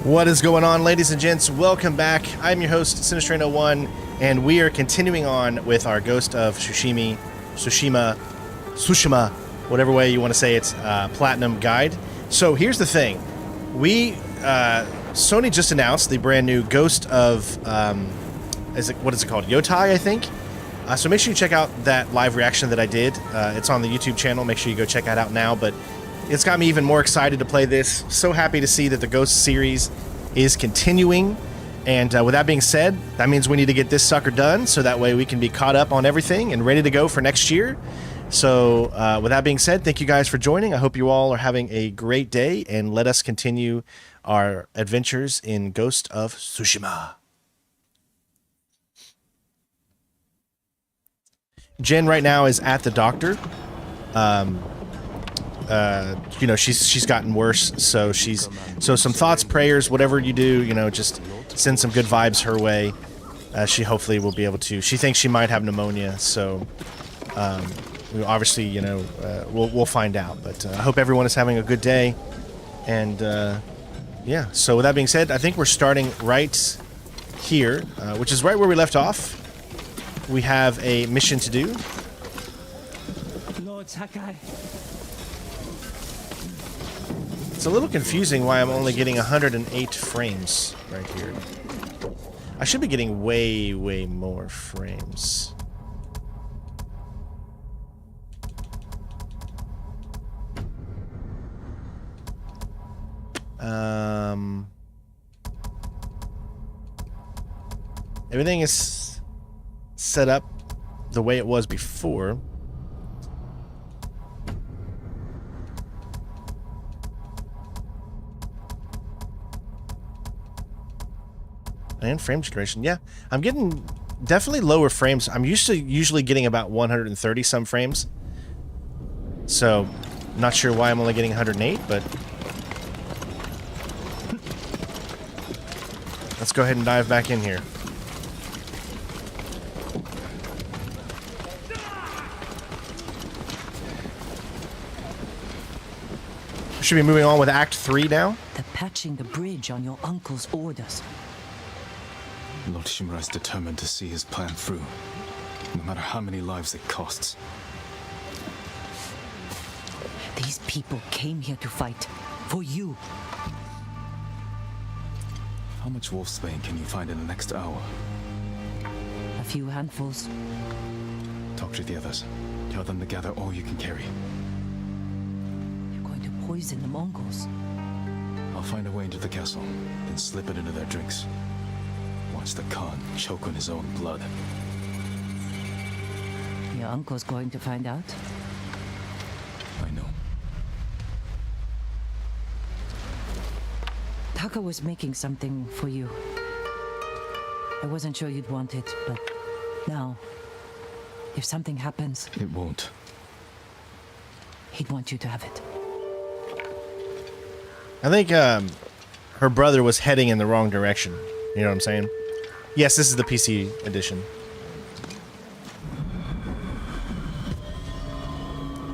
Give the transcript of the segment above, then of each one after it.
What is going on, ladies and gents? Welcome back. I'm your host, Sinistrain01, and we are continuing on with our Ghost of Tsushima, whatever way you want to say it, Platinum Guide. So here's the thing. Sony just announced the brand new Ghost of, what is it called? Yotai, I think? So make sure you check out that live reaction that I did. It's on the YouTube channel. Make sure you go check that out now, but it's got me even more excited to play this. So happy to see that the Ghost series is continuing. And with that being said, that means we need to get this sucker done so that way we can be caught up on everything and ready to go for next year. So with that being said, thank you guys for joining. I hope you all are having a great day, and let us continue our adventures in Ghost of Tsushima. Jen right now is at the doctor. You know, she's gotten worse, so some thoughts, prayers, whatever you do, you know, just send some good vibes her way. She hopefully will be able to. She thinks she might have pneumonia, so we obviously, you know, we'll find out. But I hope everyone is having a good day, and yeah. So with that being said, I think we're starting right here, which is right where we left off. We have a mission to do. Lord Sakai. It's a little confusing why I'm only getting 108 frames right here. I should be getting way, way more frames. Everything is set up the way it was before. And frame generation, yeah. I'm getting definitely lower frames. I'm usually getting about 130 some frames. So, not sure why I'm only getting 108, but let's go ahead and dive back in here. Should be moving on with Act 3 now. They're patching the bridge on your uncle's orders. Lord Shimura is determined to see his plan through, no matter how many lives it costs. These people came here to fight. For you. How much wolfsbane can you find in the next hour? A few handfuls. Talk to the others. Tell them to gather all you can carry. You're going to poison the Mongols. I'll find a way into the castle, then slip it into their drinks. Watch the Khan choke on his own blood. Your uncle's going to find out? I know. Taka was making something for you. I wasn't sure you'd want it, but now, if something happens... It won't. He'd want you to have it. I think her brother was heading in the wrong direction. You know what I'm saying? Yes, this is the PC edition.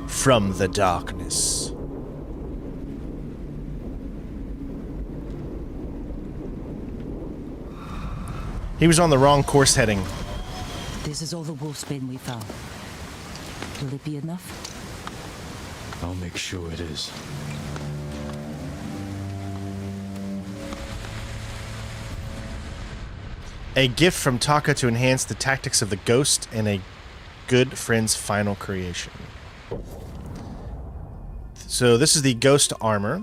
From the darkness. He was on the wrong course heading. This is all the wolfsbane we found. Will it be enough? I'll make sure it is. A gift from Taka to enhance the tactics of the ghost, and a good friend's final creation. So this is the ghost armor.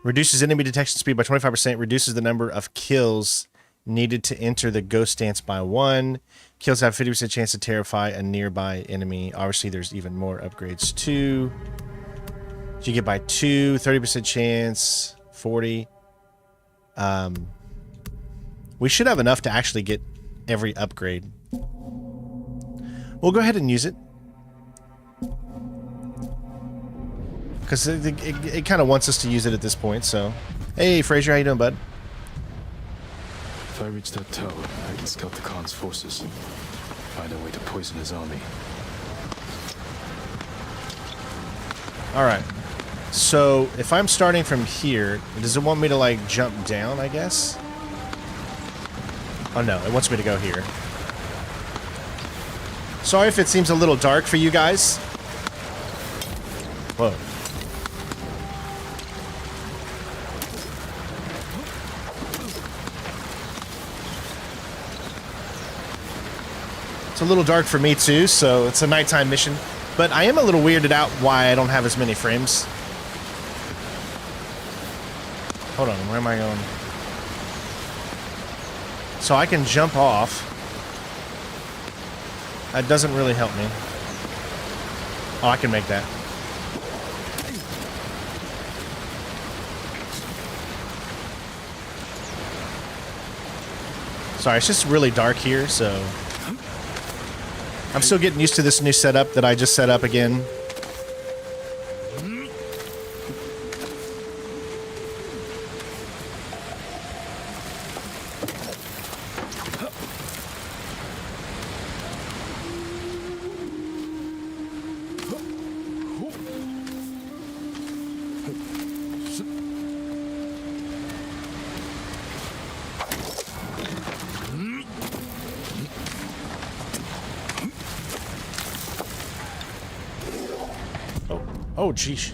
Reduces enemy detection speed by 25%. Reduces the number of kills needed to enter the ghost dance by 1. Kills have 50% chance to terrify a nearby enemy. Obviously there's even more upgrades too. So you get by 2, 30% chance, 40. We should have enough to actually get every upgrade. We'll go ahead and use it. Because it kind of wants us to use it at this point, so... Hey, Fraser, how you doing, bud? If I reach that tower, I can scout the Khan's forces. Find a way to poison his army. Alright. So if I'm starting from here, does it want me to like jump down, I guess? Oh no, it wants me to go here. Sorry if it seems a little dark for you guys. Whoa. It's a little dark for me too, so it's a nighttime mission. But I am a little weirded out why I don't have as many frames. Hold on, where am I going? So I can jump off. That doesn't really help me. Oh, I can make that. Sorry, it's just really dark here, so... I'm still getting used to this new setup that I just set up again. Oh, geez.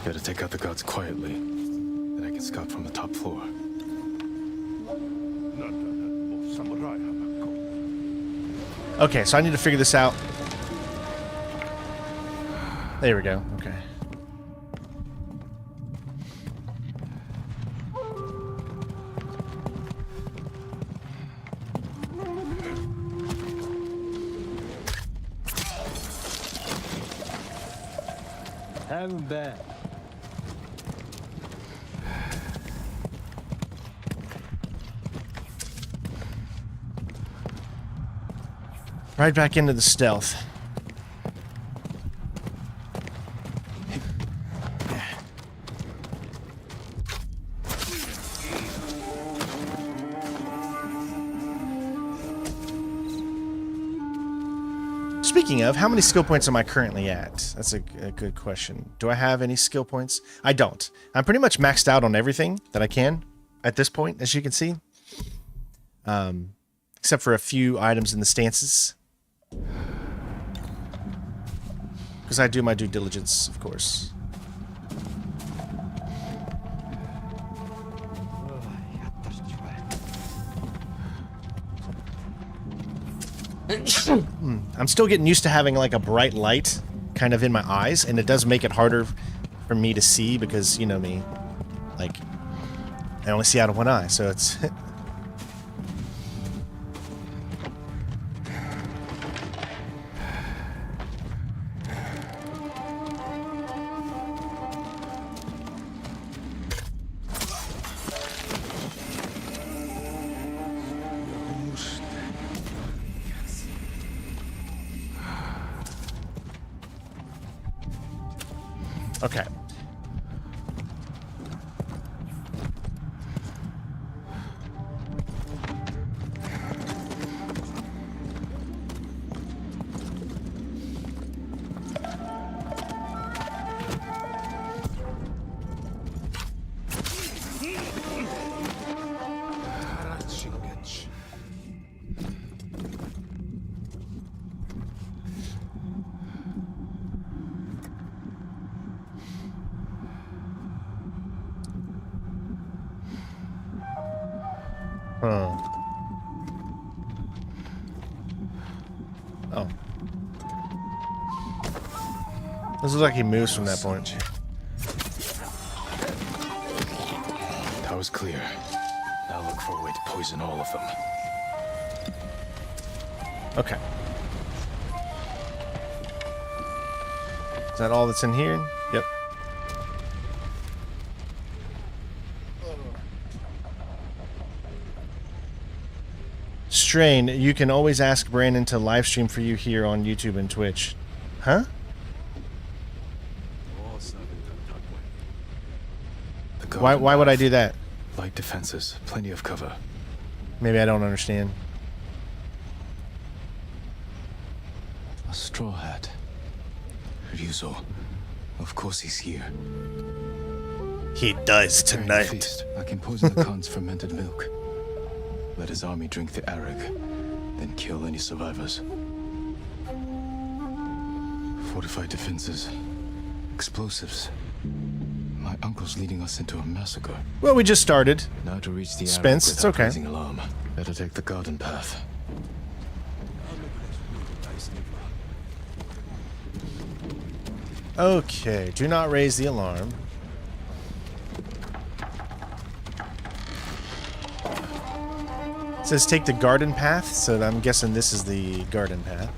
Gotta take out the guards quietly. Then I can scout from the top floor. Okay, so I need to figure this out. There we go. Okay. Haven't been. Right back into the stealth. Speaking of, how many skill points am I currently at? That's a good question. Do I have any skill points? I don't. I'm pretty much maxed out on everything that I can at this point, as you can see. Except for a few items in the stances. Because I do my due diligence, of course. I'm still getting used to having like a bright light kind of in my eyes, and it does make it harder for me to see because, you know me, like, I only see out of one eye, so it's... Okay. Huh. Oh. This looks like he moves from that point. That was clear. Now look for a way to poison all of them. Okay. Is that all that's in here? Yep. Strain, you can always ask Brandon to live stream for you here on YouTube and Twitch. Huh? Why would I do that? Light defenses, plenty of cover. Maybe I don't understand. A straw hat. Ryuzo. Of course he's here. He does During the feast, I can poison the Khan's fermented milk. Let his army drink the arag, then kill any survivors. Fortified defenses, explosives. My uncle's leading us into a massacre. Well, we just started. Now to reach the Spence, arag it's without okay. raising alarm. Better take the garden path. Okay, do not raise the alarm. It says take the garden path, so I'm guessing this is the garden path.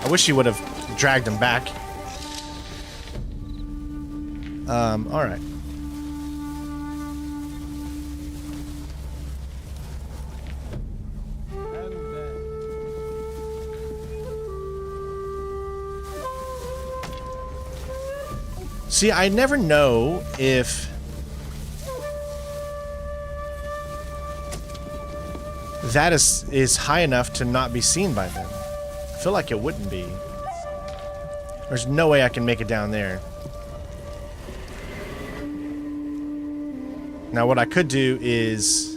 I wish you would have dragged him back. Alright. See, I never know if that is high enough to not be seen by them. I feel like it wouldn't be. There's no way I can make it down there. Now what I could do is...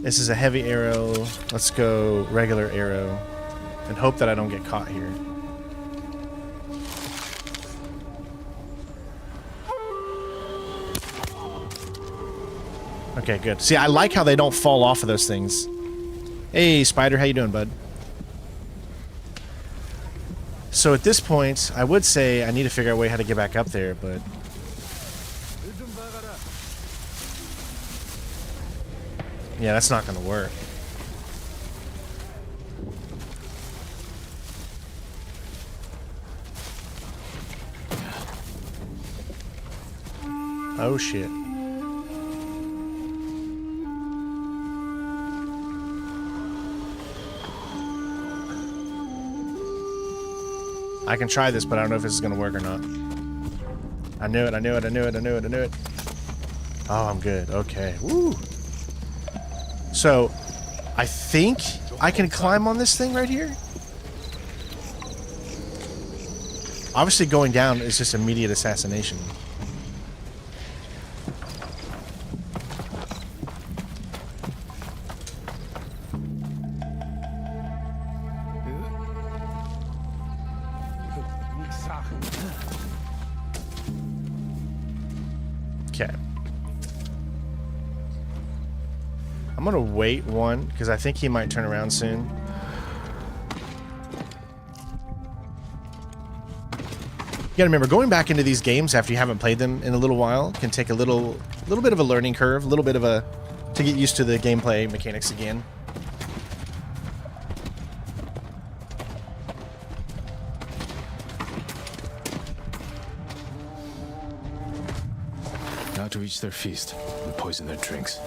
This is a heavy arrow. Let's go regular arrow. And hope that I don't get caught here. Okay, good. See, I like how they don't fall off of those things. Hey, Spider, how you doing, bud? So at this point, I would say I need to figure out a way how to get back up there, but... Yeah, that's not gonna work. Oh, shit. I can try this, but I don't know if this is gonna work or not. I knew it, I knew it, I knew it, I knew it, I knew it. Oh, I'm good. Okay. Woo! So, I think I can climb on this thing right here? Obviously going down is just immediate assassination. Okay. I'm gonna wait one, because I think he might turn around soon. You gotta remember, going back into these games after you haven't played them in a little while can take a little bit of a learning curve, a little bit of a... to get used to the gameplay mechanics again. Now to reach their feast and poison their drinks.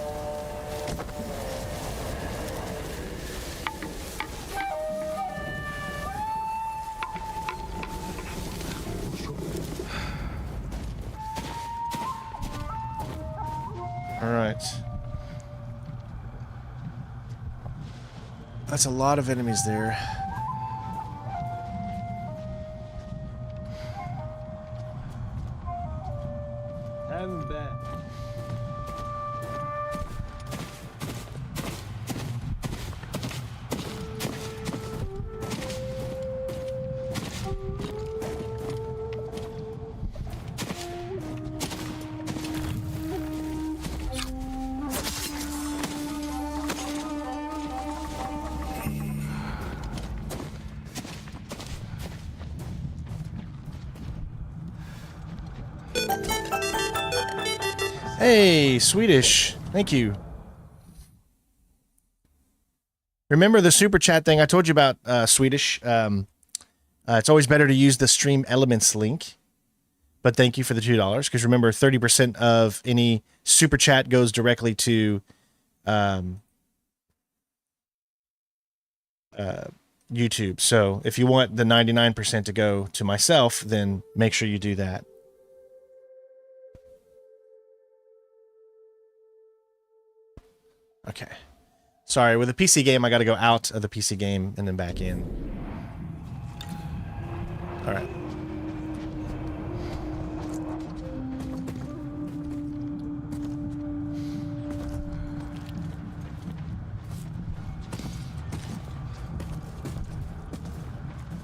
Alright. That's a lot of enemies there. Hey, Swedish. Thank you. Remember the super chat thing I told you about, Swedish? It's always better to use the Stream Elements link. But thank you for the $2, because remember, 30% of any super chat goes directly to YouTube. So if you want the 99% to go to myself, then make sure you do that. Okay. Sorry, with a PC game, I got to go out of the PC game and then back in. All right.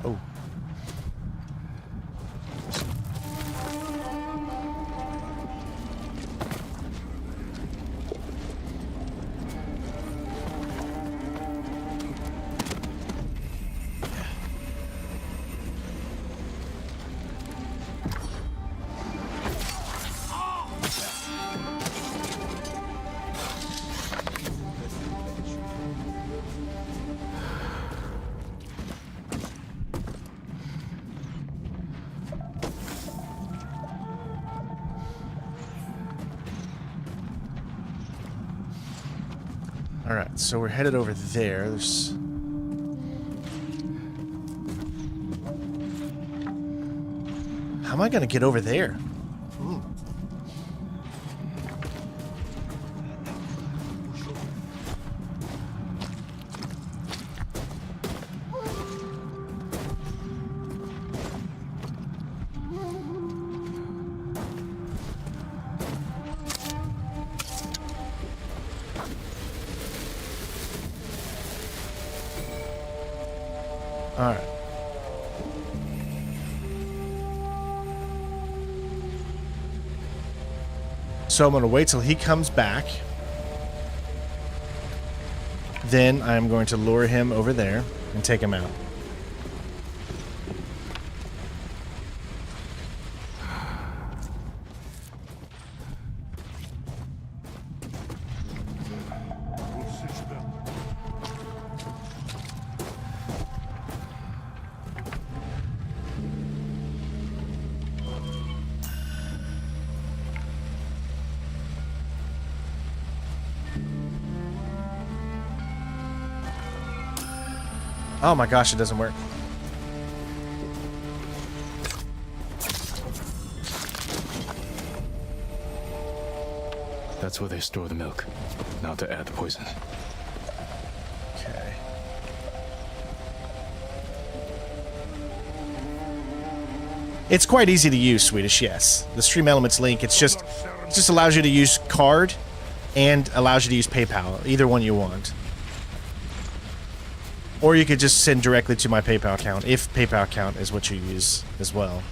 Oh. Alright, so we're headed over there. There's... How am I gonna get over there? Alright. So I'm going to wait till he comes back. Then I'm going to lure him over there and take him out. Oh my gosh, it doesn't work. That's where they store the milk. Now to add the poison. Okay. It's quite easy to use, Swedish, yes. The Stream Elements link, it just allows you to use card and allows you to use PayPal, either one you want. Or you could just send directly to my PayPal account, if PayPal account is what you use as well.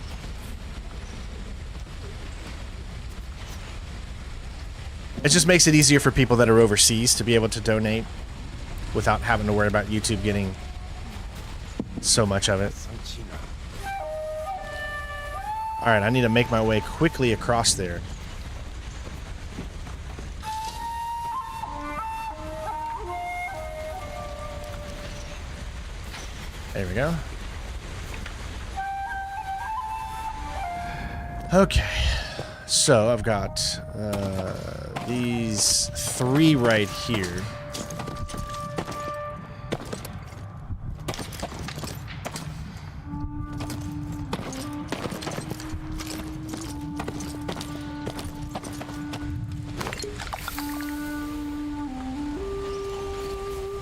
It just makes it easier for people that are overseas to be able to donate without having to worry about YouTube getting so much of it. Alright, I need to make my way quickly across there. There we go. Okay, so I've got these 3 right here.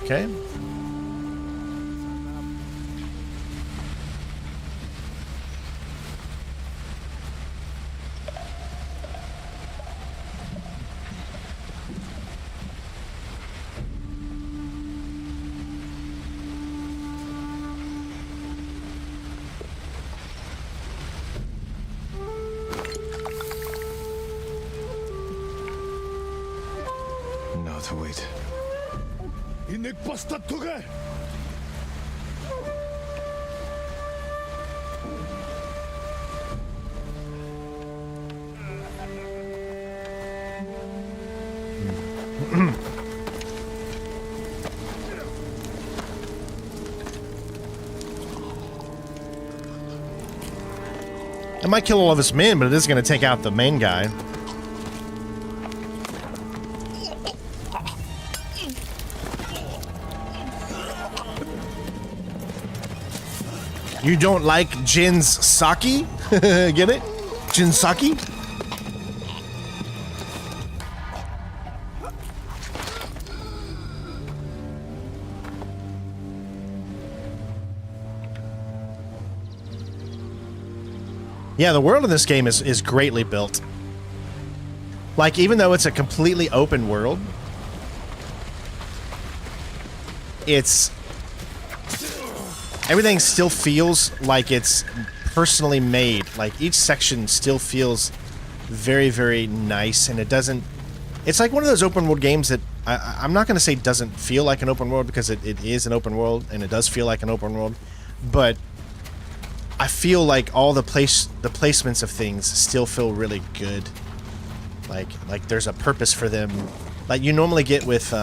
Okay. Now to wait. It might kill all of his men, but it is going to take out the main guy. You don't like Jin's sake? Get it? Jin sake? Yeah, the world in this game is greatly built. Like, even though it's a completely open world, everything still feels like it's personally made. Like, each section still feels very, very nice, and it doesn't... It's like one of those open world games that I'm not going to say doesn't feel like an open world, because it is an open world, and it does feel like an open world, but I feel like all the placements of things still feel really good. Like there's a purpose for them. Like you normally get with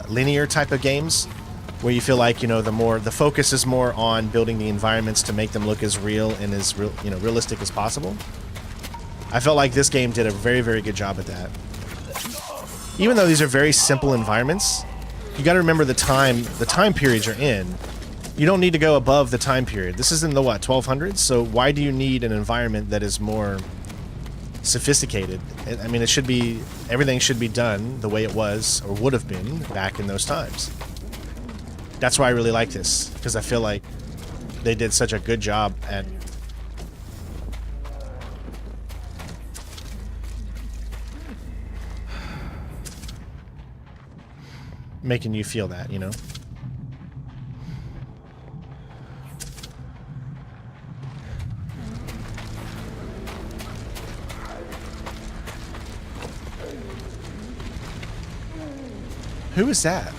linear type of games, where you feel like, you know, the focus is more on building the environments to make them look as real and as realistic as possible. I felt like this game did a very, very good job at that. Even though these are very simple environments, you got to remember the time periods you're in. You don't need to go above the time period. This is in the, what, 1200s? So why do you need an environment that is more sophisticated? I mean, everything should be done the way it was, or would have been, back in those times. That's why I really like this, because I feel like they did such a good job at making you feel that, you know? Who is that?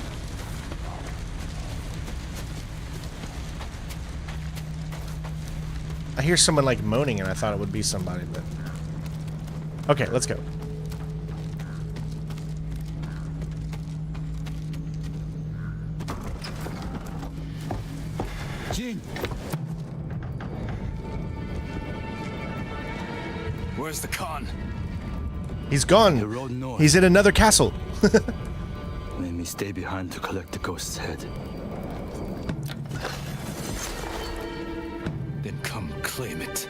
I hear someone like moaning and I thought it would be somebody, but... Okay, let's go. Jin! Where's the Khan? He's gone. He's in another castle. Made me stay behind to collect the ghost's head. Then come claim it.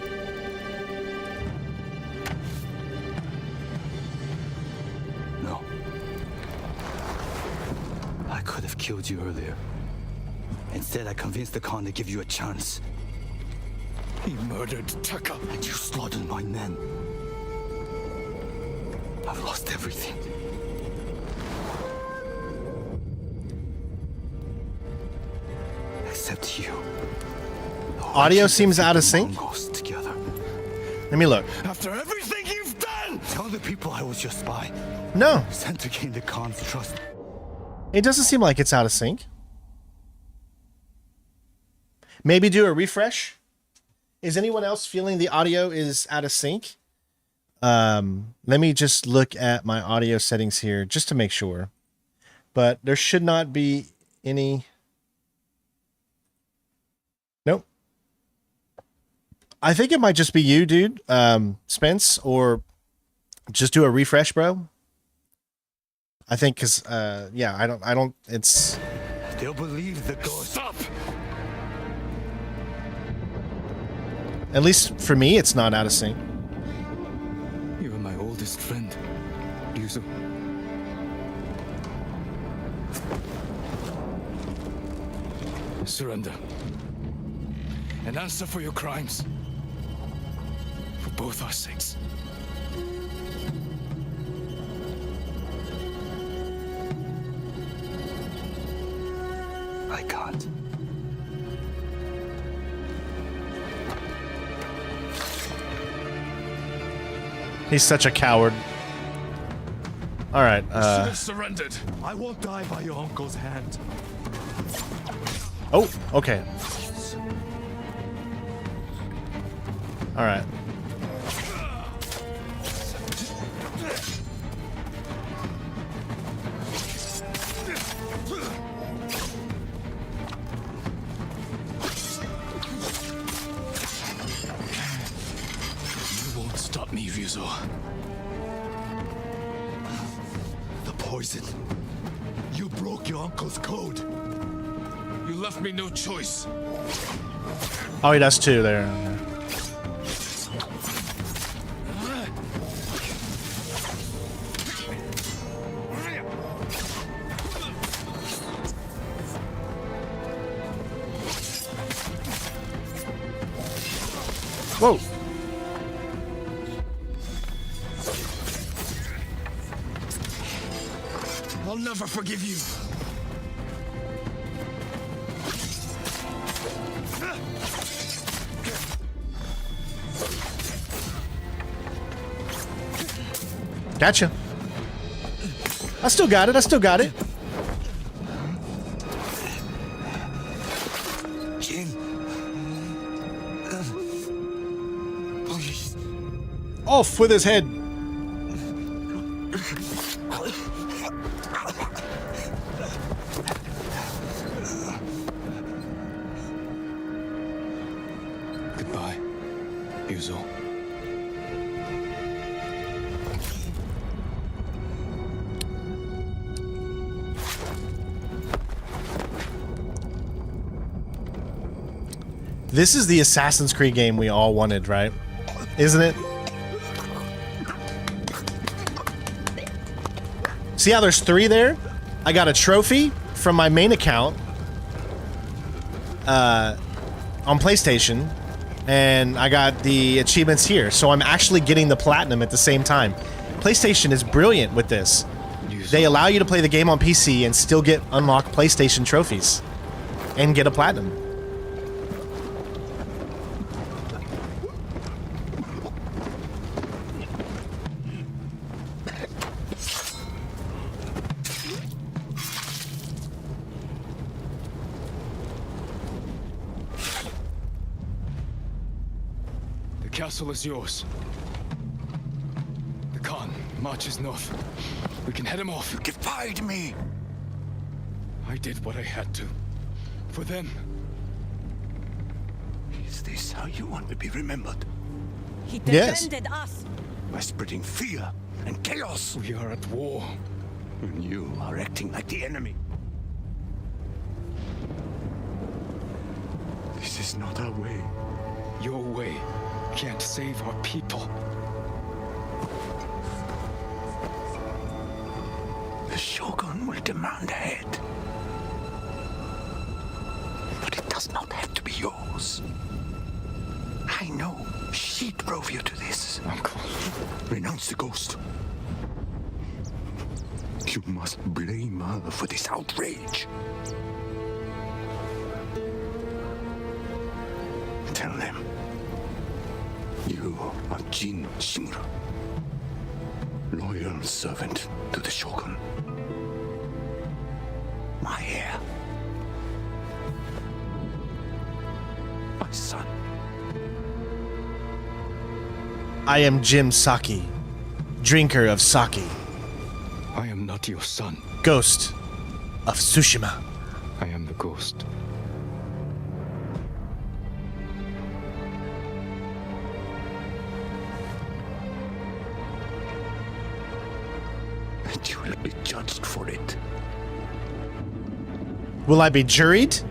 No. I could have killed you earlier. Instead, I convinced the Khan to give you a chance. He murdered Taka. And you slaughtered my men. I've lost everything. Except you. Audio seems out of sync. Together. Let me look. After everything you've done! Tell the people I was your spy. No. Sent to gain the Khan's trust. It doesn't seem like it's out of sync. Maybe do a refresh. Is anyone else feeling the audio is out of sync? Let me just look at my audio settings here just to make sure. But there should not be any... Nope. I think it might just be you, dude, Spence, or just do a refresh, bro. I think because, yeah, I don't, it's... They'll believe the ghost. Stop! At least for me, it's not out of sync. You were my oldest friend, Ryuzo. Surrender. And answer for your crimes. For both our sakes. I can't. He's such a coward. All right. You should have surrendered. I won't die by your uncle's hand. Oh, okay. All right. You won't stop me, Ryuzo. The poison. You broke your uncle's code. You left me no choice. Oh, he does too there. Whoa. I'll never forgive you. Gotcha. I still got it. I still got it. Jin. Please. Off with his head. Goodbye, Ryuzo. This is the Assassin's Creed game we all wanted, right? Isn't it? See how there's 3 there? I got a trophy from my main account on PlayStation, and I got the achievements here. So I'm actually getting the platinum at the same time. PlayStation is brilliant with this. They allow you to play the game on PC and still get unlocked PlayStation trophies and get a platinum. The castle is yours. The Khan marches north. We can head him off. You defied me! I did what I had to. For them. Is this how you want to be remembered? He Yes. defended us. By spreading fear and chaos? We are at war. And you are acting like the enemy. This is not our way. Your way can't save our people. The Shogun will demand a head. But it does not have to be yours. I know she drove you to this. Uncle. Renounce the ghost. You must blame her for this outrage. Tell them you are Jin Shimura, loyal servant to the Shogun. My heir. My son. I am Jim Saki, drinker of sake, I am not your son. ghost of Tsushima. I am the ghost. And you will be judged for it. Will I be juried?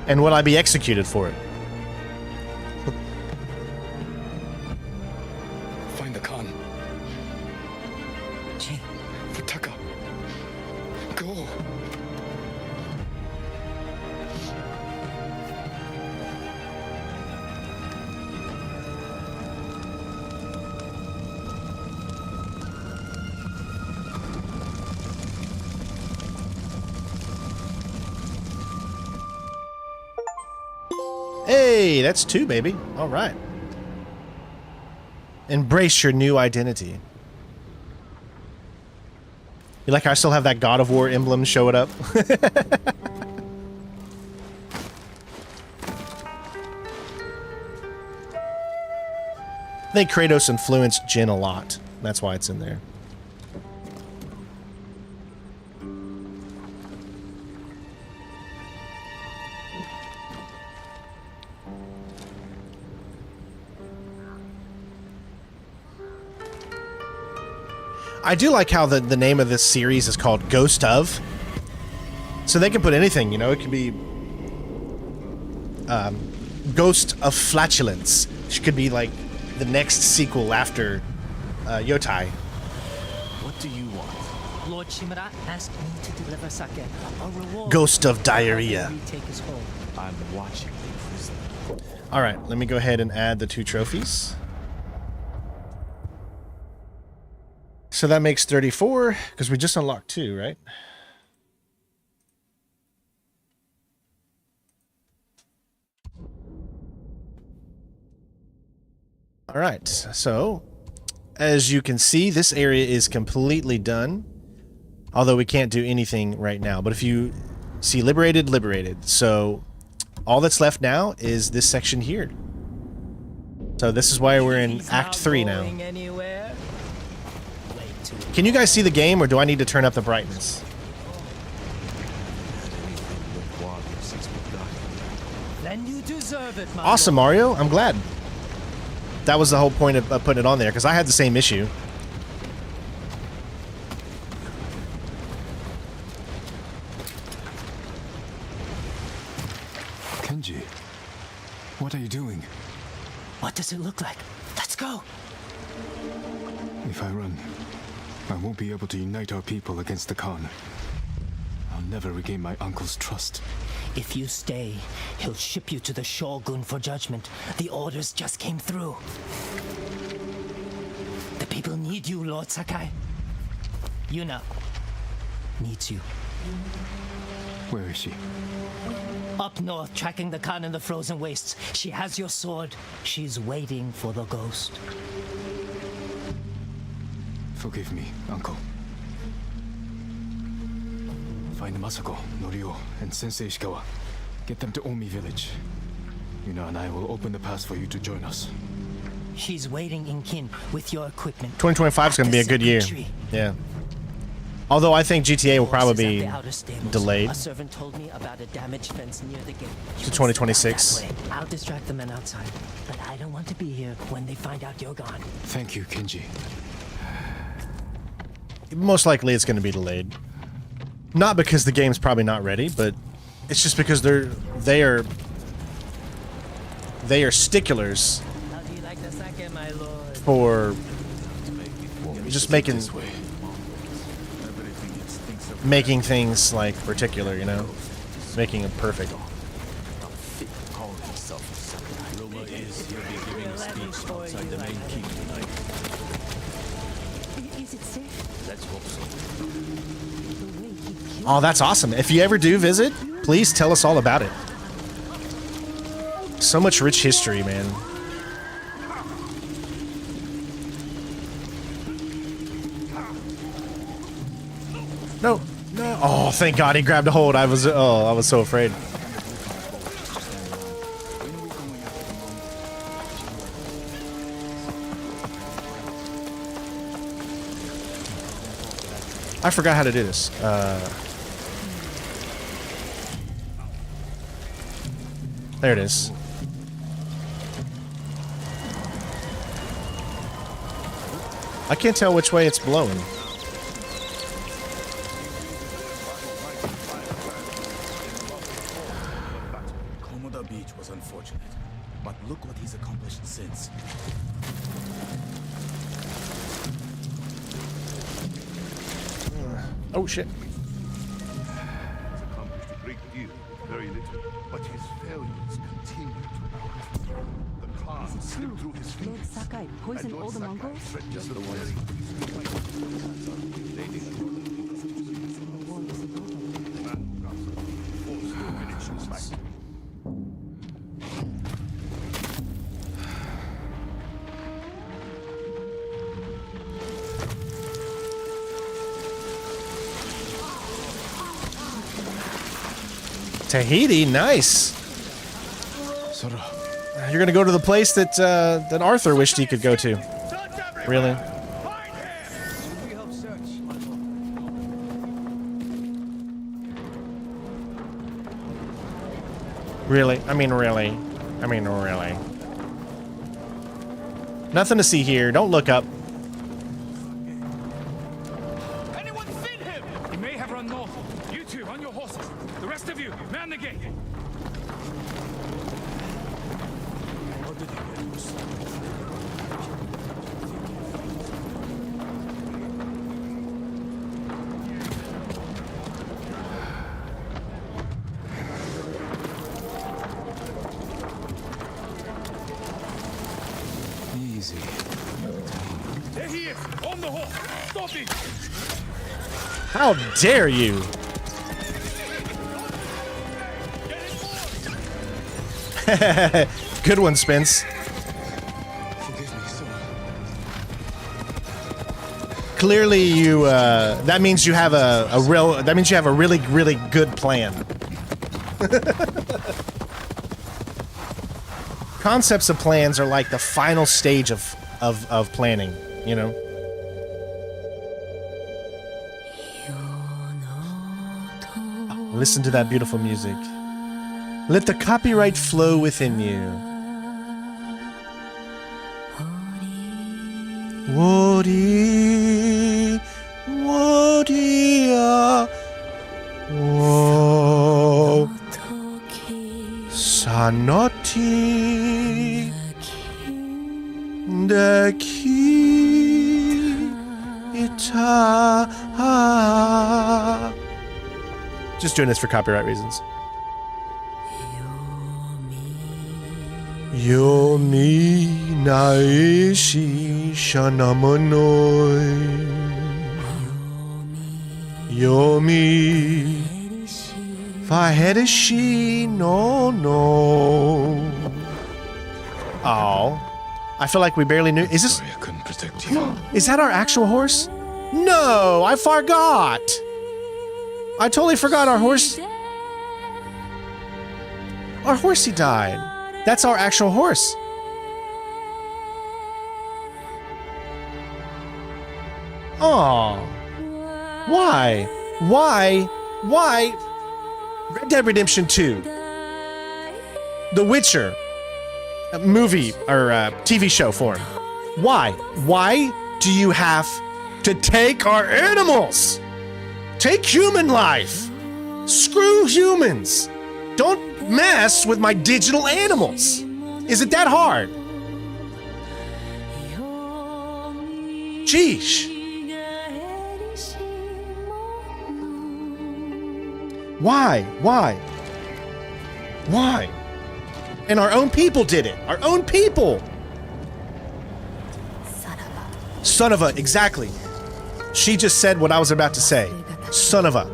And will I be executed for it? Find the Khan. Jin, For Taka. Go. Hey, that's 2, baby. All right. Embrace your new identity. You like how I still have that God of War emblem show it up? I think Kratos influenced Jin a lot. That's why it's in there. I do like how the name of this series is called Ghost of. So they can put anything, you know, it could be Ghost of Flatulence, which could be like the next sequel after Yotai. What do you want? Lord Shimura asked me to deliver sake. A reward. Ghost of Diarrhea. Take us home. I'm watching the prison. All right, let me go ahead and add the 2 trophies. So that makes 34, because we just unlocked 2, right? All right, so as you can see, this area is completely done, although we can't do anything right now. But if you see liberated, liberated. So all that's left now is this section here. So this is why we're in Act 3 now. Can you guys see the game, or do I need to turn up the brightness? Then you deserve it, my Awesome, lord. Mario. I'm glad. That was the whole point of putting it on there, because I had the same issue. Kenji, what are you doing? What does it look like? Let's go. If I run, I won't be able to unite our people against the Khan. I'll never regain my uncle's trust. If you stay, he'll ship you to the Shogun for judgment. The orders just came through. The people need you, Lord Sakai. Yuna needs you. Where is she? Up north, tracking the Khan in the frozen wastes. She has your sword. She's waiting for the ghost. Forgive me, Uncle. Find Masako, Norio, and Sensei Ishikawa. Get them to Omi village. Yuna and I will open the pass for you to join us. She's waiting in kin with your equipment. 2025 is going to be a good year. Yeah. Although I think GTA will probably be delayed A servant told me about a damaged fence near the gate. to 2026. I'll distract the men outside, but I don't want to be here when they find out you're gone. Thank you, Kenji. Most likely it's going to be delayed. Not because the game's probably not ready, but it's just because they are sticklers How do you like the sake, my lord? for just making things like particular, you know, making it perfect. Rumor is he'll be giving a speech outside the main keep tonight. Is it safe? Let's hope so. Oh, that's awesome. If you ever do visit, please tell us all about it. So much rich history, man. No, no. Oh, thank God he grabbed a hold. I was so afraid. I forgot how to do this. There it is. I can't tell which way it's blowing. Komoda Beach was unfortunate, but look what he's accomplished since. Oh shit. Accomplished a great deal, very little, but his failures continue to mount. The Khan slipped through his Lord fingers. Sakai poisoned all the Mongols? Just the way. Tahiti, nice. Sora, You're gonna go to the place that that Arthur wished he could go to. Really? Really? I mean, really? I mean, really? Nothing to see here. Don't look up. Anyone seen him? He may have run north. You two, on your horses. The rest of you, man the gate. easy. There he is! On the horse! Stop him! How dare you? Good one, Spence. Forgive me, sir. Clearly, you. That means you have a real. That means you have a really, really good plan. Concepts of plans are like the final stage of planning. You know. Listen to that beautiful music. Let the copyright flow within you. Wodi, Wodia, Wo, Sanoti, Deki, Ita. Just doing this for copyright reasons. Yomi naishi shanamonoi. Yomi fahedeshi no no. Oh, I feel like we barely knew. Is this? Sorry, I couldn't protect you. Is that our actual horse? No, I forgot. I totally forgot our horse. Our horsey died. That's our actual horse. Oh. Why? Why? Why? Red Dead Redemption 2. The Witcher. A movie or TV show form. Why? Why do you have to take our animals? Take human life. Screw humans. Don't mess with my digital animals. Is it that hard? Sheesh. Why? Why? Why? And our own people did it. Our own people. Son of a, exactly. She just said what I was about to say. Son of a.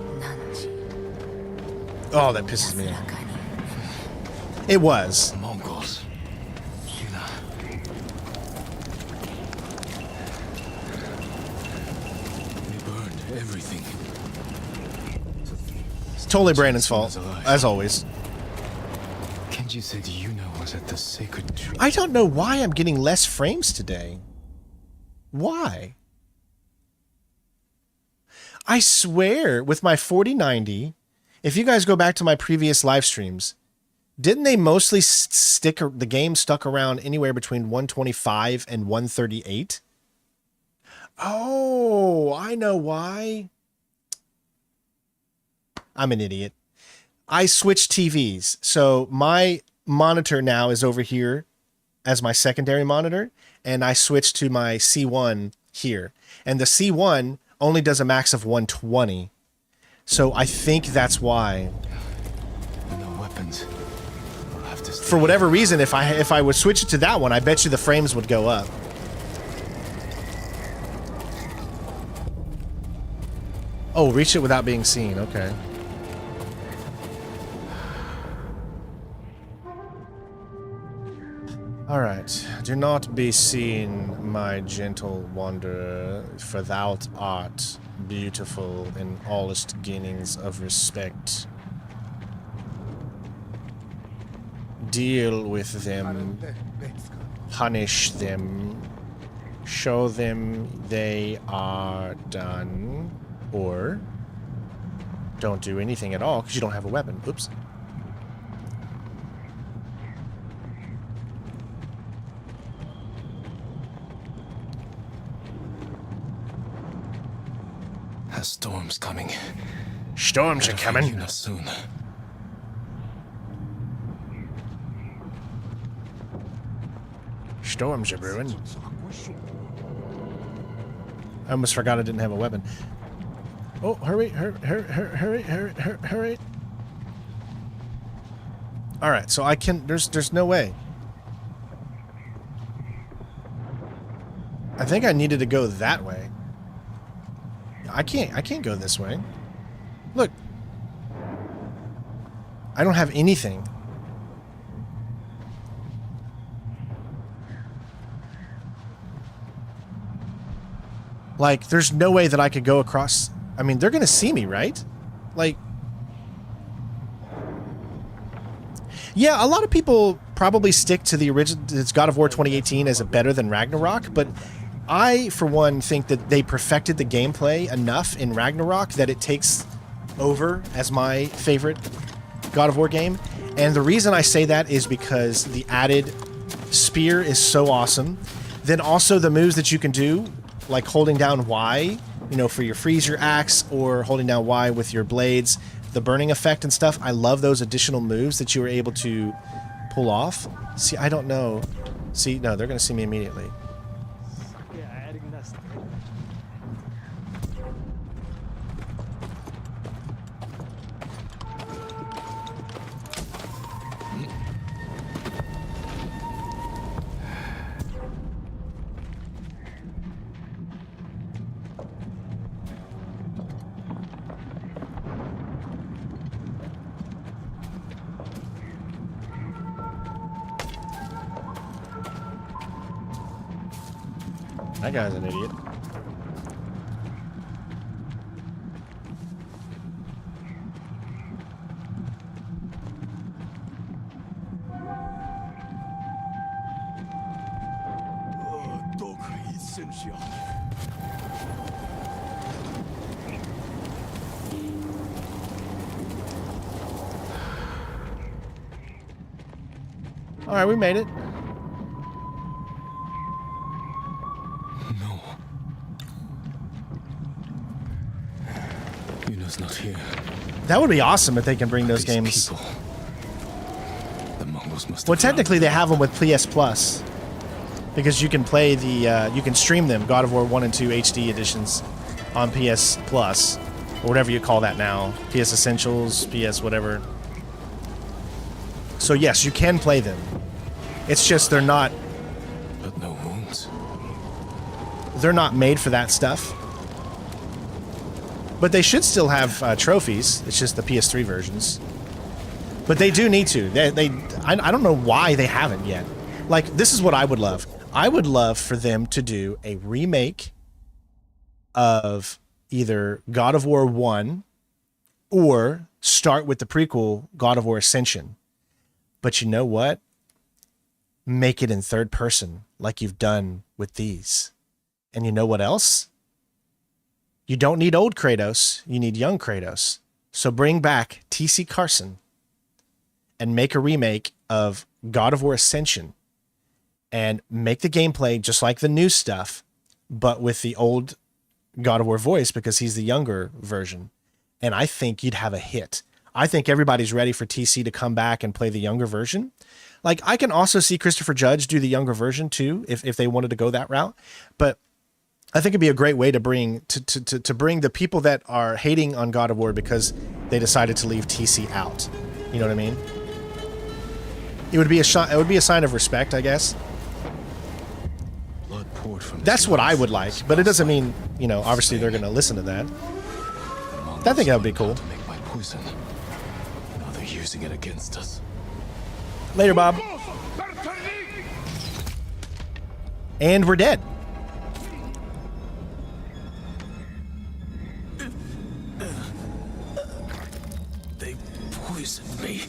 Oh, that pisses me off. It was. Mongols. They burned everything. It's totally Brandon's fault, as always. Kenji said Yuna was at the sacred tree. I don't know why I'm getting less frames today. Why? I swear, with my 4090, if you guys go back to my previous live streams, didn't they mostly the game stuck around anywhere between 125 and 138? Oh, I know why. I'm an idiot. I switched TVs. So my monitor now is over here as my secondary monitor, and I switched to my C1 here. And the C1 only does a max of 120. So I think that's why. No weapons. I'll have to stay. For whatever reason, if I would switch it to that one, I bet you the frames would go up. Oh, reach it without being seen. Okay. All right. Do not be seen, my gentle wanderer, for thou art beautiful in allest beginnings of respect. Deal with them, punish them, show them they are done, or don't do anything at all because you don't have a weapon. Oops. A storm's coming. Storms are coming. Yuna soon. Storms are brewing. I almost forgot I didn't have a weapon. Oh, hurry, hurry. All right, so I can, there's no way. I think I needed to go that way. I can't go this way. Look. I don't have anything. Like, there's no way that I could go across. I mean, they're gonna see me, right? Like, yeah, a lot of people probably stick to the original. It's God of War 2018 as a better than Ragnarok, but I, for one, think that they perfected the gameplay enough in Ragnarok that it takes over as my favorite God of War game. And the reason I say that is because the added spear is so awesome. Then also the moves that you can do, like holding down Y, you know, for your freeze your axe, or holding down Y with your blades, the burning effect and stuff. I love those additional moves that you were able to pull off. See, I don't know. See, no, they're going to see me immediately. That guy's an idiot. All right, we made it. Not here. That would be awesome if they can bring those games. People. The Mongols must. Well, technically they have them with PS Plus, because you can play the you can stream them, God of War 1 and 2 HD editions on PS Plus, or whatever you call that now, PS Essentials, PS whatever. So yes, you can play them. It's just they're not. But no wounds. They're not made for that stuff. But they should still have trophies. It's just the PS3 versions. But they do need to. I don't know why they haven't yet. Like, this is what I would love. I would love for them to do a remake of either God of War 1 or start with the prequel God of War Ascension. But you know what? Make it in third person like you've done with these. And you know what else? You don't need old Kratos, you need young Kratos. So bring back T.C. Carson and make a remake of God of War Ascension and make the gameplay just like the new stuff, but with the old God of War voice, because he's the younger version. And I think you'd have a hit. I think everybody's ready for TC to come back and play the younger version. Like, I can also see Christopher Judge do the younger version too, if they wanted to go that route. But I think it'd be a great way to bring to bring the people that are hating on God of War because they decided to leave TC out. You know what I mean? It would be a sign of respect, I guess. Blood poured from That's what I would like, but it doesn't mean, you know, obviously they're going to listen to that. I think that would be cool. To make my poison. Now they're using it against us. Later, Bob. And we're dead. Me.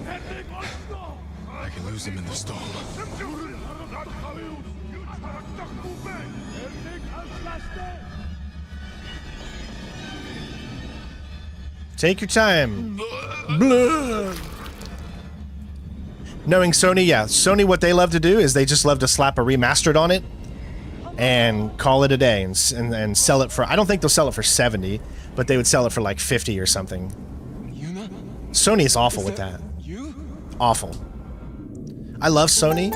I can lose him in the storm. Take your time. Blah. Knowing Sony, yeah. Sony, what they love to do is they just love to slap a remastered on it and call it a day and sell it for... I don't think they'll sell it for 70, but they would sell it for like 50 or something. Sony is awful with that. Awful. I love Sony,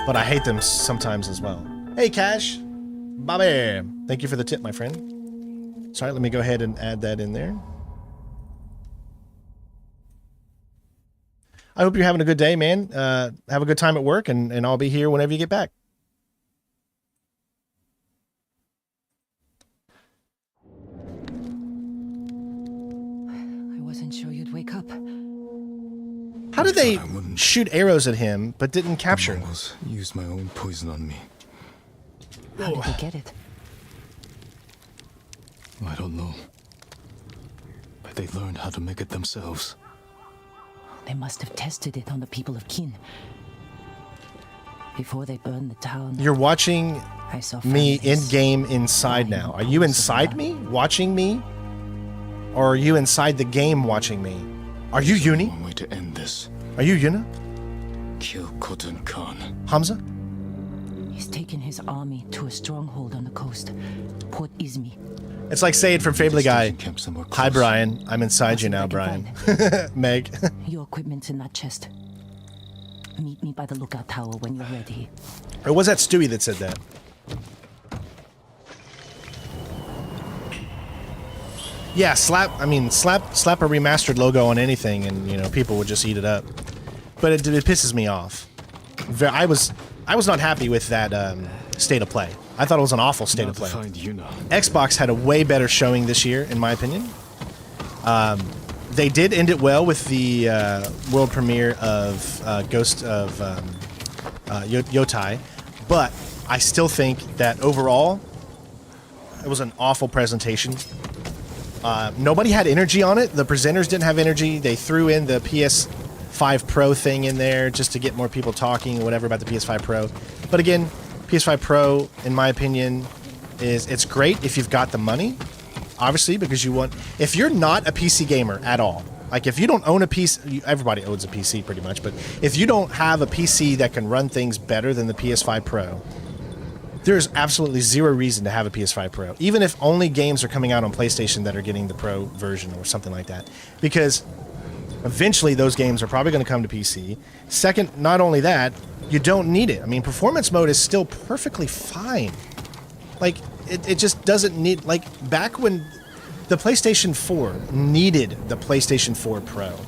but I hate them sometimes as well. Hey, Cash. Bobby. Thank you for the tip, my friend. Sorry, let me go ahead and add that in there. I hope you're having a good day, man. Have a good time at work, and I'll be here whenever you get back. wasn't sure you'd wake up. How did they shoot arrows at him but didn't capture him? Mongols used my own poison on me. How did they get it? I don't know. But they learned how to make it themselves. They must have tested it on the people of Kin. Before they burned the town. You're watching I saw me families in-game inside now. Are you inside me? Watching me? Or are you inside the game watching me? Are you Uni? One way to end this. Are you Yuna? Kill Khotun Khan. Hamza? He's taken his army to a stronghold on the coast, Port Izmi. It's like Sayed from Family Guy. Camp somewhere Hi, close. Brian. I'm inside you now, Nothing I Brian. can Meg. Your equipment's in that chest. Meet me by the lookout tower when you're ready. Or was that Stewie that said that? Yeah, slap a remastered logo on anything and, you know, people would just eat it up. But it pisses me off. I was not happy with that state of play. I thought it was an awful state of play. Xbox had a way better showing this year, in my opinion. They did end it well with the world premiere of Ghost of Yotai, but I still think that overall it was an awful presentation. Nobody had energy on it. The presenters didn't have energy. They threw in the PS5 Pro thing in there just to get more people talking or whatever about the PS5 Pro. But again, PS5 Pro, in my opinion, it's great if you've got the money. Obviously, because you want... If you're not a PC gamer at all, like if you don't own a PC... Everybody owns a PC pretty much, but if you don't have a PC that can run things better than the PS5 Pro, there's absolutely zero reason to have a PS5 Pro. Even if only games are coming out on PlayStation that are getting the Pro version or something like that. Because eventually those games are probably going to come to PC. Second, not only that, you don't need it. I mean, performance mode is still perfectly fine. Like... It just doesn't need... Like, back when the PlayStation 4 needed the PlayStation 4 Pro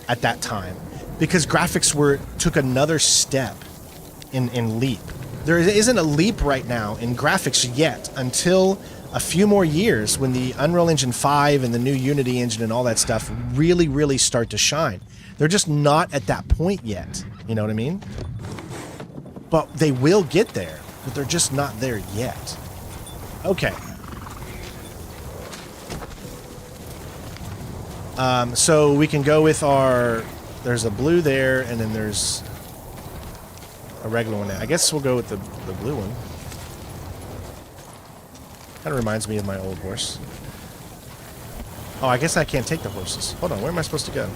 at that time because graphics took another step in leap. There isn't a leap right now in graphics yet until a few more years when the Unreal Engine 5 and the new Unity engine and all that stuff really, really start to shine. They're just not at that point yet. You know what I mean? But they will get there, but they're just not there yet. Okay. So we can go with our... There's a blue there, and then there's a regular one there. I guess we'll go with the blue one. Kind of reminds me of my old horse. Oh, I guess I can't take the horses. Hold on, where am I supposed to go?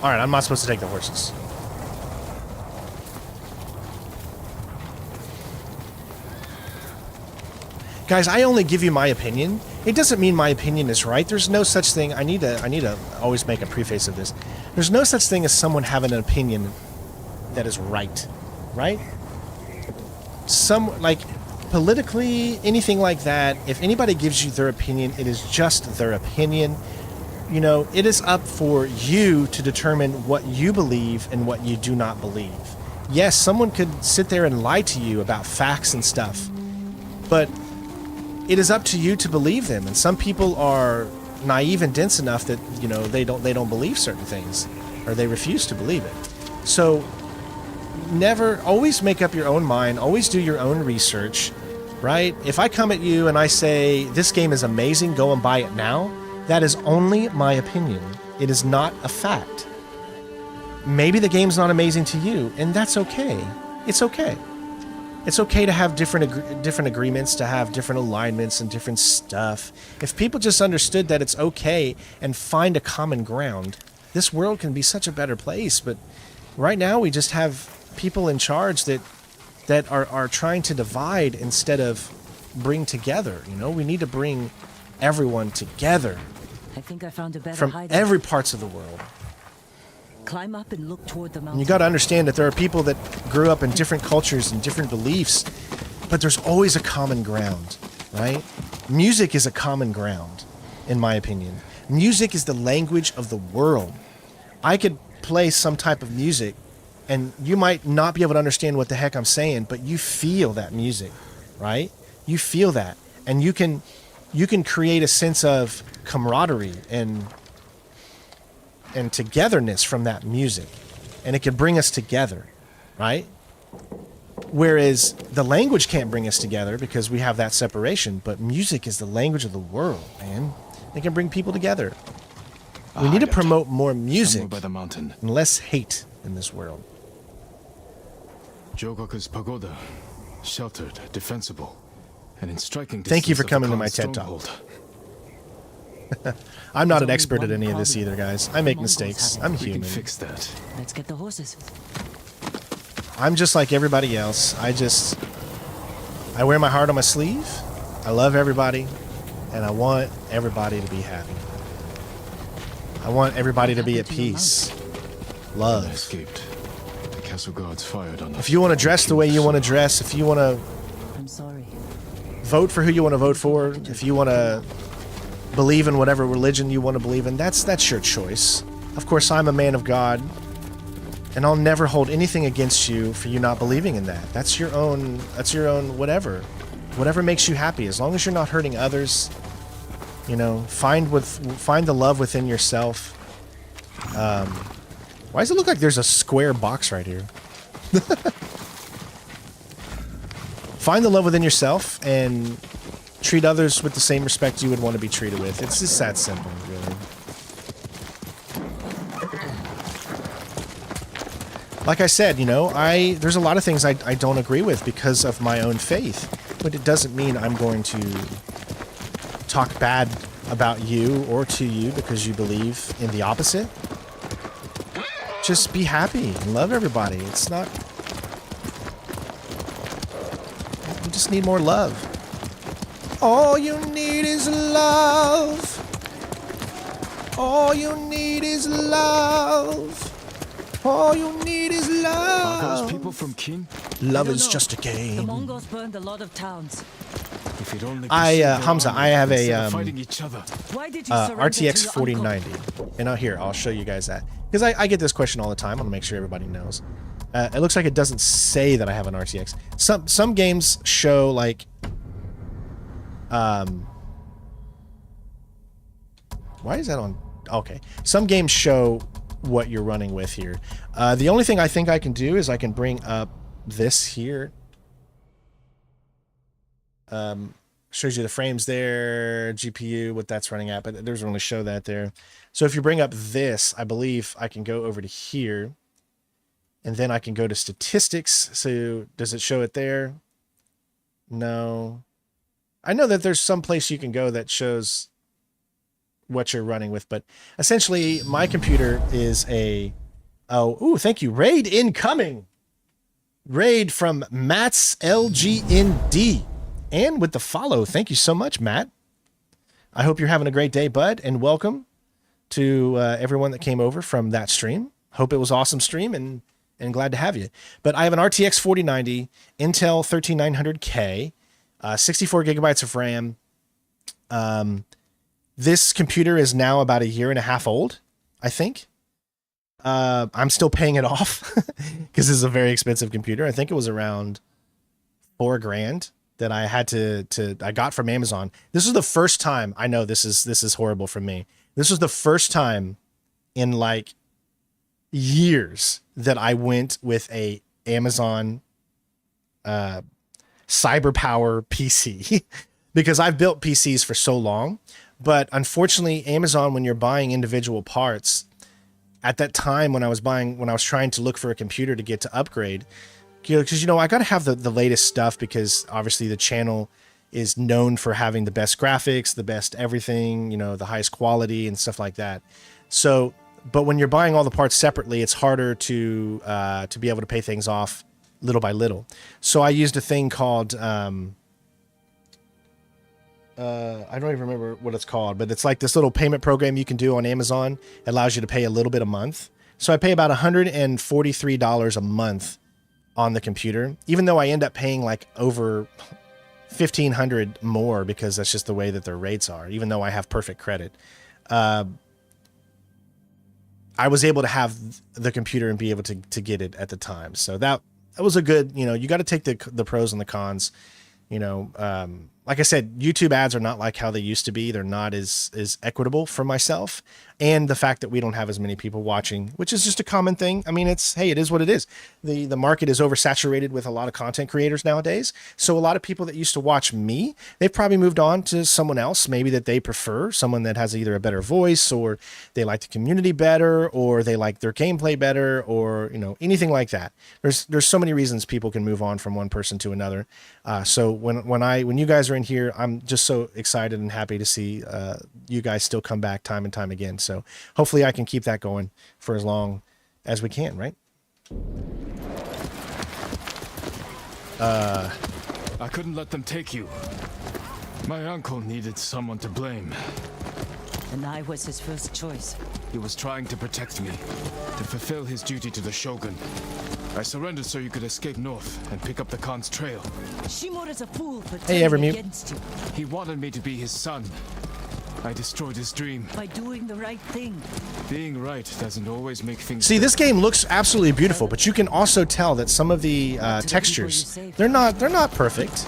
Alright, I'm not supposed to take the horses. Guys, I only give you my opinion. It doesn't mean my opinion is right. There's no such thing. I need to always make a preface of this. There's no such thing as someone having an opinion that is right. Right? Like, politically, anything like that, if anybody gives you their opinion, it is just their opinion. You know, it is up for you to determine what you believe and what you do not believe. Yes, someone could sit there and lie to you about facts and stuff, but it is up to you to believe them. And some people are naive and dense enough that, you know, they don't believe certain things, or they refuse to believe it. So always make up your own mind, always do your own research, right? If I come at you and I say, this game is amazing, go and buy it now, that is only my opinion. It is not a fact. Maybe the game's not amazing to you, and that's okay. It's okay. It's okay to have different agreements, to have different alignments and different stuff. If people just understood that it's okay and find a common ground, this world can be such a better place. But right now we just have people in charge that are trying to divide instead of bring together. You know, we need to bring everyone together. I think I found a better from hideout. every parts of the world. Climb up and look toward the mountain. And you got to understand that there are people that grew up in different cultures and different beliefs, but there's always a common ground, right? Music is a common ground, in my opinion. Music is the language of the world. I could play some type of music, and you might not be able to understand what the heck I'm saying, but you feel that music, right? You feel that, and you can create a sense of camaraderie and togetherness from that music, and it can bring us together, right? Whereas the language can't bring us together because we have that separation, but music is the language of the world, man. It can bring people together. We need to promote more music by the mountain. and less hate in this world. Jogaku's pagoda, sheltered, defensible, and in striking distance. Thank you for of the coming to my Khan's TED Talk. stronghold. I'm not There's an only expert at one any of this problem. either, guys. I The make Mongols mistakes. have it. I'm We can human. fix that. Let's get the horses. I'm just like everybody else. I wear my heart on my sleeve. I love everybody, and I want everybody to be happy. I want everybody to be at peace. When I Love. escaped, the castle guards fired on us. If you want to dress the way you want to dress, if you want to I'm sorry. vote for who you want to vote for, if you want to believe in whatever religion you want to believe in, that's your choice. Of course, I'm a man of God, and I'll never hold anything against you for you not believing in that. That's your own whatever. Whatever makes you happy, as long as you're not hurting others. You know, find the love within yourself. Why does it look like there's a square box right here? Find the love within yourself and treat others with the same respect you would want to be treated with. It's just that simple, really. Like I said, you know, there's a lot of things I don't agree with because of my own faith, but it doesn't mean I'm going to talk bad about you or to you because you believe in the opposite. Just be happy and love everybody. It's not... You just need more love. All you need is love. All you need is love. All you need is Are love. those people from Kin? Love I don't is know. just a The game. Mongols burned a lot of towns. If you'd only Hamza, I have a fighting each other. Why did you surrender to RTX your 4090, and here I'll show you guys that because I get this question all the time. I want to make sure everybody knows. It looks like it doesn't say that I have an RTX. Some games show like, why is that on? Okay, some games show what you're running with here. The only thing I think I can do is I can bring up this here. Shows you the frames there, GPU, what that's running at, but it doesn't really show that there. So if you bring up this, I believe I can go over to here, and then I can go to statistics. So does it show it there? No. I know that there's some place you can go that shows what you're running with, but essentially my computer is thank you. Raid incoming. Raid from Matt's LGND. And with the follow, thank you so much, Matt. I hope you're having a great day, bud, and welcome to everyone that came over from that stream. Hope it was an awesome stream, and glad to have you. But I have an RTX 4090, Intel 13900K, 64 gigabytes of RAM. This computer is now about a year and a half old, I think. I'm still paying it off because this is a very expensive computer. I think it was around $4,000 that I had I got from Amazon. This is the first time, I know this is horrible for me. This was the first time in like years that I went with a Amazon cyberpower PC because I've built PCs for so long, but unfortunately Amazon, when you're buying individual parts, at that time when I was trying to look for a computer to get to upgrade, because I got to have the latest stuff because obviously the channel is known for having the best graphics, the best everything, the highest quality and stuff like that. So, but when you're buying all the parts separately, it's harder to be able to pay things off little by little. So I used a thing called I don't even remember what it's called, but it's like this little payment program you can do on Amazon. It allows you to pay a little bit a month. So I pay about $143 a month on the computer, even though I end up paying like over $1,500 more because that's just the way that their rates are, even though I have perfect credit. I was able to have the computer and be able to get it at the time. So that was a good, you got to take the pros and the cons You know, like I said, YouTube ads are not like how they used to be. They're not as equitable for myself. And the fact that we don't have as many people watching, which is just a common thing. I mean, hey, it is what it is. The market is oversaturated with a lot of content creators nowadays. So a lot of people that used to watch me, they've probably moved on to someone else, maybe that they prefer, someone that has either a better voice, or they like the community better, or they like their gameplay better, or, you know, anything like that. There's so many reasons people can move on from one person to another. So when you guys are in here, I'm just so excited and happy to see you guys still come back time and time again. So hopefully I can keep that going for as long as we can, right? I couldn't let them take you. My uncle needed someone to blame. And I was his first choice. He was trying to protect me, to fulfill his duty to the Shogun. I surrendered so you could escape north and pick up the Khan's trail. Shimura's a fool for Hey, turning Evermute. against you. He wanted me to be his son. I destroyed his dream. By doing the right thing. Being right doesn't always make things See, this better. game looks absolutely beautiful, but you can also tell that some of the textures, they're not perfect.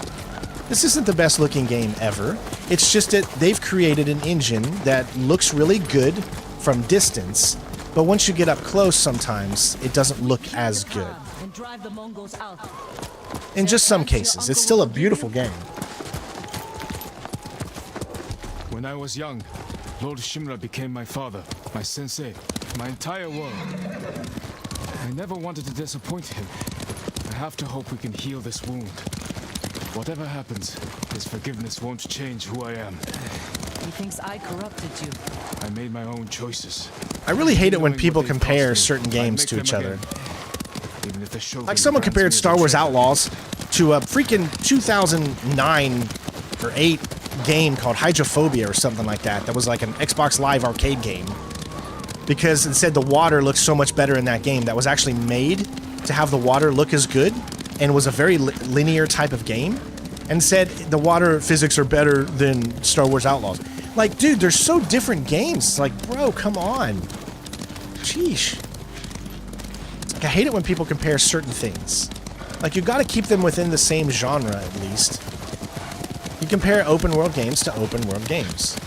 This isn't the best looking game ever. It's just that they've created an engine that looks really good from distance, but once you get up close sometimes, it doesn't look as good. And drive the Mongols out. In just some cases, it's still a beautiful game. When I was young, Lord Shimura became my father, my sensei, my entire world. I never wanted to disappoint him. I have to hope we can heal this wound. Whatever happens, his forgiveness won't change who I am. He thinks I corrupted you. I made my own choices. I really hate it when Knowing people what they've compare cost me, certain I'd games make to them each other. again. Even if the Shogun Like someone grants compared me Star the Wars treasure. Outlaws to a freaking 2009 or 8 game called Hydrophobia or something like that. That was like an Xbox Live arcade game. Because it said the water looked so much better in that game. That was actually made to have the water look as good, and was a very linear type of game, and said the water physics are better than Star Wars Outlaws. Like, dude, they're so different games. Like, bro, come on. Sheesh. Like, I hate it when people compare certain things. Like, you gotta keep them within the same genre, at least. You compare open world games to open world games.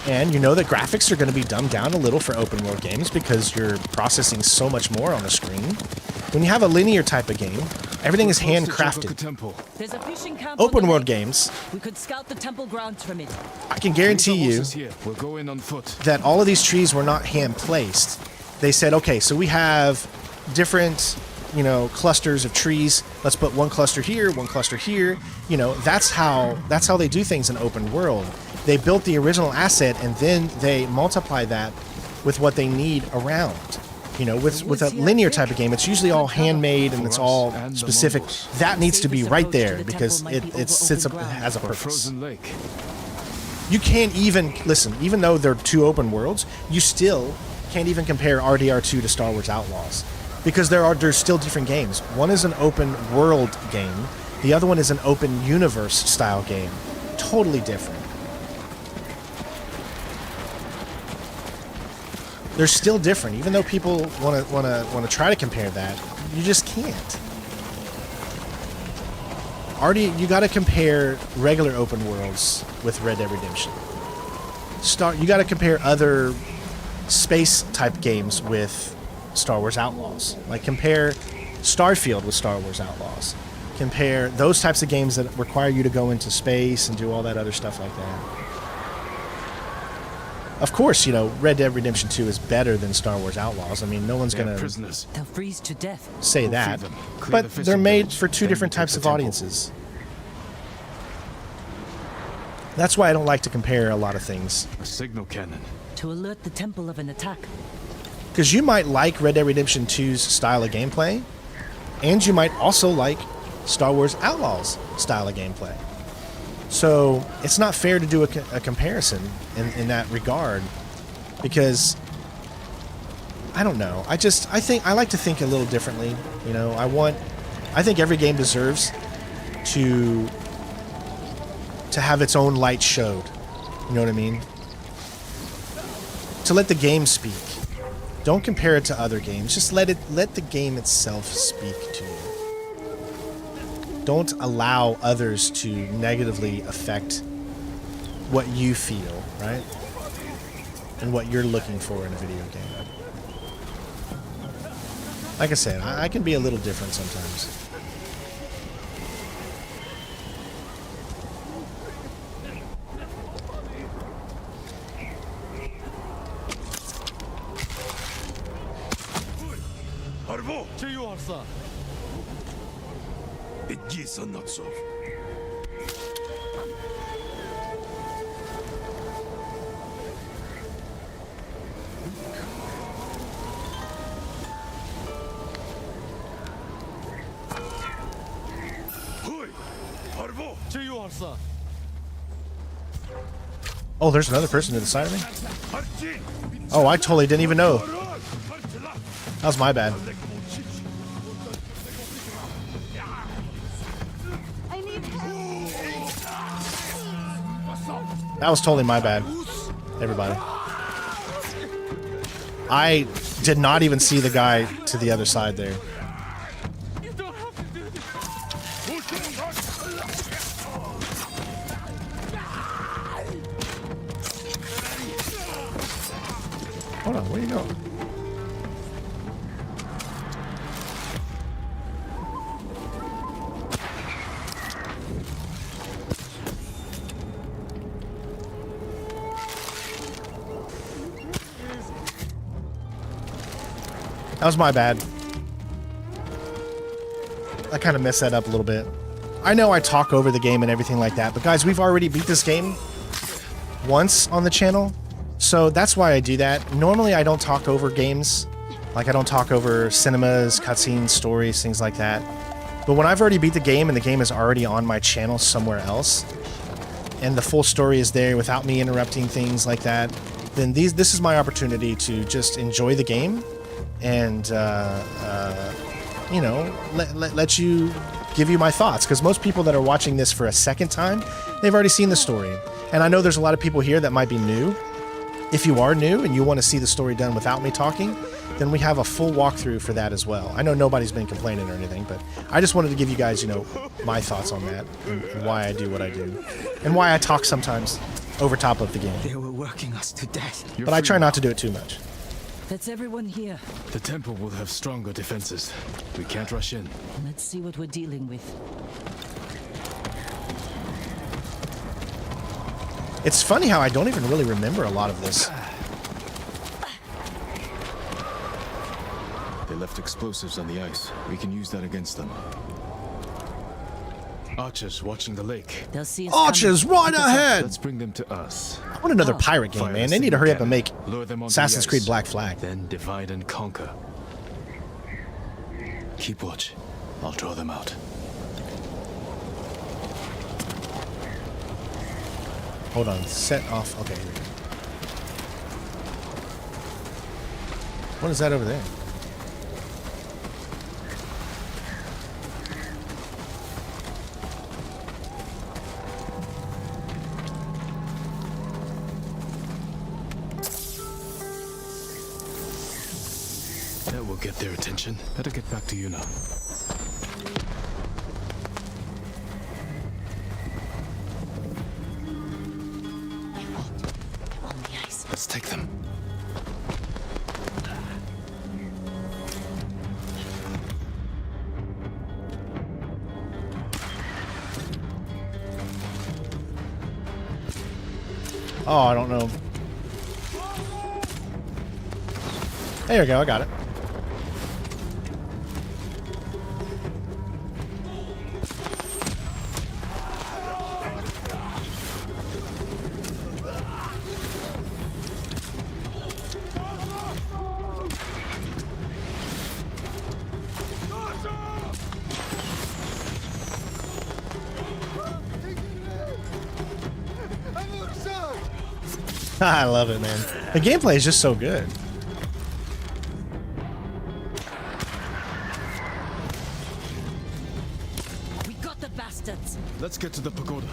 And you know that graphics are going to be dumbed down a little for open world games because you're processing so much more on the screen. When you have a linear type of game, everything is We're close to Jogaku handcrafted. Temple. There's a fishing camp Open on the world lake. games, We could scout the temple grounds from it. I can guarantee Leave the you horses here. We'll go in on foot. that all of these trees were not hand placed. They said, okay, so we have different, you know, clusters of trees. Let's put one cluster here, one cluster here. You know, that's how they do things in open world. They built the original asset and then they multiply that with what they need around. You know, with a linear type of game, it's usually all handmade and it's all specific. That needs to be right there because it sits up, has a For purpose. Frozen Lake. You can't even, listen, even though they're two open worlds, you still can't even compare RDR2 to Star Wars Outlaws. Because there's still different games. One is an open world game, the other one is an open universe style game. Totally different. They're still different, even though people want to try to compare that. You just can't. You got to compare regular open worlds with Red Dead Redemption. You got to compare other space type games with Star Wars Outlaws. Like compare Starfield with Star Wars Outlaws. Compare those types of games that require you to go into space and do all that other stuff like that. Of course, you know, Red Dead Redemption 2 is better than Star Wars Outlaws. I mean, no one's They are going to prisoners. They'll freeze to death. say We'll that. feed them, clear But the fishing they're made village, for two then different take types the of temple. audiences. That's why I don't like to compare a lot of things. A signal cannon. To alert the temple of an attack. Because you might like Red Dead Redemption 2's style of gameplay, and you might also like Star Wars Outlaws style of gameplay. So it's not fair to do a comparison in that regard, because I don't know. I think I like to think a little differently. You know, I think every game deserves to have its own light showed. You know what I mean? To let the game speak. Don't compare it to other games. Just let the game itself speak to you. don't allow others to negatively affect what you feel, right? And what you're looking for in a video game. Like I said, I can be a little different sometimes. Oh, there's another person to the side of me? Oh, I totally didn't even know. That was my bad. That was totally my bad, everybody. I did not even see the guy to the other side there. Hold on, where you going? That was my bad. I kind of messed that up a little bit. I know I talk over the game and everything like that, but guys, we've already beat this game once on the channel, so that's why I do that. Normally, I don't talk over games. Like, I don't talk over cinemas, cutscenes, stories, things like that. But when I've already beat the game and the game is already on my channel somewhere else, and the full story is there without me interrupting things like that, then this is my opportunity to just enjoy the game and you know, let you give you my thoughts, because most people that are watching this for a second time, they've already seen the story. And I know there's a lot of people here that might be new. If you are new and you want to see the story done without me talking, then we have a full walkthrough for that as well. I know nobody's been complaining or anything, but I just wanted to give you guys, you know, my thoughts on that and why I do what I do and why I talk sometimes over top of the game. They were working us to death. But I try not to do it too much. That's everyone here. The temple will have stronger defenses. We can't rush in. Let's see what we're dealing with. It's funny how I don't even really remember a lot of this. They left explosives on the ice. We can use that against them. Archers watching the lake. They'll see us Archers right ahead! Let's bring them to us. I want another pirate game, man. They need to hurry up and make Lure them onto Assassin's the Creed ice. Black Flag. Then divide and conquer. Keep watch. I'll draw them out. Hold on, set off. Okay, here we go. What is that over there? That will get their attention. Better get back to you now. Let's take them. Oh, I don't know. There we go, I got it. I love it, man. The gameplay is just so good. We got the bastards. Let's get to the pagoda.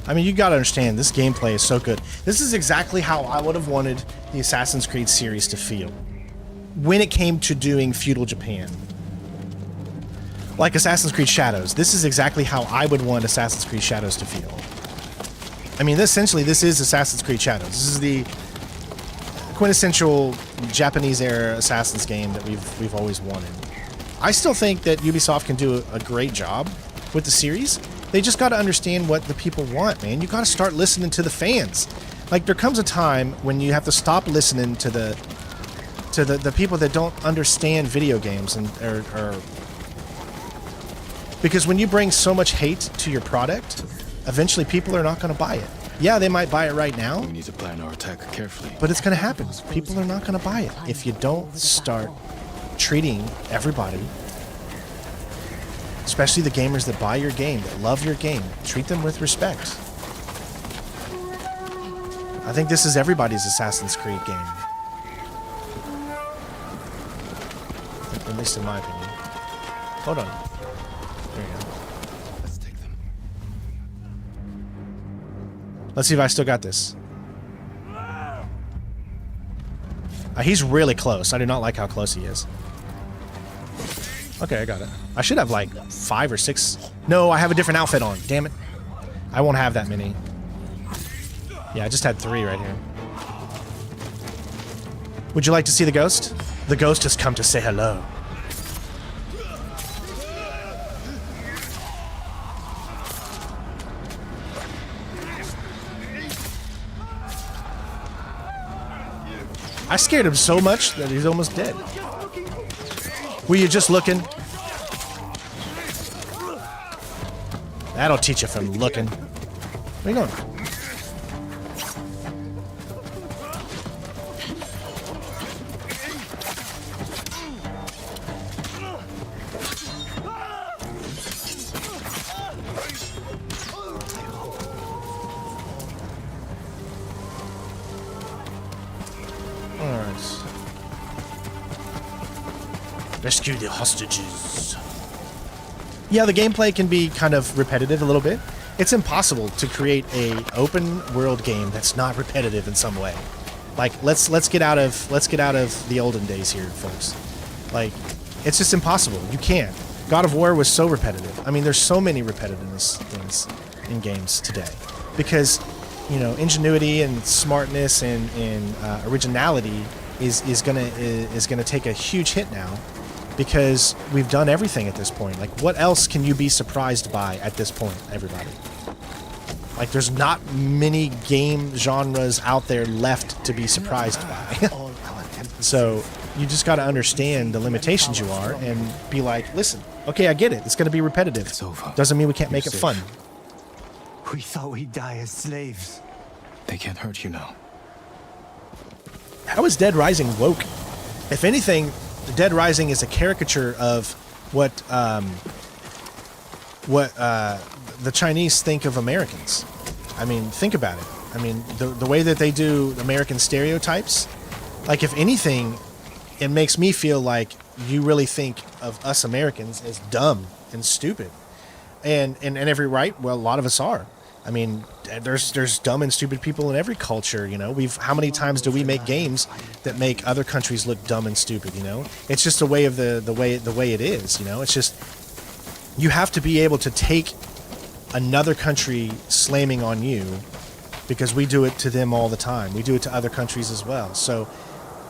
I mean, you gotta understand, this gameplay is so good. This is exactly how I would have wanted the Assassin's Creed series to feel. when it came to doing feudal Japan. Like Assassin's Creed Shadows. This is exactly how I would want Assassin's Creed Shadows to feel. I mean, essentially, this is Assassin's Creed Shadows. This is the quintessential Japanese-era Assassin's game that we've always wanted. I still think that Ubisoft can do a great job with the series. They just got to understand what the people want, man. You got to start listening to the fans. Like, there comes a time when you have to stop listening to the people that don't understand video games or because when you bring so much hate to your product, eventually people are not going to buy it. Yeah, they might buy it right now. We need to plan our attack carefully. But it's going to happen. People are not going to buy it if you don't start treating everybody, especially the gamers that buy your game, that love your game, treat them with respect. I think this is everybody's Assassin's Creed game. At least in my opinion. Hold on. There you go. Let's take them. Let's see if I still got this. He's really close. I do not like how close he is. Okay, I got it. I should have like 5 or 6. No, I have a different outfit on. Damn it. I won't have that many. Yeah, I just had 3 right here. Would you like to see the ghost? The ghost has come to say hello. I scared him so much that he's almost dead. Were you just looking? That'll teach you from looking. Where you going? Rescue the hostages. Yeah, the gameplay can be kind of repetitive a little bit. It's impossible to create a open world game that's not repetitive in some way. Like, let's get out of the olden days here, folks. Like, it's just impossible. You can't. God of War was so repetitive. I mean, there's so many repetitiveness things in games today because, you know, ingenuity and smartness and originality is gonna take a huge hit now. Because we've done everything at this point. Like, what else can you be surprised by at this point, everybody? Like, there's not many game genres out there left to be surprised by. So, you just got to understand the limitations you are and be like, listen, okay, I get it. It's going to be repetitive. It's over. Doesn't mean we can't make it fun. We thought we'd die as slaves. They can't hurt you now. How is Dead Rising woke? If anything, Dead Rising is a caricature of what the Chinese think of Americans. I mean, think about it. I mean, the way that they do American stereotypes, like, if anything, it makes me feel like you really think of us Americans as dumb and stupid. And every right, well, a lot of us are. I mean, there's dumb and stupid people in every culture, you know. How many times do we make games that make other countries look dumb and stupid, you know? It's just a way of the way it is, you know. It's just you have to be able to take another country slamming on you because we do it to them all the time. We do it to other countries as well. So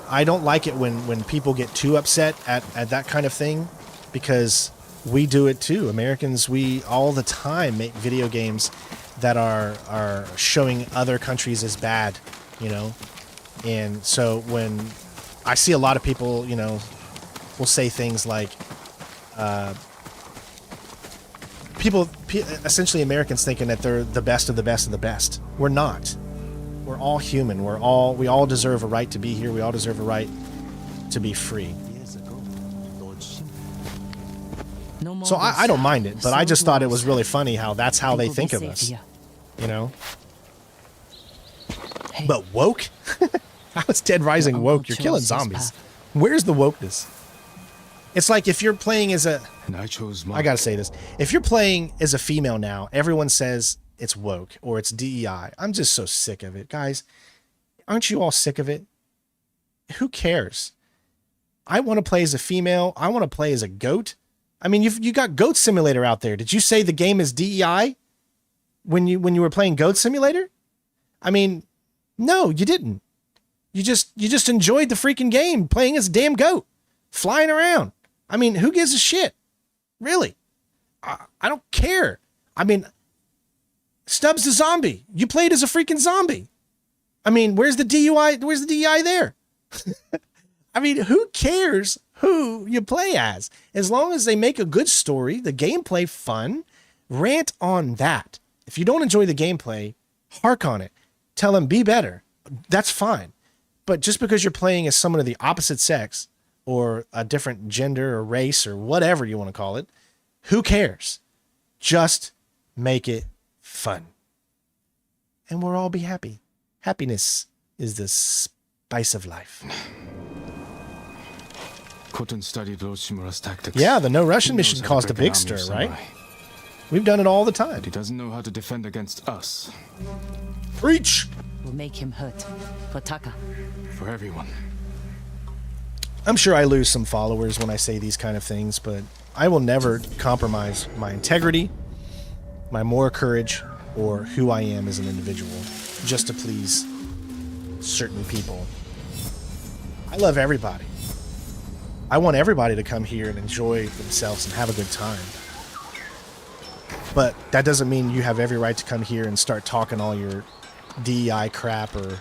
I don't like it when people get too upset at that kind of thing because we do it too. Americans, we all the time make video games that are showing other countries as bad, you know? And so when I see a lot of people, you know, will say things like, essentially Americans thinking that they're the best of the best of the best. We're not. We're all human. We all deserve a right to be here. We all deserve a right to be free. So I don't mind it, but I just thought it was really funny how that's how they think of us. You know? But woke? How is Dead Rising woke? You're killing zombies. Where's the wokeness? It's like if you're playing as a... And I chose I gotta say this. If you're playing as a female now, everyone says it's woke or it's DEI. I'm just so sick of it. Guys, aren't you all sick of it? Who cares? I want to play as a female. I want to play as a goat. I mean, you got Goat Simulator out there. Did you say the game is DEI when you were playing Goat Simulator? I mean, no, you didn't. You just enjoyed the freaking game, playing as a damn goat, flying around. I mean, who gives a shit? Really? I don't care. I mean, Stubbs the zombie. You played as a freaking zombie. I mean, where's the DUI? Where's the DEI there? I mean, who cares who you play as long as they make a good story, the gameplay fun, rant on that. If you don't enjoy the gameplay, hark on it. Tell them be better. That's fine. But just because you're playing as someone of the opposite sex or a different gender or race or whatever you want to call it, who cares? Just make it fun. And we'll all be happy. Happiness is the spice of life. Koten studied Lord Shimura's tactics. Yeah, the no Russian mission caused a big stir, right? We've done it all the time. But he doesn't know how to defend against us. Preach! We'll make him hurt. For Taka. For everyone. I'm sure I lose some followers when I say these kind of things, but I will never compromise my integrity, my moral courage, or who I am as an individual, just to please certain people. I love everybody. I want everybody to come here and enjoy themselves and have a good time. But that doesn't mean you have every right to come here and start talking all your DEI crap or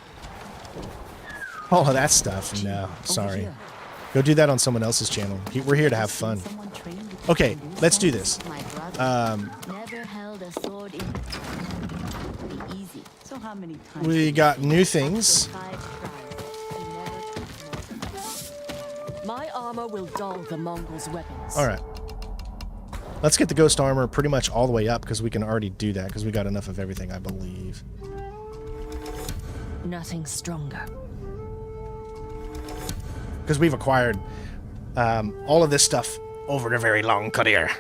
all of that stuff. No, sorry. Go do that on someone else's channel. We're here to have fun. Okay, let's do this. We got new things. My armor will dull the Mongols' weapons. All right. Let's get the ghost armor pretty much all the way up because we can already do that because we got enough of everything, I believe. Nothing stronger. Because we've acquired all of this stuff over a very long career.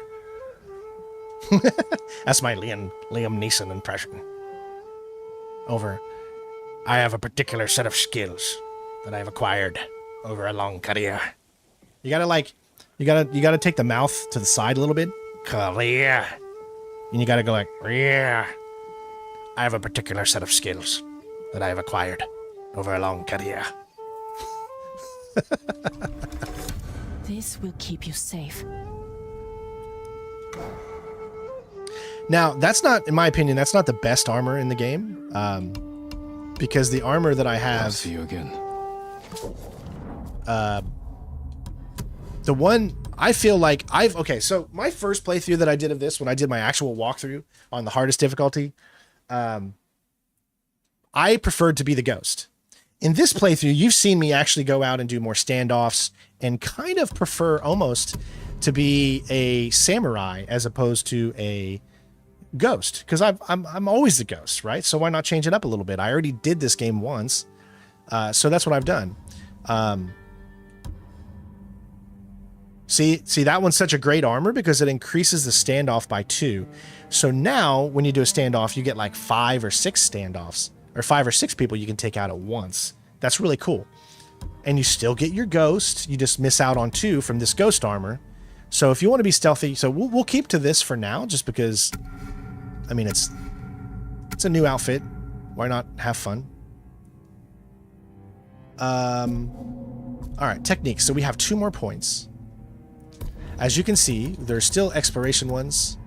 That's my Liam Neeson impression. I have a particular set of skills that I've acquired over a long career. You gotta take the mouth to the side a little bit. Career. And you gotta go like, yeah. I have a particular set of skills that I have acquired over a long career. This will keep you safe. Now, that's not, in my opinion, that's not the best armor in the game. Because the armor that I have... I'll see you again. The one, I feel like okay, so my first playthrough that I did of this, when I did my actual walkthrough on the hardest difficulty, I preferred to be the ghost. In this playthrough, you've seen me actually go out and do more standoffs and kind of prefer almost to be a samurai as opposed to a ghost, because I'm always the ghost, right? So why not change it up a little bit? I already did this game once, so that's what I've done. See, that one's such a great armor because it increases the standoff by 2. So now when you do a standoff, you get like 5 or 6 standoffs, or 5 or 6 people you can take out at once. That's really cool. And you still get your ghost. You just miss out on 2 from this ghost armor. So if you want to be stealthy, so we'll keep to this for now, just because, I mean, it's a new outfit. Why not have fun? All right, techniques. So we have 2 more points. As you can see, there's still exploration ones.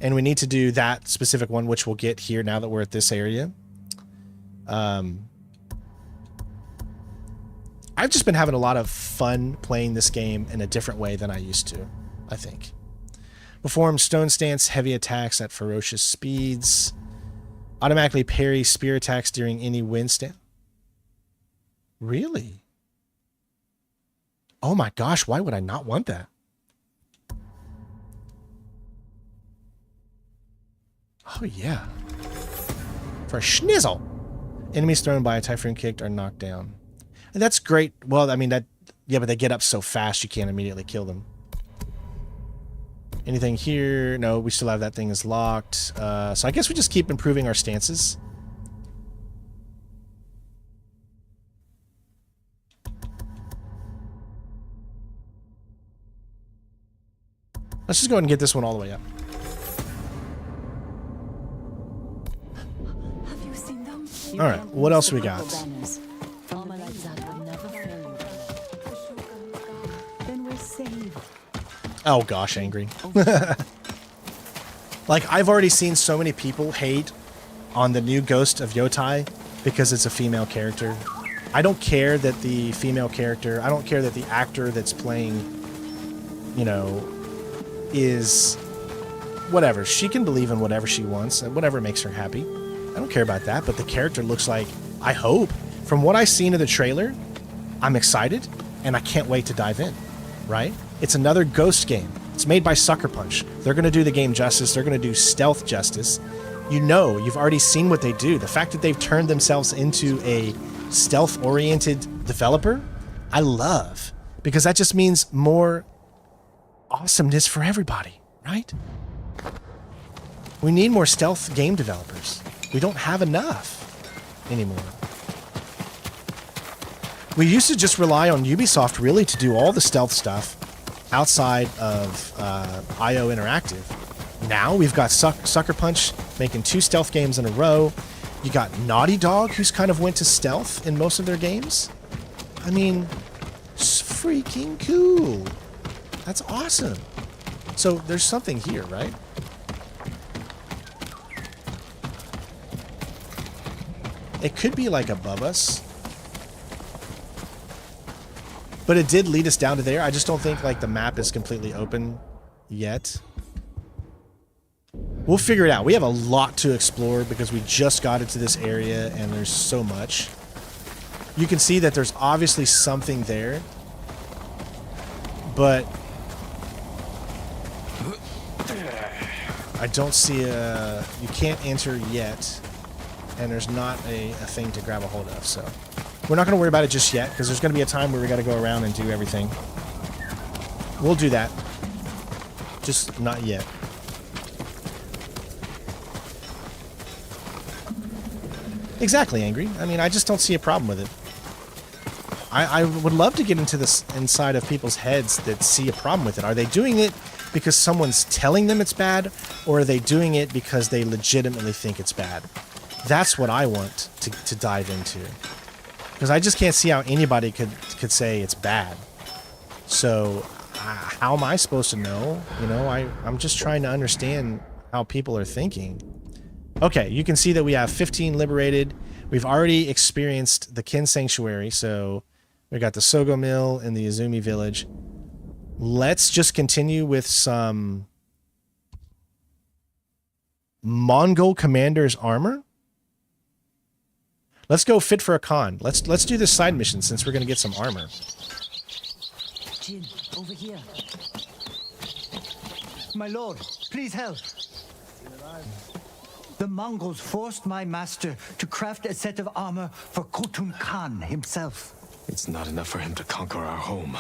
And we need to do that specific one, which we'll get here now that we're at this area. I've just been having a lot of fun playing this game in a different way than I used to, I think. Perform stone stance, heavy attacks at ferocious speeds. Automatically parry spear attacks during any wind stance. Really? Oh my gosh, why would I not want that? Oh yeah. For a schnizzle. Enemies thrown by a typhoon kicked are knocked down. And that's great. Well, I mean, yeah, but they get up so fast you can't immediately kill them. Anything here? No, we still have that thing is locked. So I guess we just keep improving our stances. Let's just go ahead and get this one all the way up. Have you seen them? All right, what else we got? Armor like that would never fail you. Then we're saved. Oh gosh, angry. Like, I've already seen so many people hate on the new Ghost of Yotai because it's a female character. I don't care that the female character, I don't care that the actor that's playing, you know, is whatever. She can believe in whatever she wants and whatever makes her happy. I don't care about that, but the character looks like, I hope, from what I've seen of the trailer, I'm excited and I can't wait to dive in, right? It's another Ghost game. It's made by Sucker Punch. They're going to do the game justice. They're going to do stealth justice. You know, you've already seen what they do. The fact that they've turned themselves into a stealth-oriented developer, I love. Because that just means more awesomeness for everybody, right? We need more stealth game developers. We don't have enough anymore. We used to just rely on Ubisoft really to do all the stealth stuff outside of IO Interactive. Now we've got Sucker Punch making 2 stealth games in a row. You got Naughty Dog, who's kind of went to stealth in most of their games. I mean, it's freaking cool. That's awesome. So there's something here, right? It could be like above us. But it did lead us down to there. I just don't think like the map is completely open yet. We'll figure it out. We have a lot to explore because we just got into this area and there's so much. You can see that there's obviously something there. But I don't see a... You can't enter yet. And there's not a thing to grab a hold of, so... We're not going to worry about it just yet, because there's going to be a time where we got to go around and do everything. We'll do that. Just not yet. Exactly, Angry. I mean, I just don't see a problem with it. I would love to get into this inside of people's heads that see a problem with it. Are they doing it because someone's telling them it's bad, or are they doing it because they legitimately think it's bad? That's what I want to dive into. Because I just can't see how anybody could say it's bad. So, how am I supposed to know? You know, I'm just trying to understand how people are thinking. Okay, you can see that we have 15 liberated. We've already experienced the Kin Sanctuary, so we got the Sogo Mill and the Izumi Village. Let's just continue with some Mongol Commander's armor. Let's go fit for a con. Let's do this side mission since we're gonna get some armor. Jin, over here. My lord, please help. The Mongols forced my master to craft a set of armor for Khotun Khan himself. It's not enough for him to conquer our home.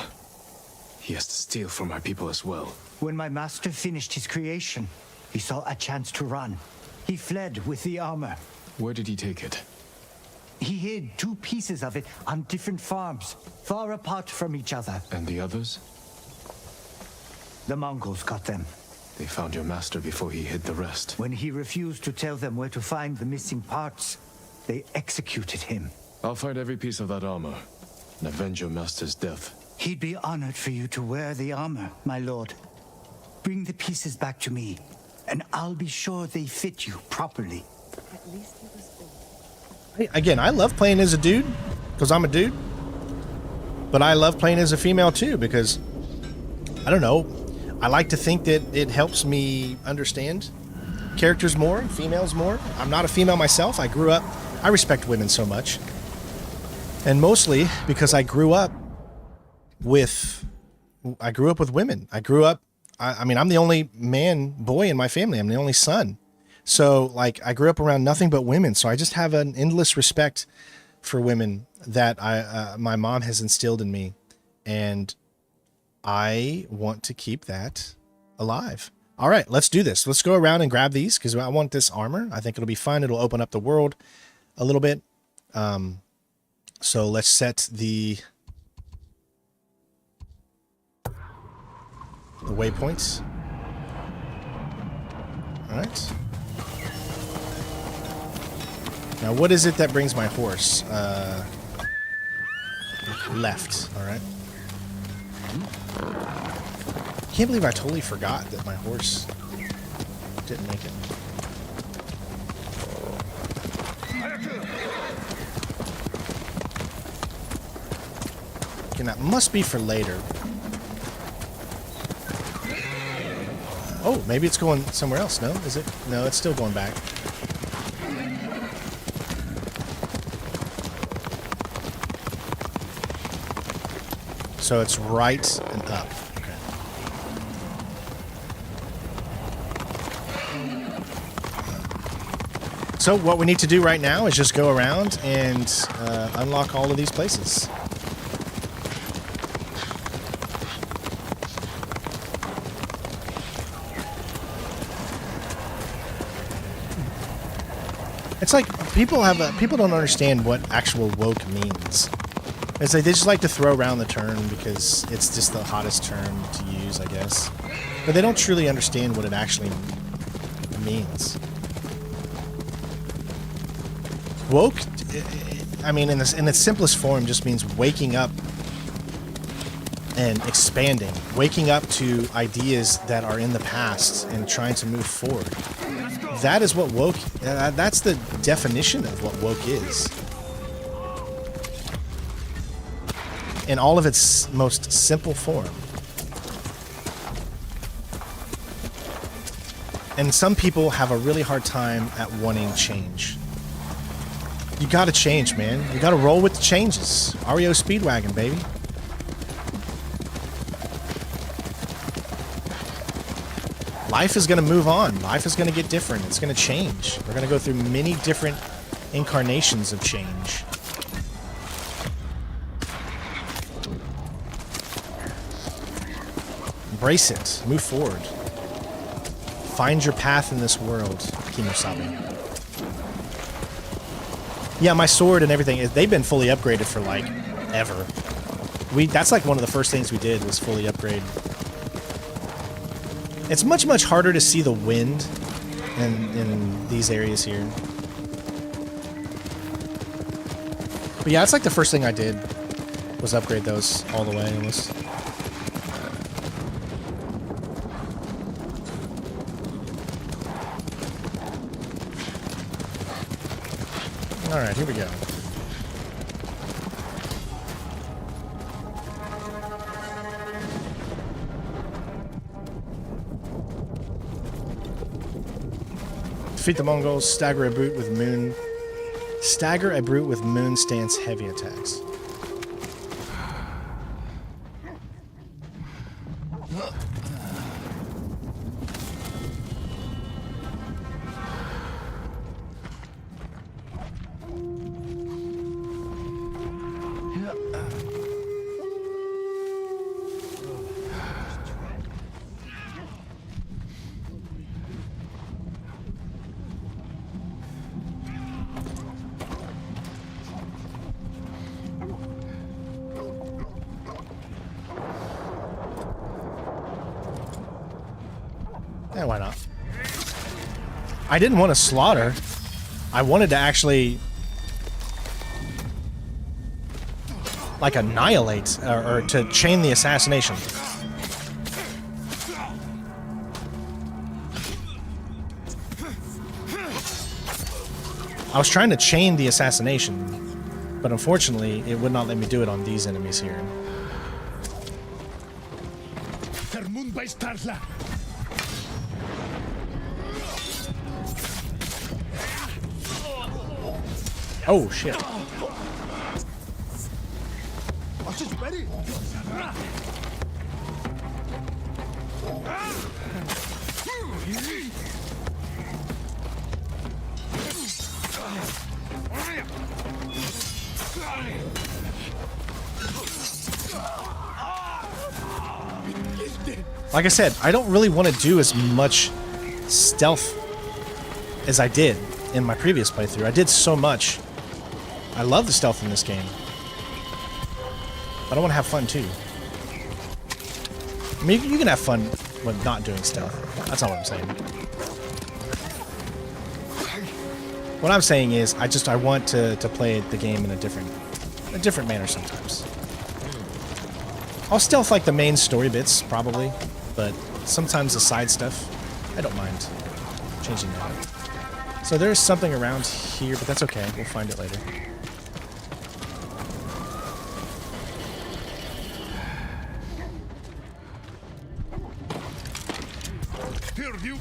He has to steal from our people as well. When my master finished his creation, he saw a chance to run. He fled with the armor. Where did he take it? He hid 2 pieces of it on different farms, far apart from each other. And the others? The Mongols got them. They found your master before he hid the rest. When he refused to tell them where to find the missing parts, they executed him. I'll find every piece of that armor and avenge your master's death. He'd be honored for you to wear the armor, my lord. Bring the pieces back to me, and I'll be sure they fit you properly. At least he was old. Again, I love playing as a dude, because I'm a dude. But I love playing as a female, too, because, I don't know, I like to think that it helps me understand characters more, females more. I'm not a female myself. I respect women so much. And mostly because I grew up with women. I mean, I'm the only boy in my family. I'm the only son. So, like, I grew up around nothing but women. So I just have an endless respect for women that my mom has instilled in me. And I want to keep that alive. All right, let's do this. Let's go around and grab these because I want this armor. I think it'll be fun. It'll open up the world a little bit. So let's set the waypoints. Alright. Now, what is it that brings my horse? Left. Alright. Can't believe I totally forgot that my horse didn't make it. And that must be for later. Oh, maybe it's going somewhere else, no? Is it? No, it's still going back. So it's right and up. Okay. So what we need to do right now is just go around and unlock all of these places. It's like people don't understand what actual woke means. It's like they just like to throw around the term because it's just the hottest term to use, I guess. But they don't truly understand what it actually means. Woke, I mean, in its simplest form, just means waking up and expanding. Waking up to ideas that are in the past and trying to move forward. That is what woke... that's the definition of what woke is. In all of its most simple form. And some people have a really hard time at wanting change. You gotta change, man. You gotta roll with the changes. REO Speedwagon, baby. Life is going to move on. Life is going to get different. It's going to change. We're going to go through many different incarnations of change. Embrace it. Move forward. Find your path in this world, Kimosabe. Yeah, my sword and everything, they've been fully upgraded for, like, ever. That's like one of the first things we did was fully upgrade. It's much, much harder to see the wind in these areas here. But yeah, it's like the first thing I did was upgrade those all the way almost. Alright, here we go. Defeat the Mongols, stagger a brute with moon stance heavy attacks. Yeah, why not? I didn't want to slaughter. I wanted to actually like annihilate or to chain the assassination. I was trying to chain the assassination, but unfortunately it would not let me do it on these enemies here. Oh shit. Ready? Like I said, I don't really want to do as much stealth as I did in my previous playthrough. I did so much. I love the stealth in this game. But I want to have fun too. I mean, you can have fun with not doing stealth. That's not what I'm saying. What I'm saying is, I want to play the game in a different manner sometimes. I'll stealth like the main story bits, probably, but sometimes the side stuff, I don't mind changing that up. So there's something around here, but that's okay. We'll find it later. Here, you.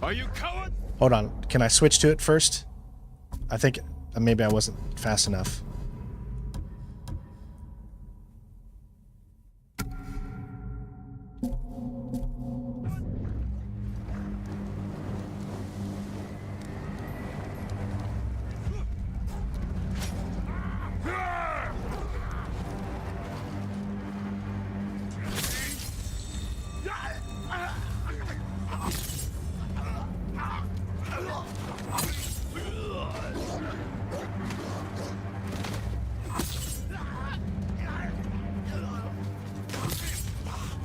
Are you coward? Hold on. Can I switch to it first? I think maybe I wasn't fast enough.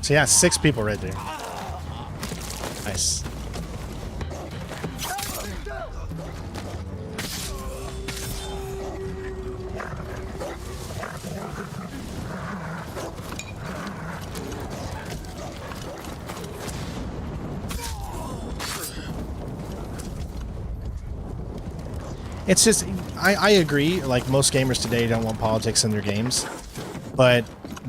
So yeah, 6 people right there. Nice. It's just, I agree, like most gamers today don't want politics in their games, but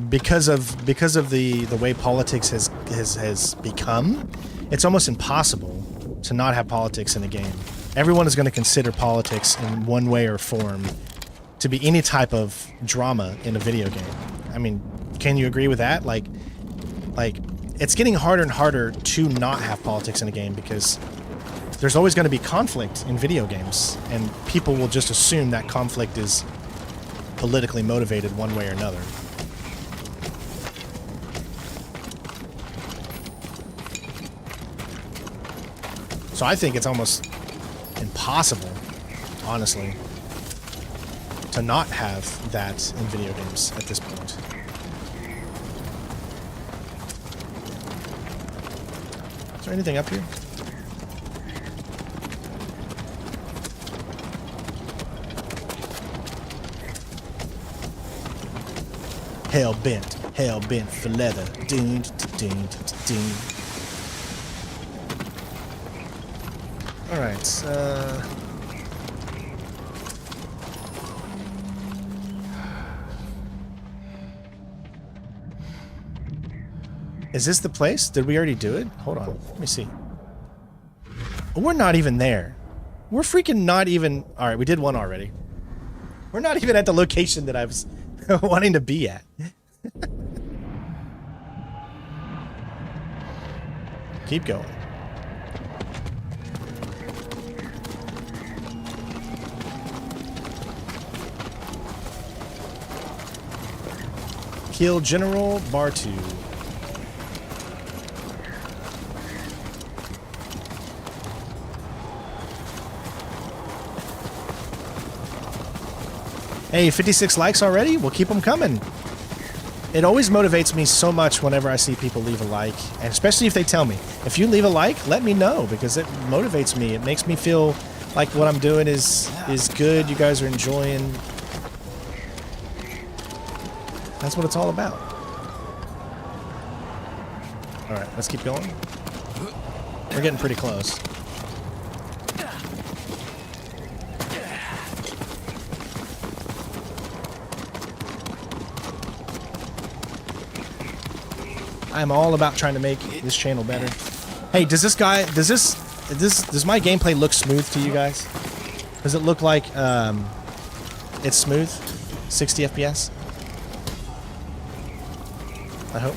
because of the way politics has become, it's almost impossible to not have politics in a game. Everyone is going to consider politics in one way or form to be any type of drama in a video game. I mean, can you agree with that? Like it's getting harder and harder to not have politics in a game because there's always going to be conflict in video games, and people will just assume that conflict is politically motivated one way or another. So I think it's almost impossible, honestly, to not have that in video games at this point. Is there anything up here? Hell bent for leather. Ding, ding, ding. Alright, is this the place? Did we already do it? Hold on, let me see. We're not even there. We're freaking not even... Alright, we did one already. We're not even at the location that I was wanting to be at. Keep going. Kill General Bartu. Hey, 56 likes already? We'll keep them coming. It always motivates me so much whenever I see people leave a like, and especially if they tell me. If you leave a like, let me know, because it motivates me. It makes me feel like what I'm doing is good. You guys are enjoying. That's what it's all about. Alright, let's keep going. We're getting pretty close. I'm all about trying to make this channel better. Hey, does my gameplay look smooth to you guys? Does it look like it's smooth? 60 FPS? I hope.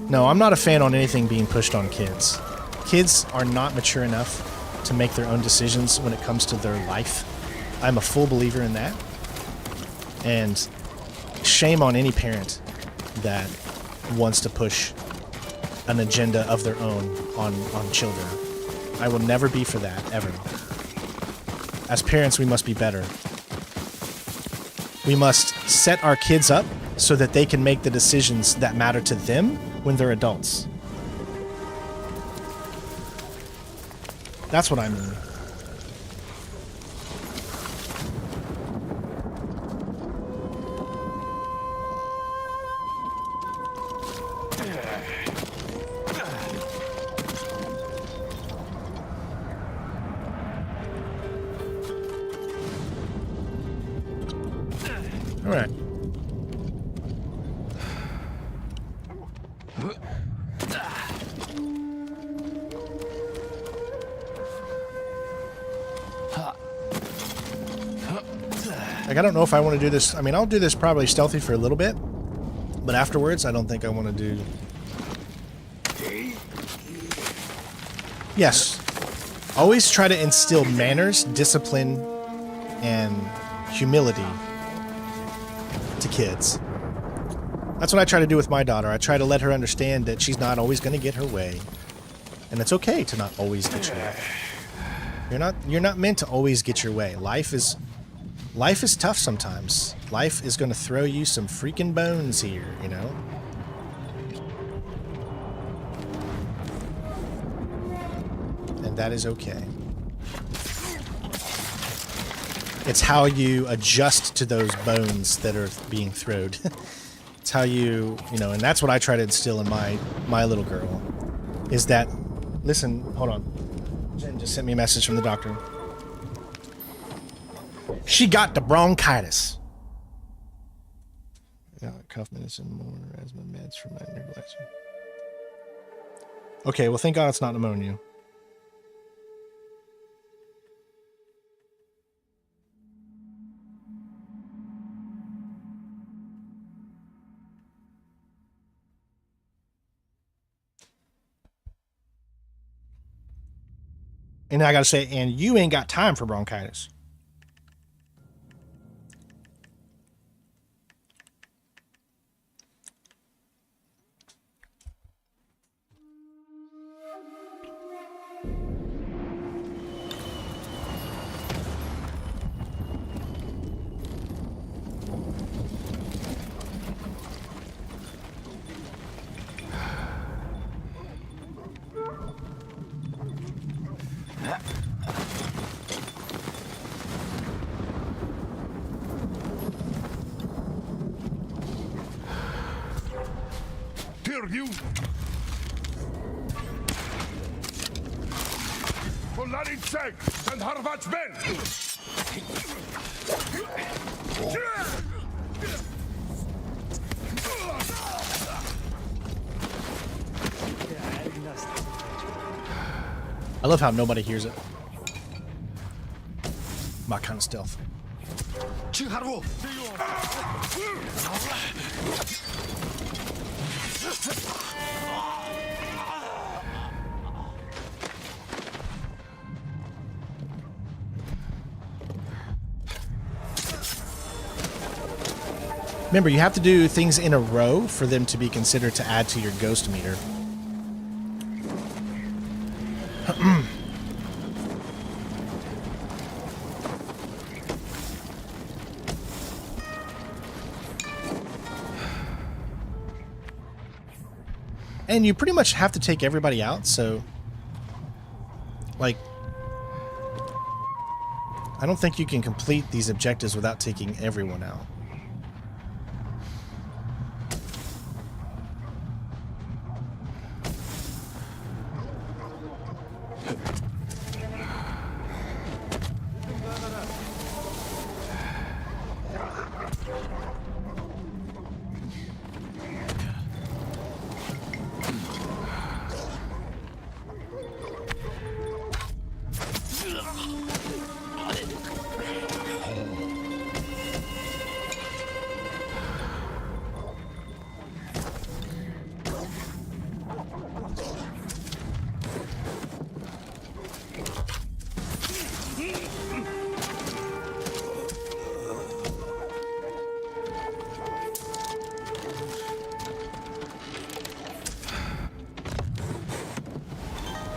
No, I'm not a fan on anything being pushed on kids. Kids are not mature enough to make their own decisions when it comes to their life. I'm a full believer in that. And shame on any parent that wants to push an agenda of their own on children. I will never be for that, ever. As parents, we must be better. We must set our kids up so that they can make the decisions that matter to them when they're adults. That's what I mean. All right. Like, I don't know if I want to do this. I mean, I'll do this probably stealthy for a little bit, but afterwards, I don't think I want to do... Yes. Always try to instill manners, discipline, and humility to kids. That's what I try to do with my daughter. I try to let her understand that she's not always going to get her way. And it's okay to not always get your way. You're not meant to always get your way. Life is tough sometimes. Life is going to throw you some freaking bones here, you know? And that is okay. It's how you adjust to those bones that are being thrown. It's how you know, and that's what I try to instill in my little girl. Is that, listen, hold on. Jen just sent me a message from the doctor. She got the bronchitis. Yeah, cough medicine, more asthma meds for my nebulizer. Okay, well, thank God it's not pneumonia. And I gotta say, and you ain't got time for bronchitis. You Polari check and Harvard's men. I love how nobody hears it. My kind of stealth. Remember, you have to do things in a row for them to be considered to add to your ghost meter. And you pretty much have to take everybody out, so... Like... I don't think you can complete these objectives without taking everyone out.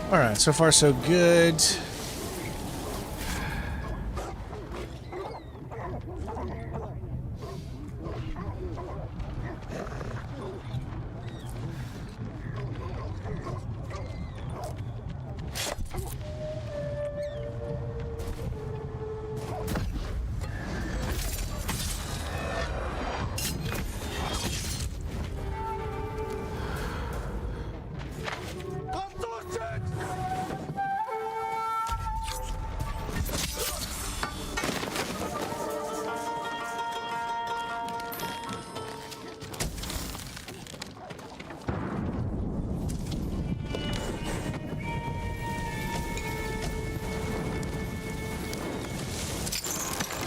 Alright, so far so good.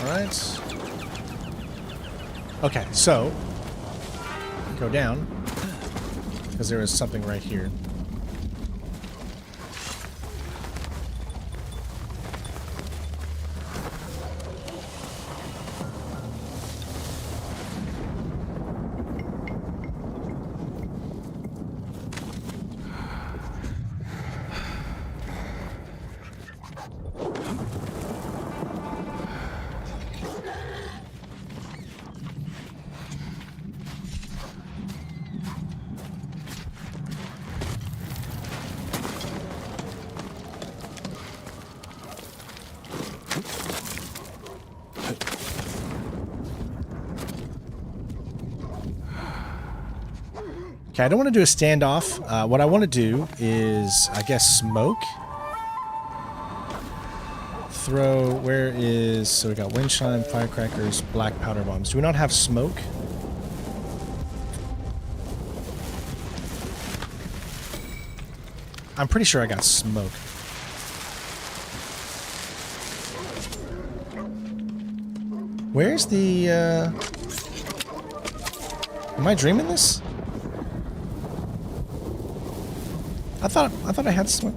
Alright. Okay, so go down because there is something right here. Okay, I don't want to do a standoff. What I want to do is, I guess, smoke. Throw, where is, so we got wind chime, firecrackers, black powder bombs. Do we not have smoke? I'm pretty sure I got smoke. Where's the, am I dreaming this? I thought I had smoke.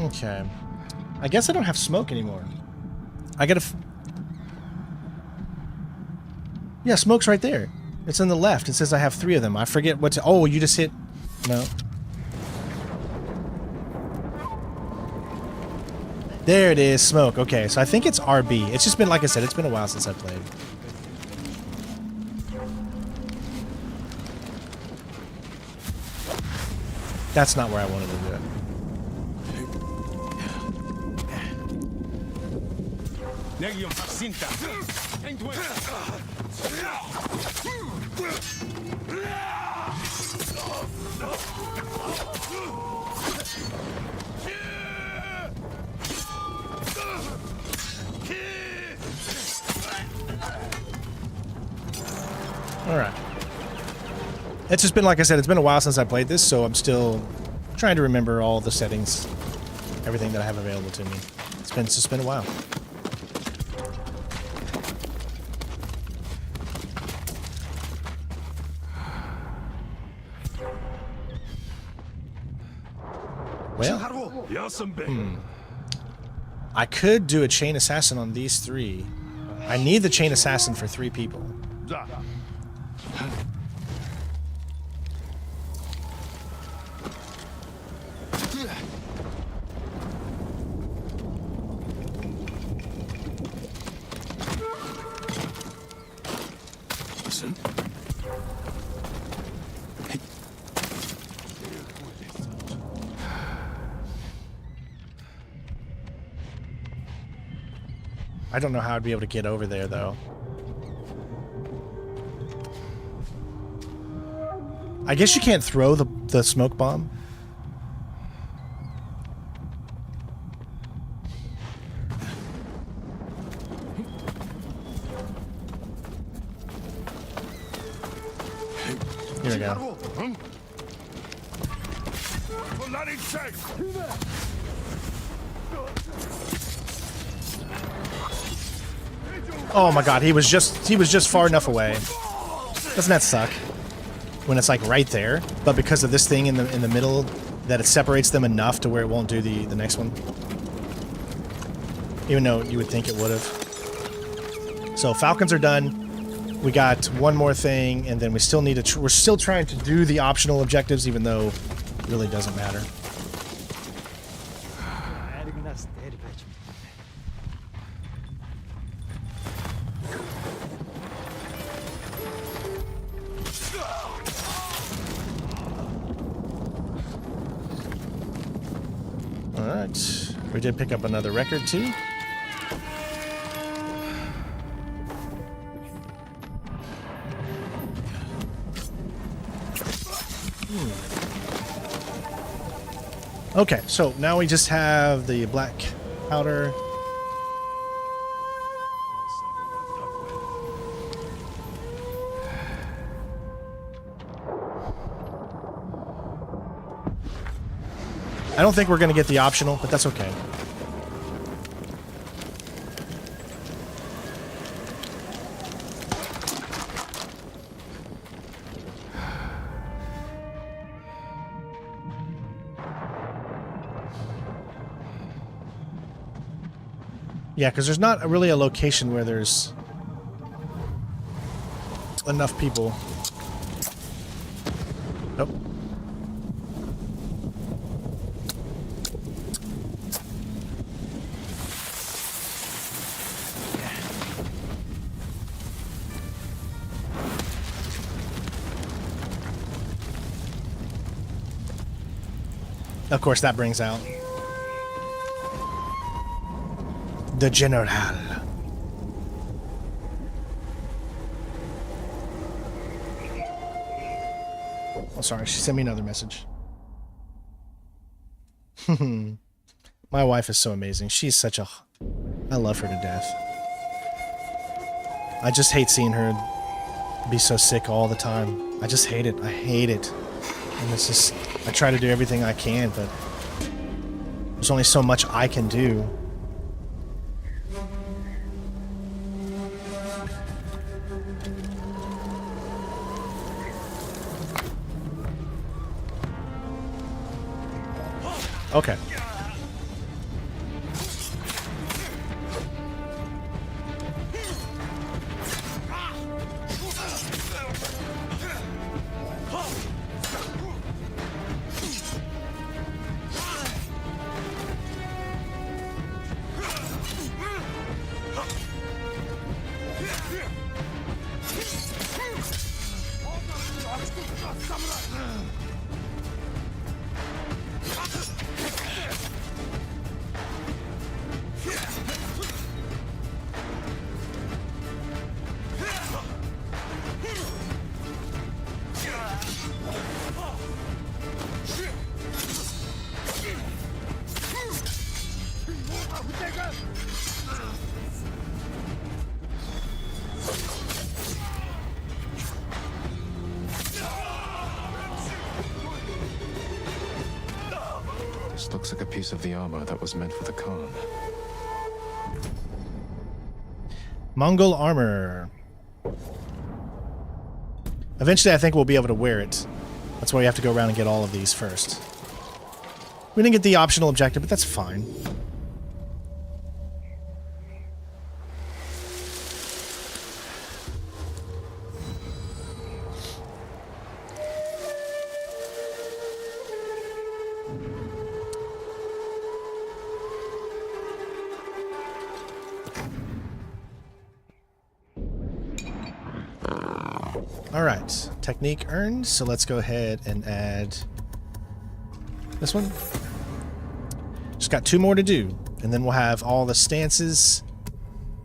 Okay. I guess I don't have smoke anymore. I gotta... Yeah, smoke's right there. It's on the left. It says I have 3 of them. I forget what to... Oh, you just hit... No. There it is, smoke. Okay, so I think it's RB. It's just been, like I said, it's been a while since I played. That's not where I wanted to do it. Alright. It's just been, like I said, it's been a while since I played this, so I'm still trying to remember all the settings, everything that I have available to me. It's just been a while. Well, I could do a chain assassin on these 3. I need the chain assassin for 3 people. I don't know how I'd be able to get over there, though. I guess you can't throw the smoke bomb. Oh my god, he was just far enough away. Doesn't that suck? When it's like right there, but because of this thing in the middle, that it separates them enough to where it won't do the next one. Even though you would think it would have. So Falcons are done. We got one more thing, and then we still need to. We're still trying to do the optional objectives, even though it really doesn't matter. Alright. We did pick up another record, too. Okay, so now we just have the black powder. I don't think we're going to get the optional, but that's okay. Yeah, because there's not really a location where there's enough people. Nope. Of course, that brings out the General. Oh, sorry, she sent me another message. My wife is so amazing. She's such a... I love her to death. I just hate seeing her be so sick all the time. I just hate it. I hate it. And it's just... I try to do everything I can, but there's only so much I can do. Okay. This looks like a piece of the armor that was meant for the Khan. Mongol armor. Eventually, I think we'll be able to wear it. That's why we have to go around and get all of these first. We didn't get the optional objective, but that's fine. Alright, technique earned, so let's go ahead and add this one. Just got 2 more to do, and then we'll have all the stances.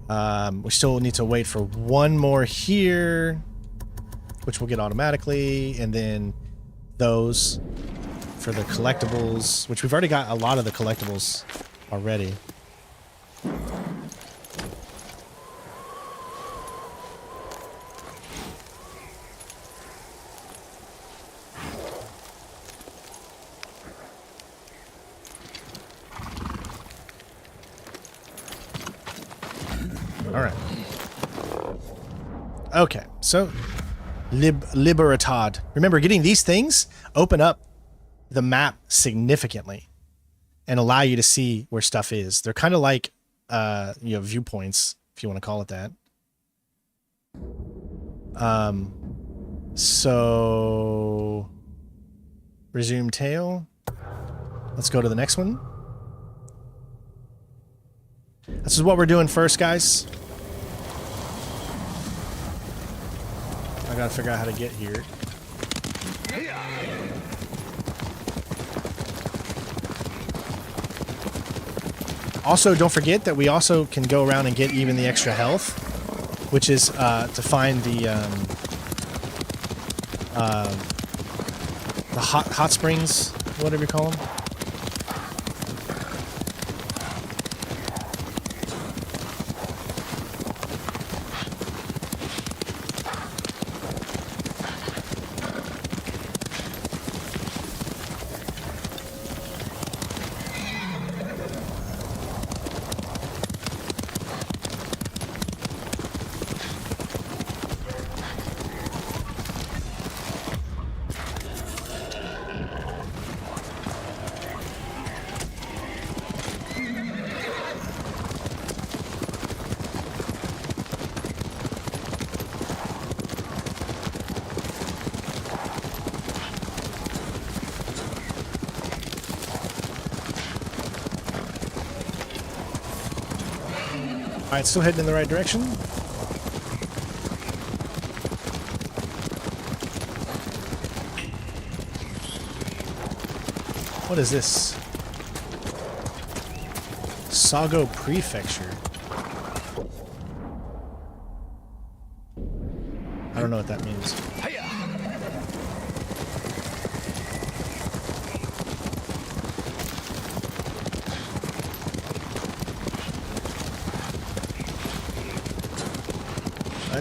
We still need to wait for 1 more here, which we'll get automatically, and then those for the collectibles, which we've already got a lot of the collectibles already. Okay, so Liberating. Remember, getting these things open up the map significantly and allow you to see where stuff is. They're kind of like viewpoints, if you want to call it that. So resume tail. Let's go to the next one. This is what we're doing first, guys. I gotta figure out how to get here. Also, don't forget that we also can go around and get even the extra health, which is to find the hot springs, whatever you call them. Alright, still heading in the right direction. What is this? Sago Prefecture. I don't know what that means.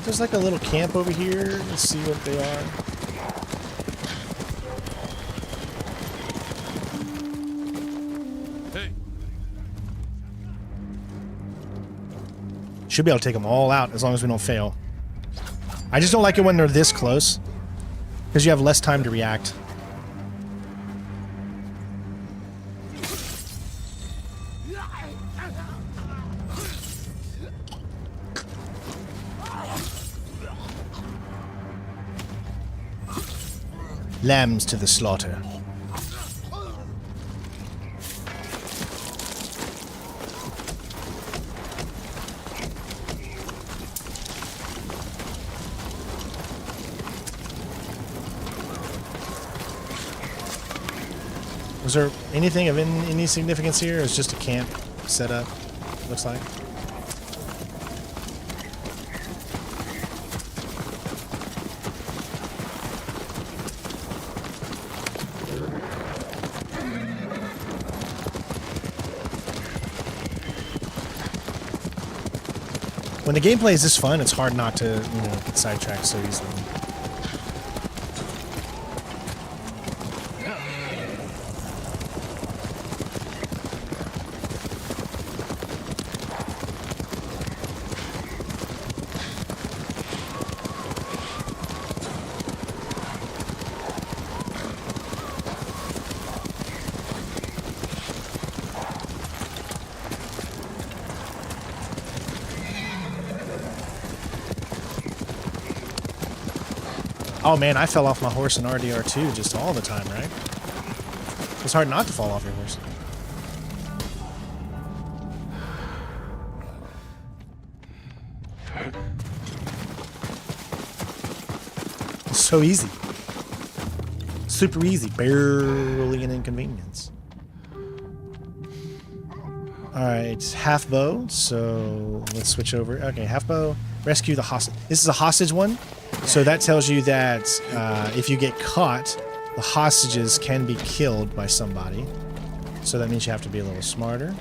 There's like a little camp over here. Let's see what they are. Hey. Should be able to take them all out as long as we don't fail. I just don't like it when they're this close, because you have less time to react. Lambs to the slaughter. Was there anything of any significance here? Or is just a camp set up, looks like? When the gameplay is this fun, it's hard not to, get sidetracked so easily. Oh man, I fell off my horse in RDR2 just all the time, right? It's hard not to fall off your horse. It's so easy. Super easy. Barely an inconvenience. Alright, half bow, so let's switch over. Okay, half bow. Rescue the hostage. This is a hostage one. So that tells you that if you get caught, the hostages can be killed by somebody. So that means you have to be a little smarter.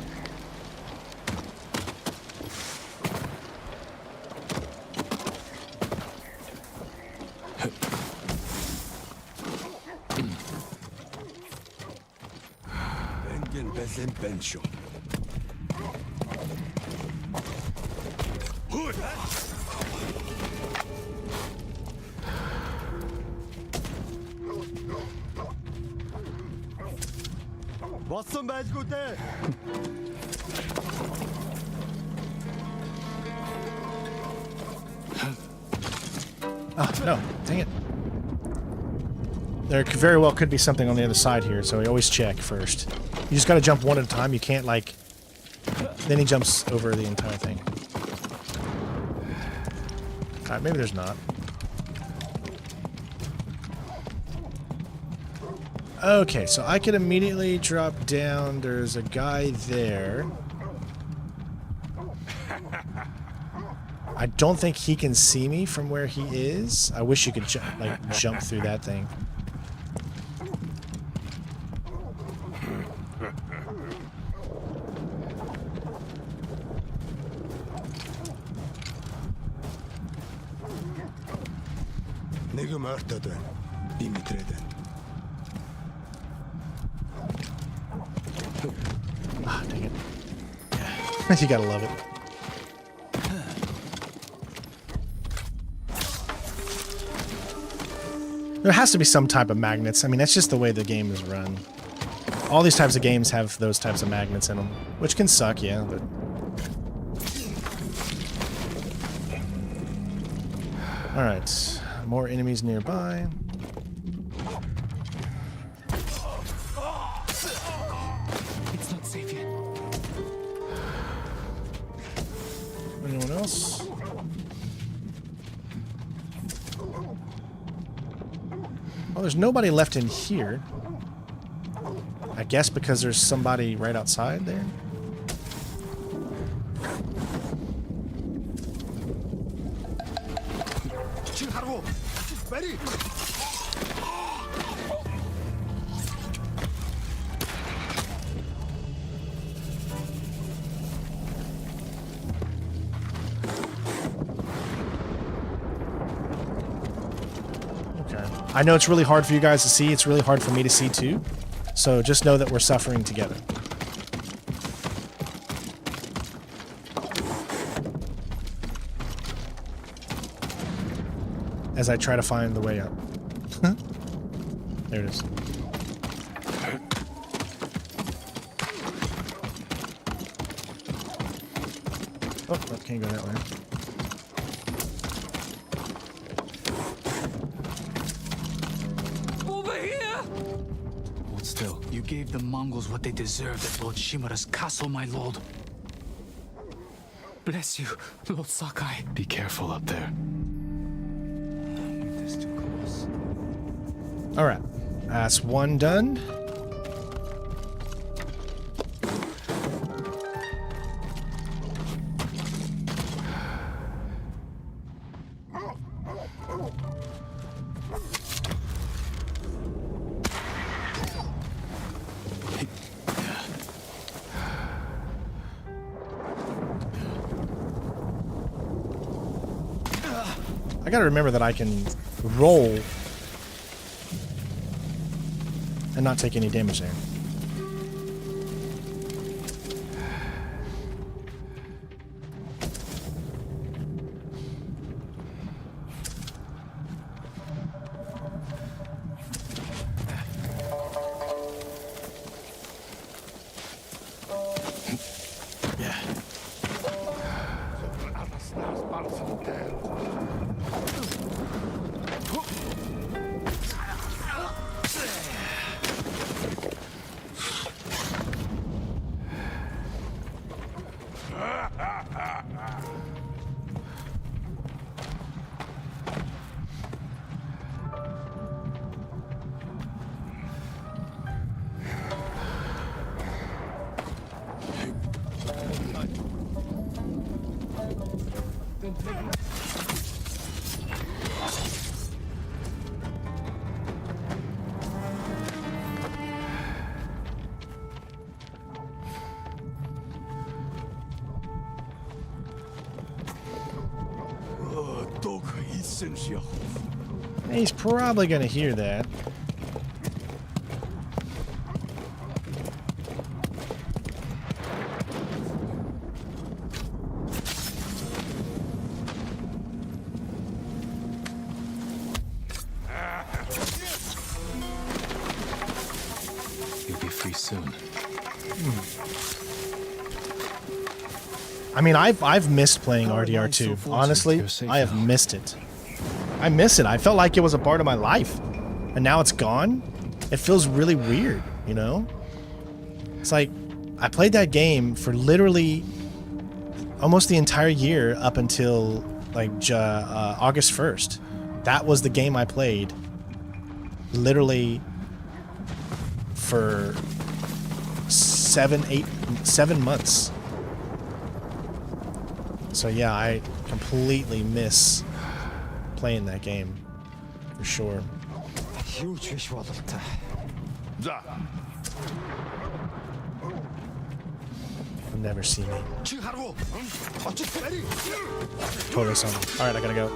Oh, no. Dang it. There very well could be something on the other side here, so we always check first. You just gotta jump one at a time. You can't, like... Then he jumps over the entire thing. Alright, maybe there's not. Okay, so I could immediately drop down. There's a guy there. I don't think he can see me from where he is. I wish you could jump through that thing. Ah, dang it. You gotta love it. There has to be some type of magnets. I mean, that's just the way the game is run. All these types of games have those types of magnets in them, which can suck, yeah, but... Alright, more enemies nearby. It's not safe yet. Anyone else? Well, there's nobody left in here. I guess because there's somebody right outside there. I know it's really hard for you guys to see. It's really hard for me to see too. So just know that we're suffering together. As I try to find the way up. There it is. Oh, can't go that way. You gave the Mongols what they deserved at Lord Shimura's castle, my lord. Bless you, Lord Sakai. Be careful up there. Alright. That's one done. I gotta remember that I can roll and not take any damage there. He's probably gonna hear that. You'll be free soon. I mean, I've missed playing RDR2. Honestly, I have missed it. I miss it. I felt like it was a part of my life, and now it's gone. It feels really weird, you know? It's like I played that game for literally almost the entire year up until like August 1st. That was the game I played literally for 7 months. So yeah, I completely miss playing that game for sure. You'll never see me. Totally something. Alright, I gotta go.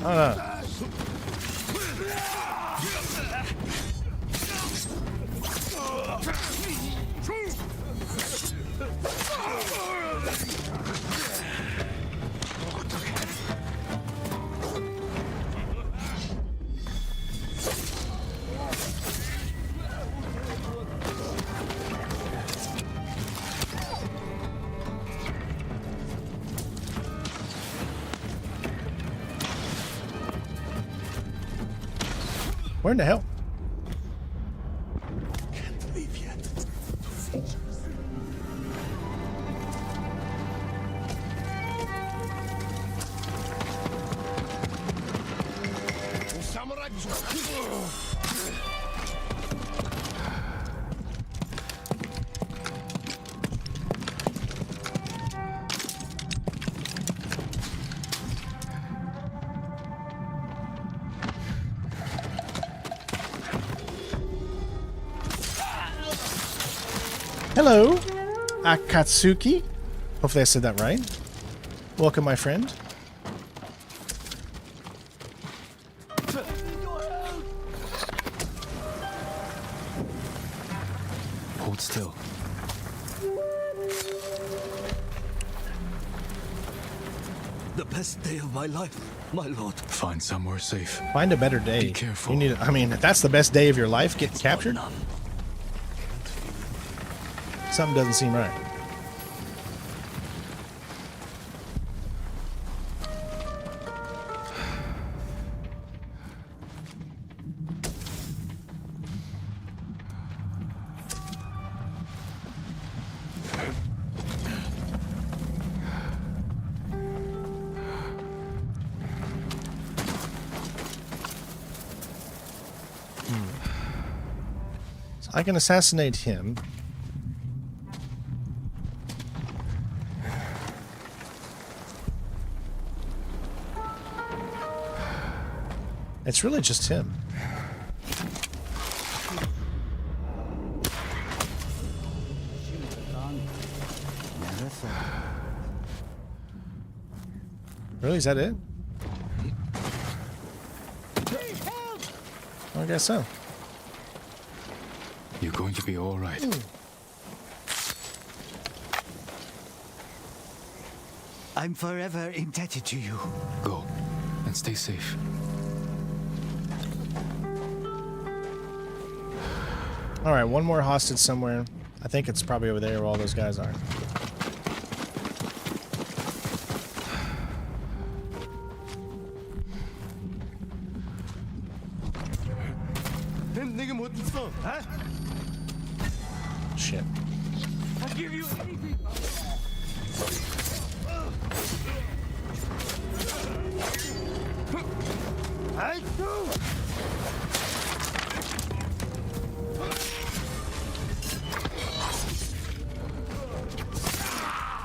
Oh no. Where in the hell? Can't leave yet. Samurai. Hello, Akatsuki. Hopefully I said that right. Welcome, my friend. Hold still. The best day of my life, my lord. Find somewhere safe. Find a better day. Be careful. You need. I mean, if that's the best day of your life, getting captured. Something doesn't seem right. So I can assassinate him. It's really just him. Really? Is that it? I guess so. You're going to be all right. I'm forever indebted to you. Go and stay safe. All right, one more hostage somewhere. I think it's probably over there where all those guys are. Shit. I'll give you anything. I do.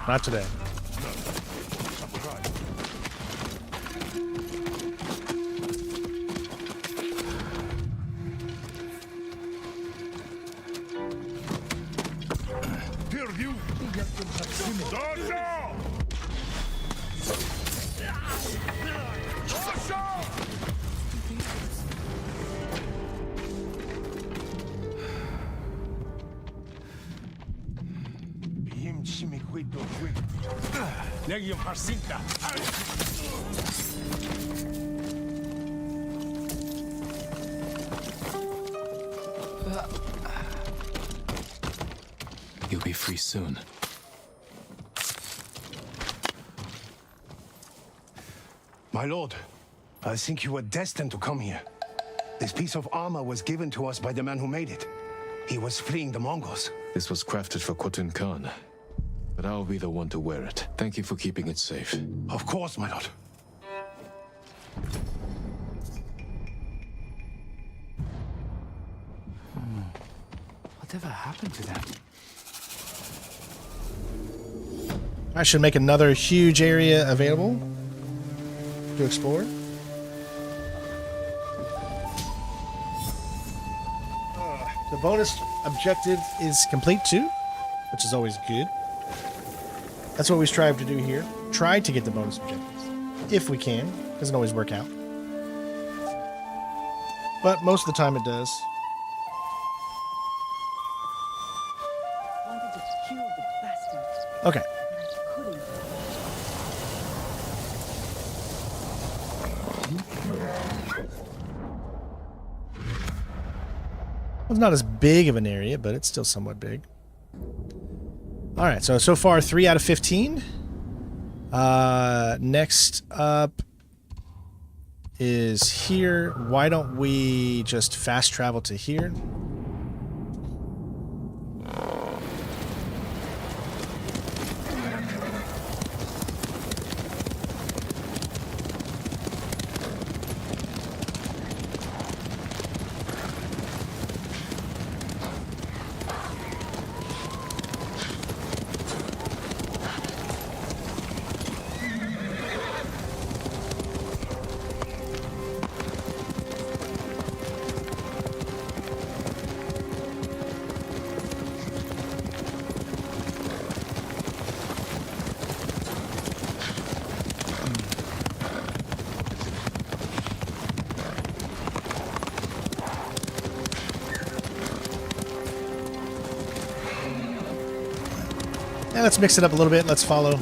Not today. 내기 할 수 있다. You'll be free soon. My lord, I think you were destined to come here. This piece of armor was given to us by the man who made it. He was fleeing the Mongols. This was crafted for Khotun Khan, but I'll be the one to wear it. Thank you for keeping it safe. Of course, my lord. Whatever happened to them? I should make another huge area available to explore. The bonus objective is complete too, which is always good. That's what we strive to do here. Try to get the bonus objectives. If we can. Doesn't always work out. But most of the time it does. Okay. It's not as big of an area, but it's still somewhat big. Alright, so far 3 out of 15. Next up is here. Why don't we just fast travel to here? Yeah, let's mix it up a little bit. Let's follow.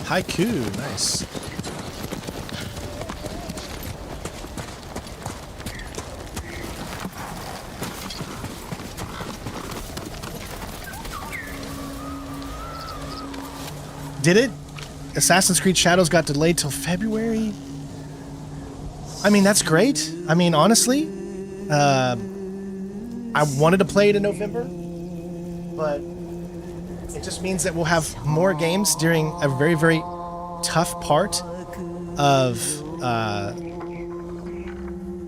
Haiku, nice. Did it? Assassin's Creed Shadows got delayed till February? I mean, that's great. I mean, honestly, I wanted to play it in November, but it just means that we'll have more games during a very, very tough part of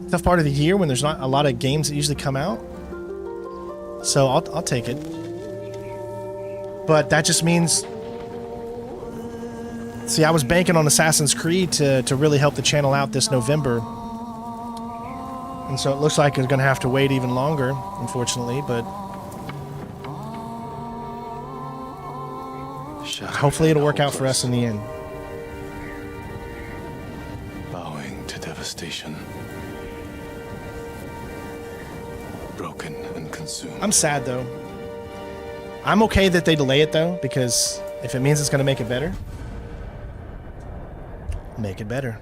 the year when there's not a lot of games that usually come out. So I'll take it. But that just means... See, I was banking on Assassin's Creed to really help the channel out this November. And so it looks like it's going to have to wait even longer, unfortunately, but... hopefully it'll work out for us in the end. Bowing to devastation. Broken and consumed. I'm sad, though. I'm okay that they delay it, though, because if it means it's going to make it better... make it better.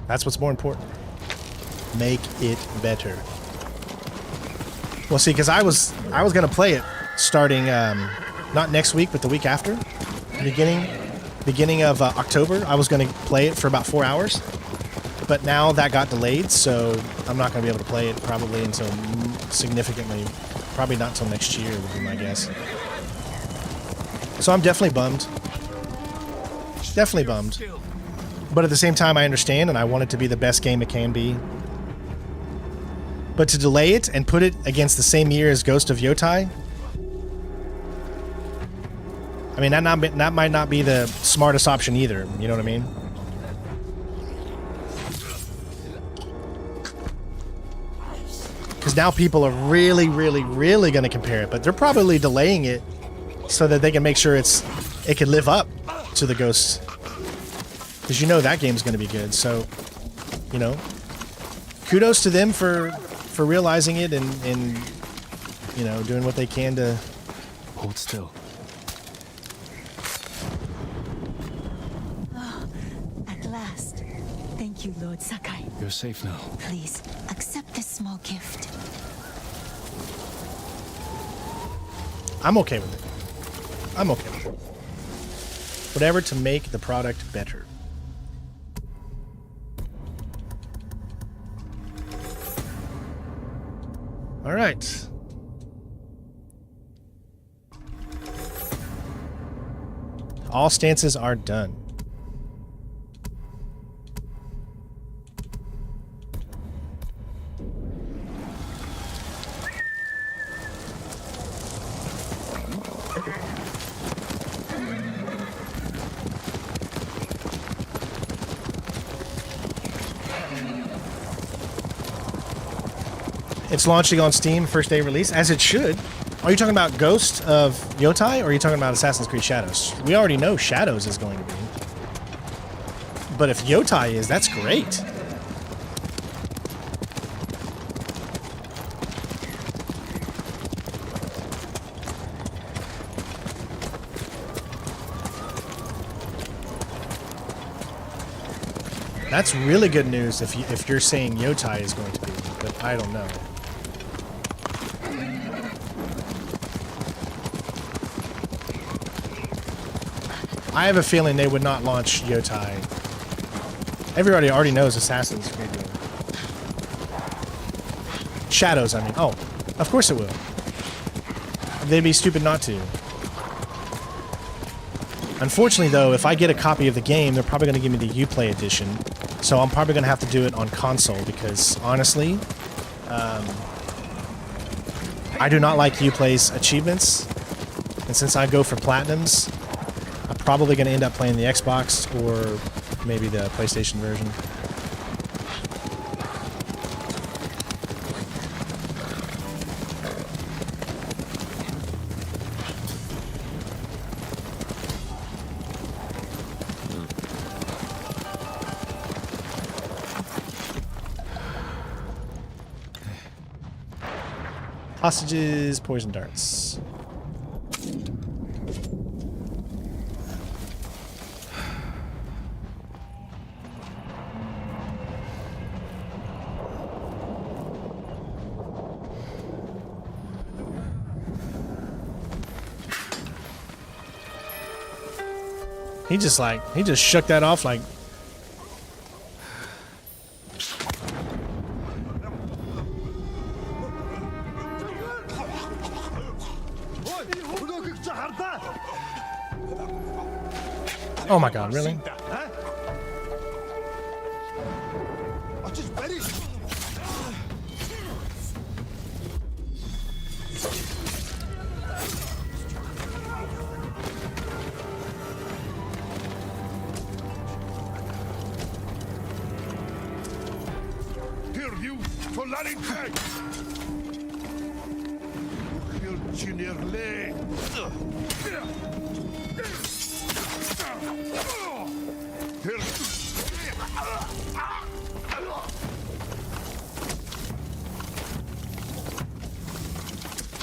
That's what's more important. Make it better. Well, see, because I was gonna play it starting not next week, but the week after, beginning of October. I was gonna play it for about 4 hours, but now that got delayed, so I'm not gonna be able to play it probably until probably not until next year would be my guess. So I'm definitely bummed. Definitely bummed. But at the same time, I understand, and I want it to be the best game it can be. But to delay it and put it against the same year as Ghost of Yotai, I mean, that might not be the smartest option either. You know what I mean? Because now people are really, really, really going to compare it, but they're probably delaying it so that they can make sure it can live up to the Ghost because you know that game's going to be good. So, you know, kudos to them for realizing it and you know, doing what they can to hold still. Oh, at last. Thank you, Lord Sakai. You're safe now. Please, accept this small gift. I'm okay with it. I'm okay with it. Whatever to make the product better. All right. All stances are done. It's launching on Steam, first day release, as it should. Are you talking about Ghost of Yotai, or are you talking about Assassin's Creed Shadows? We already know Shadows is going to be. But if Yotai is, that's great. That's really good news if you're saying Yotai is going to be, but I don't know. I have a feeling they would not launch Yotai. Everybody already knows Assassin's Creed will. Shadows, I mean. Oh, of course it will. They'd be stupid not to. Unfortunately, though, if I get a copy of the game, they're probably going to give me the Uplay edition. So I'm probably going to have to do it on console because, honestly, I do not like Uplay's achievements. And since I go for Platinums, I'm probably going to end up playing the Xbox or maybe the PlayStation version. Hostages, poison darts. He just shook that off like. Oh my god, really?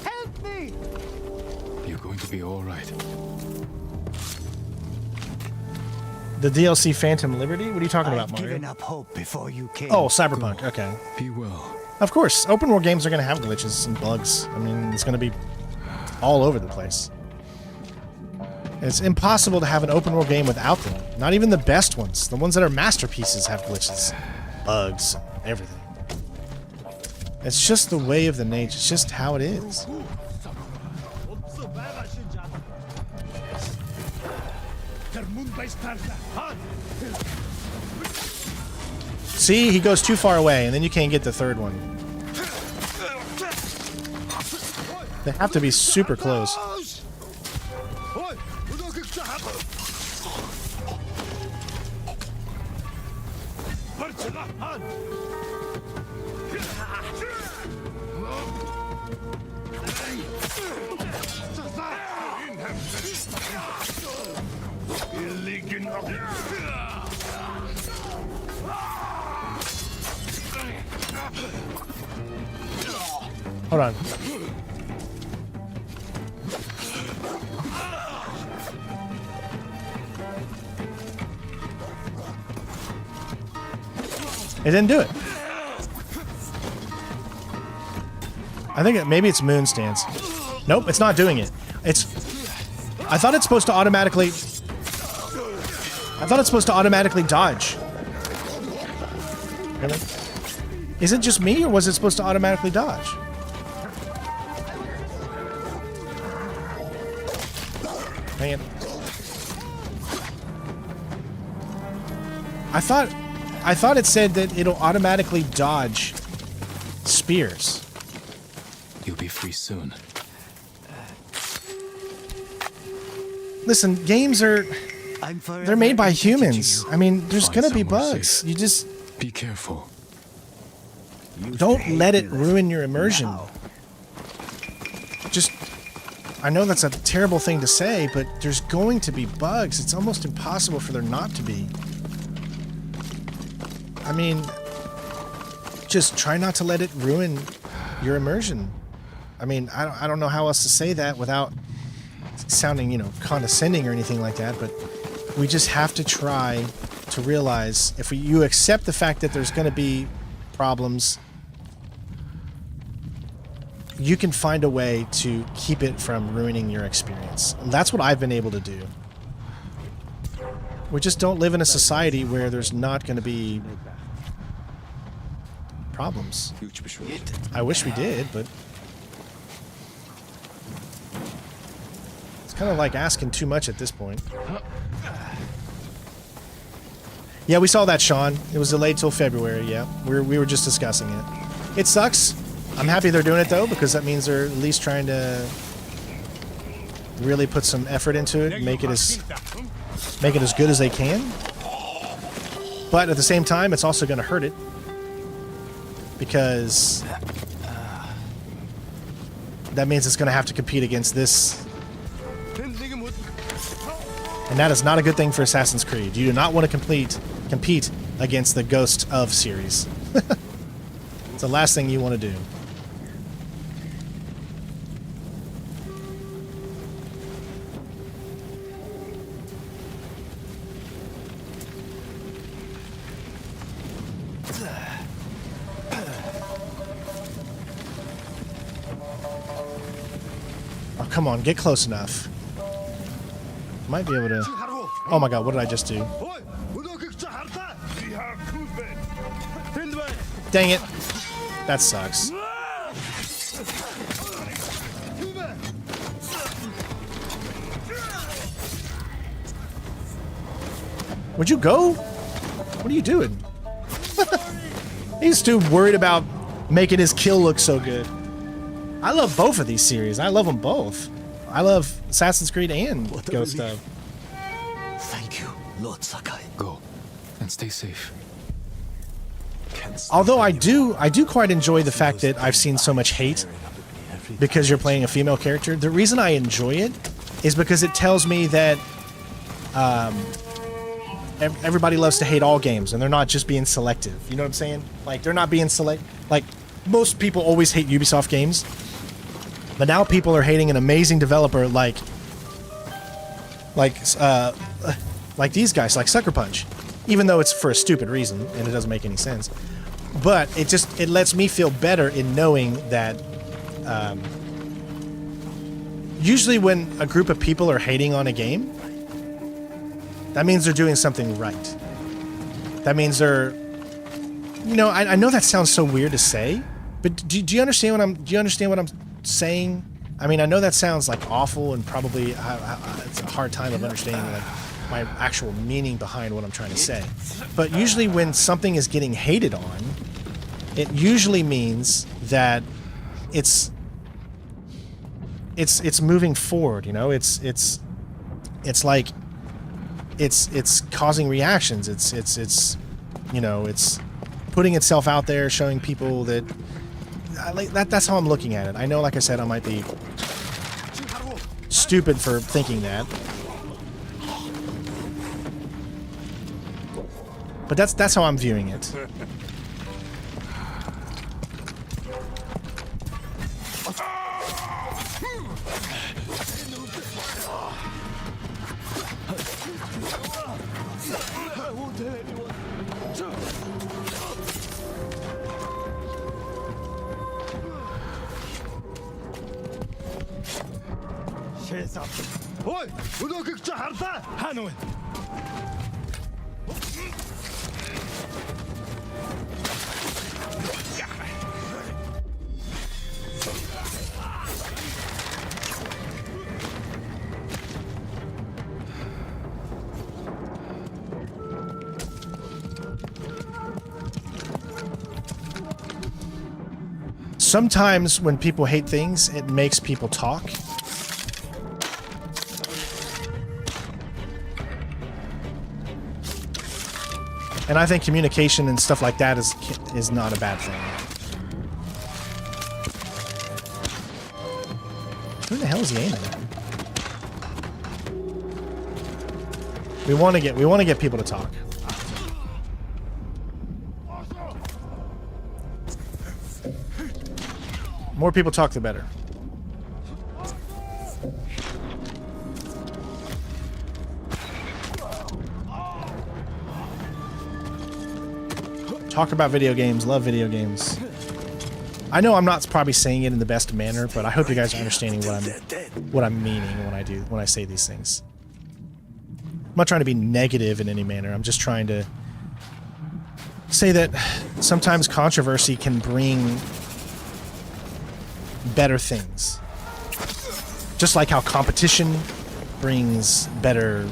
Help me! You're going to be all right. The DLC Phantom Liberty? What are you talking about, Mario? I've given up hope before you came. Oh, Cyberpunk. Okay. Be well. Of course, open world games are going to have glitches and bugs. I mean, it's going to be all over the place. It's impossible to have an open world game without them. Not even the best ones. The ones that are masterpieces have glitches, bugs, everything. It's just the way of the nature. It's just how it is. See, he goes too far away, and then you can't get the third one. They have to be super close. Hold on. It didn't do it. I think maybe it's Moon Stance. Nope, it's not doing it. I thought it's supposed to automatically... I thought it's supposed to automatically dodge. Really? Is it just me, or was it supposed to automatically dodge? Dang it. I thought it said that it'll automatically dodge spears. You'll be free soon. Listen, games are... They're made by humans. I mean, there's gonna be bugs. You just... Be careful. Don't let it ruin your immersion. Just... I know that's a terrible thing to say, but there's going to be bugs. It's almost impossible for there not to be. I mean, just try not to let it ruin your immersion. I mean, I don't know how else to say that without sounding, you know, condescending or anything like that, but we just have to try to realize if you accept the fact that there's going to be problems, you can find a way to keep it from ruining your experience. And that's what I've been able to do. We just don't live in a society where there's not going to be problems. I wish we did, but it's kind of like asking too much at this point. Yeah, we saw that, Sean. It was delayed till February, yeah. We were just discussing it. It sucks. I'm happy they're doing it, though, because that means they're at least trying to really put some effort into it and make it as good as they can. But at the same time, it's also going to hurt it. Because that means it's going to have to compete against this. And that is not a good thing for Assassin's Creed. You do not want to compete against the Ghost of series. It's the last thing you want to do. Oh, come on, get close enough. Might be able to... Oh my god, what did I just do? Dang it. That sucks. Would you go? What are you doing? He's too worried about making his kill look so good. I love both of these series. I love them both. I love Assassin's Creed and Ghost of. Thank you, Lord Sakai. Go and stay safe. Although I do quite enjoy the fact that I've seen so much hate because you're playing a female character. The reason I enjoy it is because it tells me that everybody loves to hate all games and they're not just being selective. You know what I'm saying? Like, they're not being like, most people always hate Ubisoft games, but now people are hating an amazing developer like these guys, like Sucker Punch, even though it's for a stupid reason and it doesn't make any sense. But it lets me feel better in knowing that usually when a group of people are hating on a game, that means they're doing something right. That means they're, you know, I know that sounds so weird to say, but do you understand what I'm saying? I mean, I know that sounds like awful and probably it's a hard time of understanding like my actual meaning behind what I'm trying to say. But usually when something is getting hated on, it usually means that it's moving forward, you know? It's like it's causing reactions. It's you know, it's putting itself out there, showing people that that's how I'm looking at it. I know, like I said, I might be stupid for thinking that. But that's how I'm viewing it. Sometimes when people hate things, it makes people talk. And I think communication and stuff like that is not a bad thing. Who the hell is he aiming at? We want to get people to talk. More people talk, the better. Talk about video games, love video games. I know I'm not probably saying it in the best manner, but I hope you guys are understanding what I'm meaning when I say these things. I'm not trying to be negative in any manner. I'm just trying to say that sometimes controversy can bring better things. Just like how competition brings better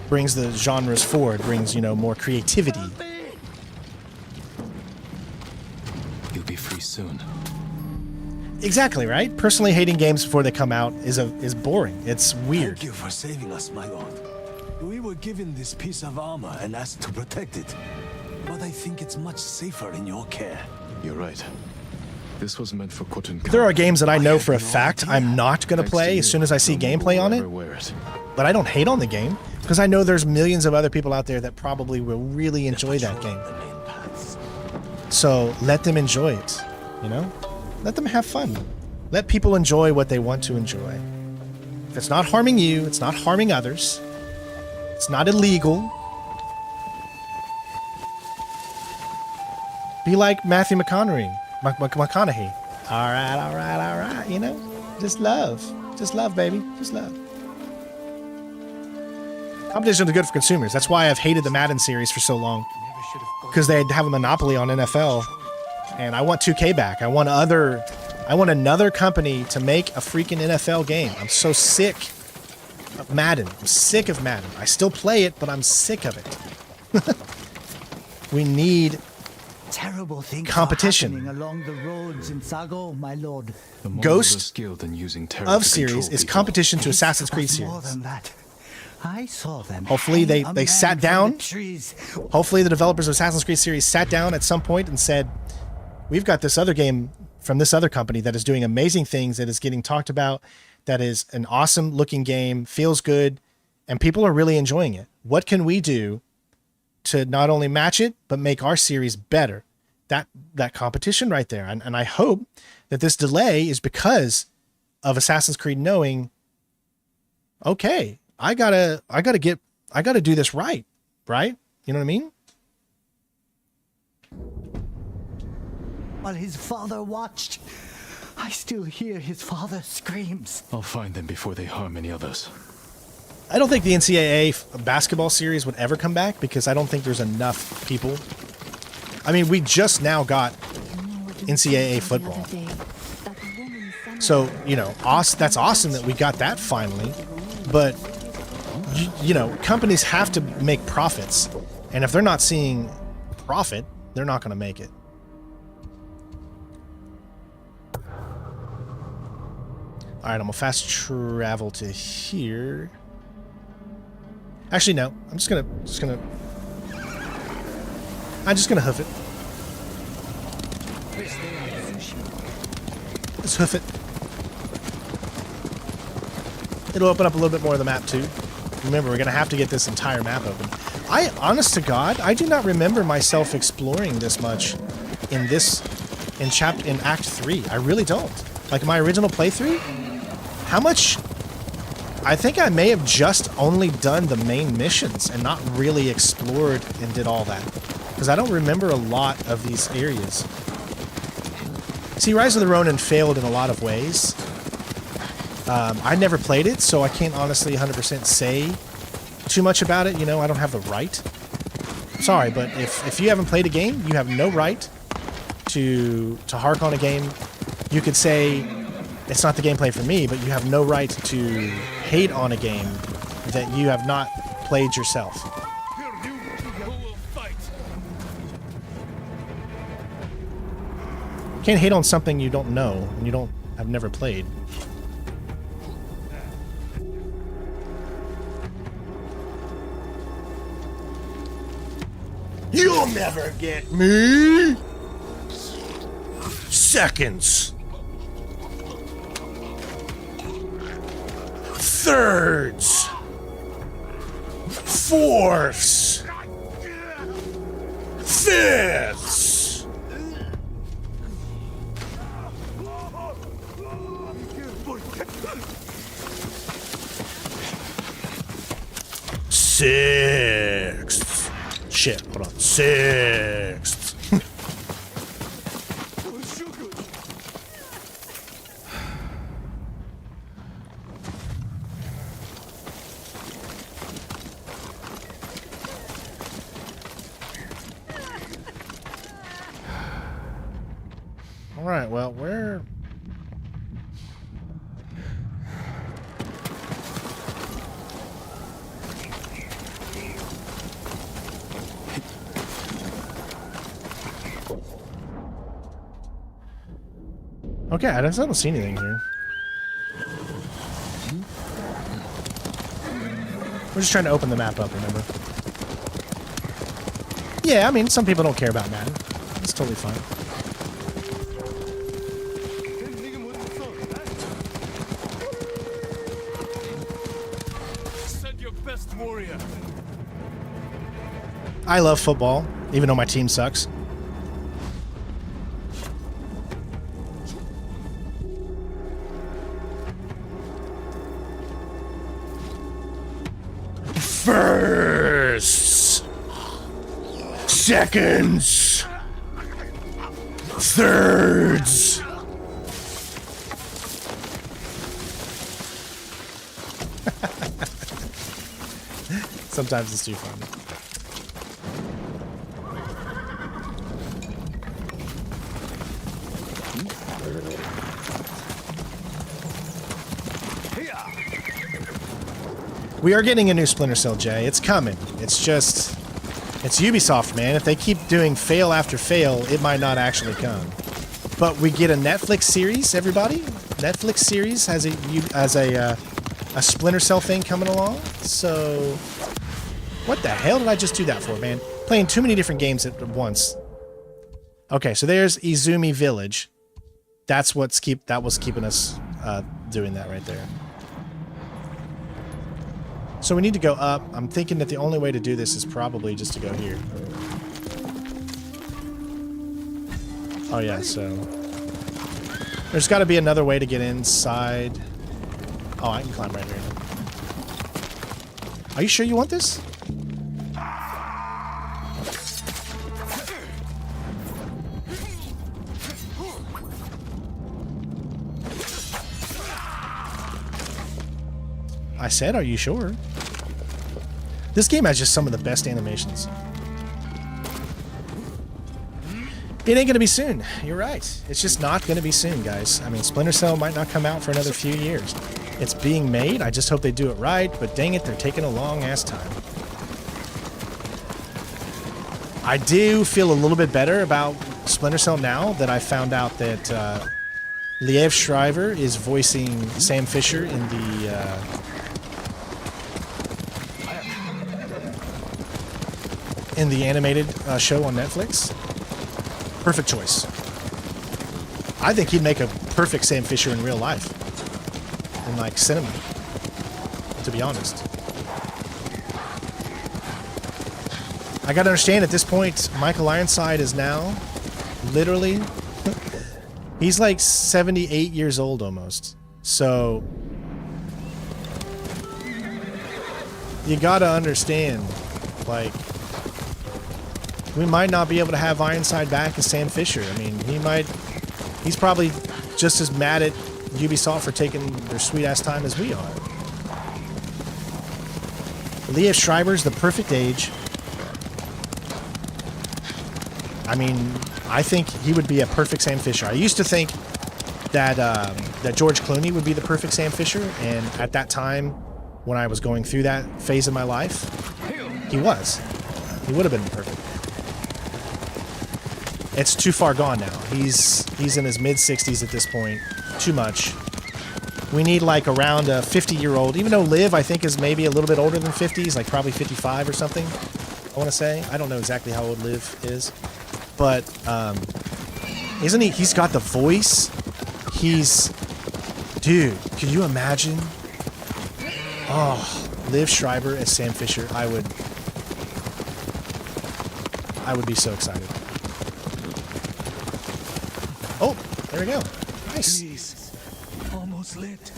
brings the genres forward, brings, you know, more creativity. You'll be free soon. Exactly, right? Personally hating games before they come out is boring. It's weird. Thank you for saving us, my lord. We were given this piece of armor and asked to protect it. But I think it's much safer in your care. You're right. This was meant for Khotun Khan. There are games that I know for a fact I'm not going to play as soon as I see gameplay on it. But I don't hate on the game, because I know there's millions of other people out there that probably will really enjoy that game. So let them enjoy it, you know? Let them have fun. Let people enjoy what they want to enjoy. If it's not harming you, it's not harming others, it's not illegal. Be like Matthew McConaughey. All right, you know? Just love, baby, just love. Competition is good for consumers. That's why I've hated the Madden series for so long. Because they have a monopoly on NFL. And I want 2K back. I want another company to make a freaking NFL game. I'm so sick of Madden. I'm sick of Madden. I still play it, but I'm sick of it. We need terrible things competition. Along the roads in Sago, my lord. Ghost of series is competition to Assassin's Creed series. More than that. I saw them. Hopefully they sat down. Hopefully the developers of Assassin's Creed series sat down at some point and said, we've got this other game from this other company that is doing amazing things, that is getting talked about, that is an awesome looking game, feels good, and people are really enjoying it. What can we do to not only match it, but make our series better? That competition right there. And I hope that this delay is because of Assassin's Creed knowing, okay, I gotta do this right? You know what I mean? While his father watched, I still hear his father's screams. I'll find them before they harm any others. I don't think the NCAA basketball series would ever come back because I don't think there's enough people. I mean, we just now got NCAA football. So, you know, that's awesome that we got that finally. But, you know, companies have to make profits. And if they're not seeing profit, they're not going to make it. All right, I'm gonna fast travel to here. Actually, no. I'm just gonna hoof it. Let's hoof it. It'll open up a little bit more of the map too. Remember, we're gonna have to get this entire map open. Honest to God, I do not remember myself exploring this much in Act 3. I really don't. Like my original playthrough. How much? I think I may have just only done the main missions and not really explored and did all that. Because I don't remember a lot of these areas. See, Rise of the Ronin failed in a lot of ways. I never played it, so I can't honestly 100% say too much about it. You know, I don't have the right. Sorry, but if you haven't played a game, you have no right to hark on a game. You could say it's not the gameplay for me, but you have no right to hate on a game that you have not played yourself. You can't hate on something you don't know and you have never played. You'll never get me! Seconds. Thirds. Fourths. Fifths. Sixths. Shit, hold on. Sixths. Alright, well, where... Okay, I don't see anything here. We're just trying to open the map up, remember? Yeah, I mean, some people don't care about Madden. It's totally fine. Send your best warrior. I love football, even though my team sucks. Firsts, seconds, thirds. Sometimes it's too fun. We are getting a new Splinter Cell, Jay. It's coming. It's just... It's Ubisoft, man. If they keep doing fail after fail, it might not actually come. But we get a Netflix series, everybody. Netflix series has a Splinter Cell thing coming along. So... What the hell did I just do that for, man? Playing too many different games at once. Okay, so there's Izumi Village. That was keeping us doing that right there. So we need to go up. I'm thinking that the only way to do this is probably just to go here. Oh yeah, so... There's got to be another way to get inside. Oh, I can climb right here. Are you sure you want this? I said, are you sure? This game has just some of the best animations. It ain't gonna be soon. You're right. It's just not gonna be soon, guys. I mean, Splinter Cell might not come out for another few years. It's being made. I just hope they do it right, but dang it, they're taking a long-ass time. I do feel a little bit better about Splinter Cell now that I found out that Liev Schreiber is voicing Sam Fisher in the animated show on Netflix. Perfect choice. I think he'd make a perfect Sam Fisher in real life. In, like, cinema. To be honest. I gotta understand, at this point, Michael Ironside is now, literally, he's like 78 years old almost. So, you gotta understand, like, we might not be able to have Ironside back as Sam Fisher. I mean, he might He's probably just as mad at Ubisoft for taking their sweet-ass time as we are. Liev Schreiber's the perfect age. I mean, I think he would be a perfect Sam Fisher. I used to think that that George Clooney would be the perfect Sam Fisher, and at that time, when I was going through that phase of my life, he was. He would have been perfect. It's too far gone now. He's in his mid-60s at this point. Too much. We need like around a 50-year-old, even though Liv, I think, is maybe a little bit older than 50. He's like probably 55 or something, I want to say. I don't know exactly how old Liv is. But, isn't he? He's got the voice. Dude, can you imagine? Oh, Liev Schreiber as Sam Fisher. I would be so excited. Oh, there we go. Nice. Jeez, almost lit.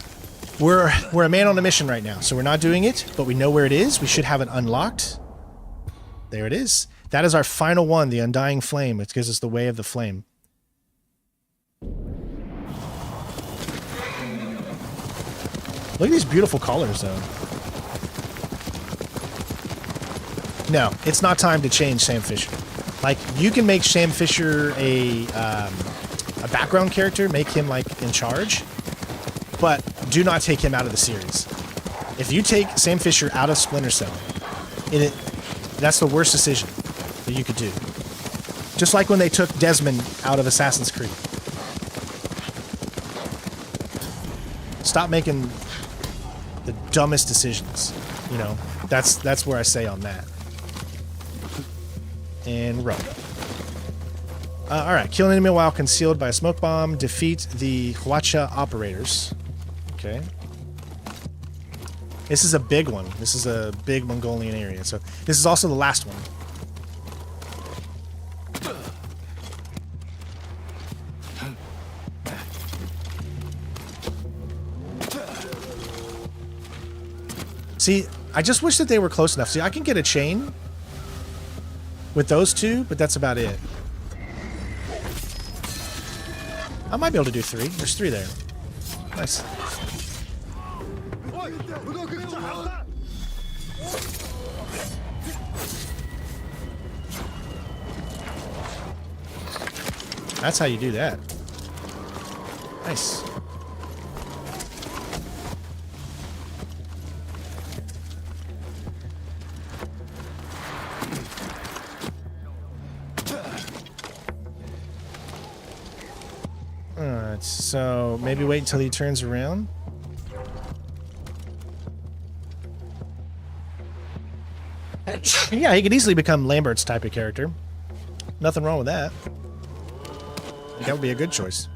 We're a man on a mission right now, so we're not doing it, but we know where it is. We should have it unlocked. There it is. That is our final one, the Undying Flame. It gives us the Way of the Flame. Look at these beautiful colors, though. No, it's not time to change Sam Fisher. Like, you can make Sam Fisher a background character, make him, like, in charge, but do not take him out of the series. If you take Sam Fisher out of Splinter Cell, that's the worst decision that you could do. Just like when they took Desmond out of Assassin's Creed. Stop making the dumbest decisions. You know, that's where I say on that. And run. Alright, kill an enemy while concealed by a smoke bomb. Defeat the Hwacha operators. Okay. This is a big one. This is a big Mongolian area. So this is also the last one. See, I just wish that they were close enough. See, I can get a chain with those two, but that's about it. I might be able to do 3. There's 3 there. Nice. That's how you do that. Nice. Alright, so maybe wait until he turns around. Yeah, he could easily become Lambert's type of character. Nothing wrong with that. That would be a good choice.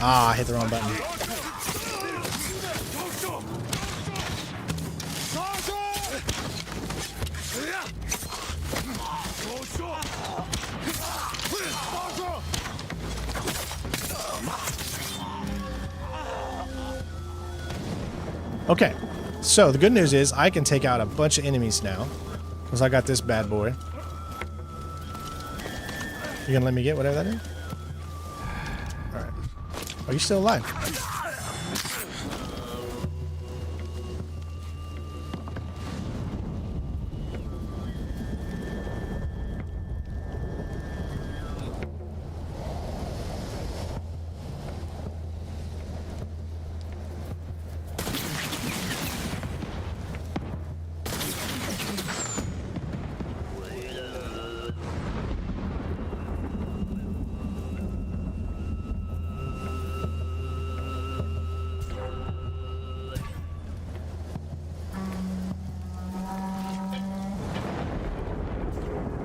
Ah, I hit the wrong button. Okay, so the good news is I can take out a bunch of enemies now, because I got this bad boy. You gonna let me get whatever that is? Alright. Are you still alive?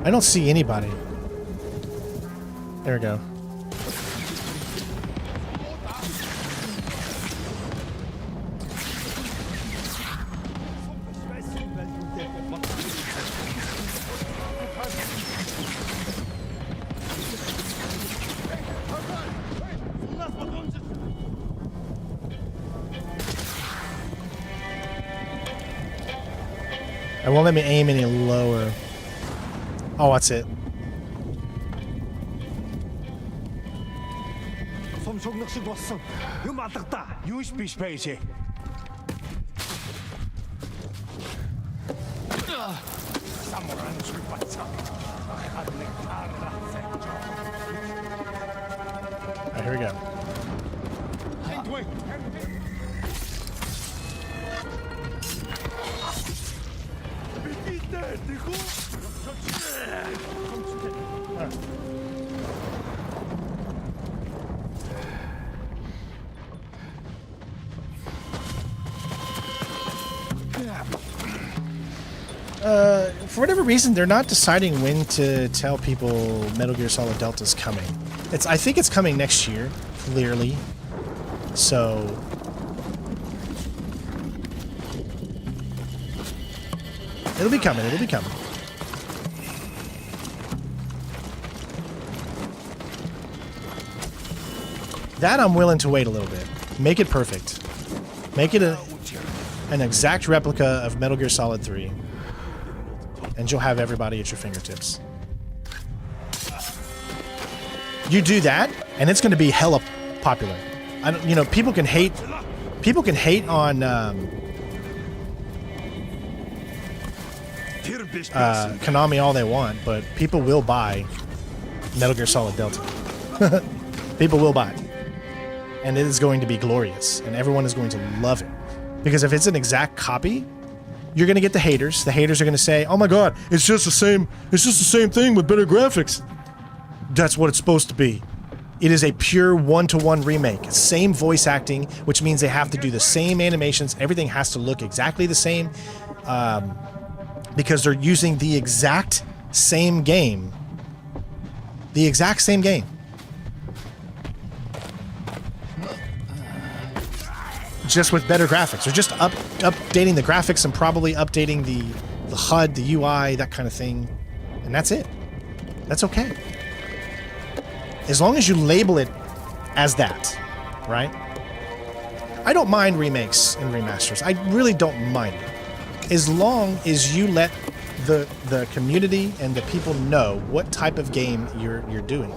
I don't see anybody. There we go. It won't let me aim any lower. Oh, that's it. Alright, here we go. For whatever reason, they're not deciding when to tell people Metal Gear Solid Delta's coming. I think it's coming next year, clearly. So it'll be coming. It'll be coming. That I'm willing to wait a little bit. Make it perfect. Make it an exact replica of Metal Gear Solid 3. And you'll have everybody at your fingertips. You do that, and it's going to be hella popular. I don't, you know, people can hate on Konami all they want, but people will buy Metal Gear Solid Delta. People will buy it. And it is going to be glorious, and everyone is going to love it. Because if it's an exact copy, you're going to get the haters. The haters are going to say, "Oh my god, it's just the same thing with better graphics." That's what it's supposed to be. It is a pure one-to-one remake. Same voice acting, which means they have to do the same animations. Everything has to look exactly the same because they're using the exact same game. The exact same game. Just with better graphics. They're just updating the graphics and probably updating the HUD, the UI, that kind of thing. And that's it. That's okay. As long as you label it as that, right? I don't mind remakes and remasters. I really don't mind it. As long as you let the community and the people know what type of game you're doing.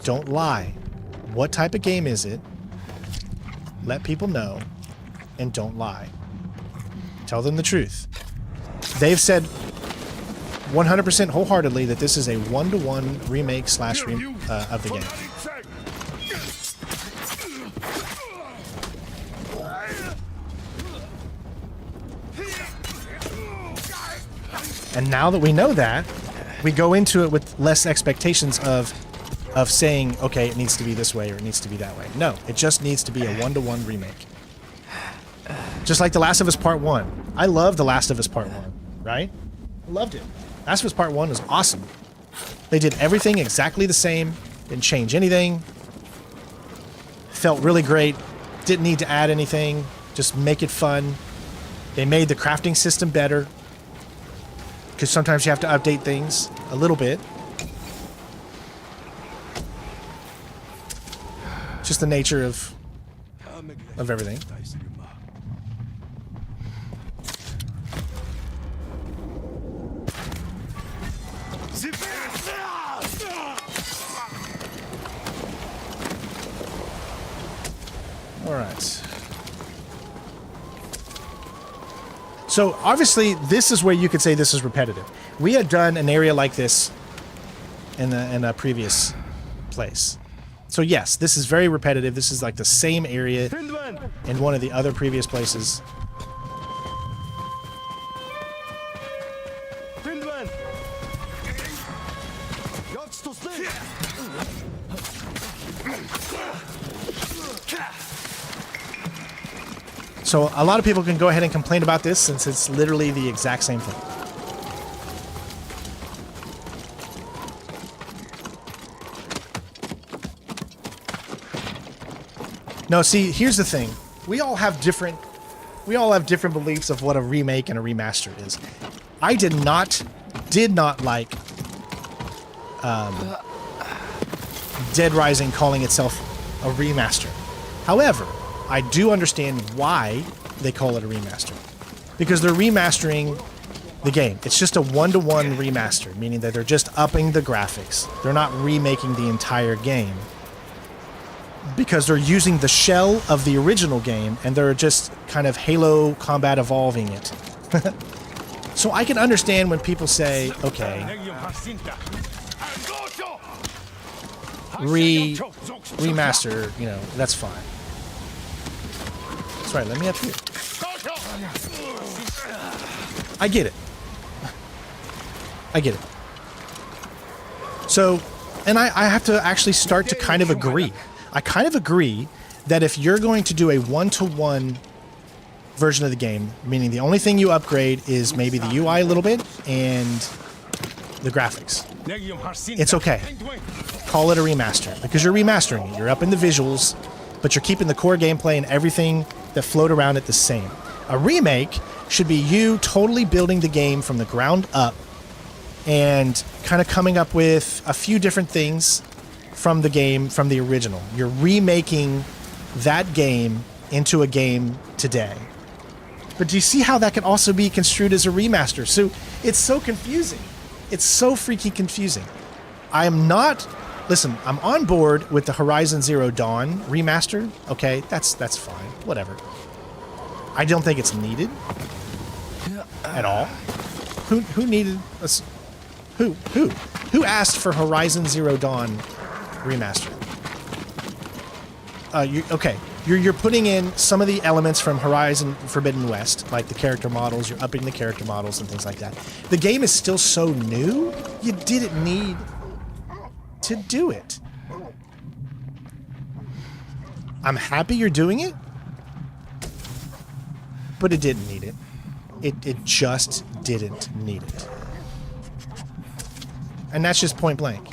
Don't lie. What type of game is it? Let people know, and don't lie. Tell them the truth. They've said 100% wholeheartedly that this is a one-to-one remake / of the game. And now that we know that, we go into it with less expectations of saying, okay, it needs to be this way or it needs to be that way. No, it just needs to be a one-to-one remake. Just like The Last of Us Part 1. I love The Last of Us Part 1, right? I loved it. Last of Us Part 1 was awesome. They did everything exactly the same, didn't change anything. Felt really great. Didn't need to add anything. Just make it fun. They made the crafting system better. Because sometimes you have to update things a little bit. Just the nature of everything. All right. So obviously this is where you could say this is repetitive. We had done an area like this in a previous place. So yes, this is very repetitive. This is like the same area in one of the other previous places. So a lot of people can go ahead and complain about this since it's literally the exact same thing. No, see, here's the thing. We all have different beliefs of what a remake and a remaster is. I did not like Dead Rising calling itself a remaster. However, I do understand why they call it a remaster. Because they're remastering the game. It's just a one-to-one remaster, meaning that they're just upping the graphics. They're not remaking the entire game. because they're using the shell of the original game and they're just kind of Halo Combat evolving it. So I can understand when people say, okay, remaster, you know, that's fine. That's right, let me up here. I get it. I get it. So, and I have to actually start to kind of agree. I kind of agree that if you're going to do a one-to-one version of the game, meaning the only thing you upgrade is maybe the UI a little bit and the graphics, it's okay. Call it a remaster because you're remastering it. You're upping the visuals, but you're keeping the core gameplay and everything that float around it the same. A remake should be you totally building the game from the ground up and kind of coming up with a few different things from the game, from the original. You're remaking that game into a game today. But do you see how that can also be construed as a remaster? So it's so confusing. It's so freaking confusing. I am not... Listen, I'm on board with the Horizon Zero Dawn remaster. Okay, that's fine. Whatever. I don't think it's needed at all. Who needed a... Who asked for Horizon Zero Dawn remaster? Okay. You're putting in some of the elements from Horizon Forbidden West, like the character models, you're upping the character models and things like that. The game is still so new, you didn't need to do it. I'm happy you're doing it, but it didn't need it. It just didn't need it. And that's just point blank.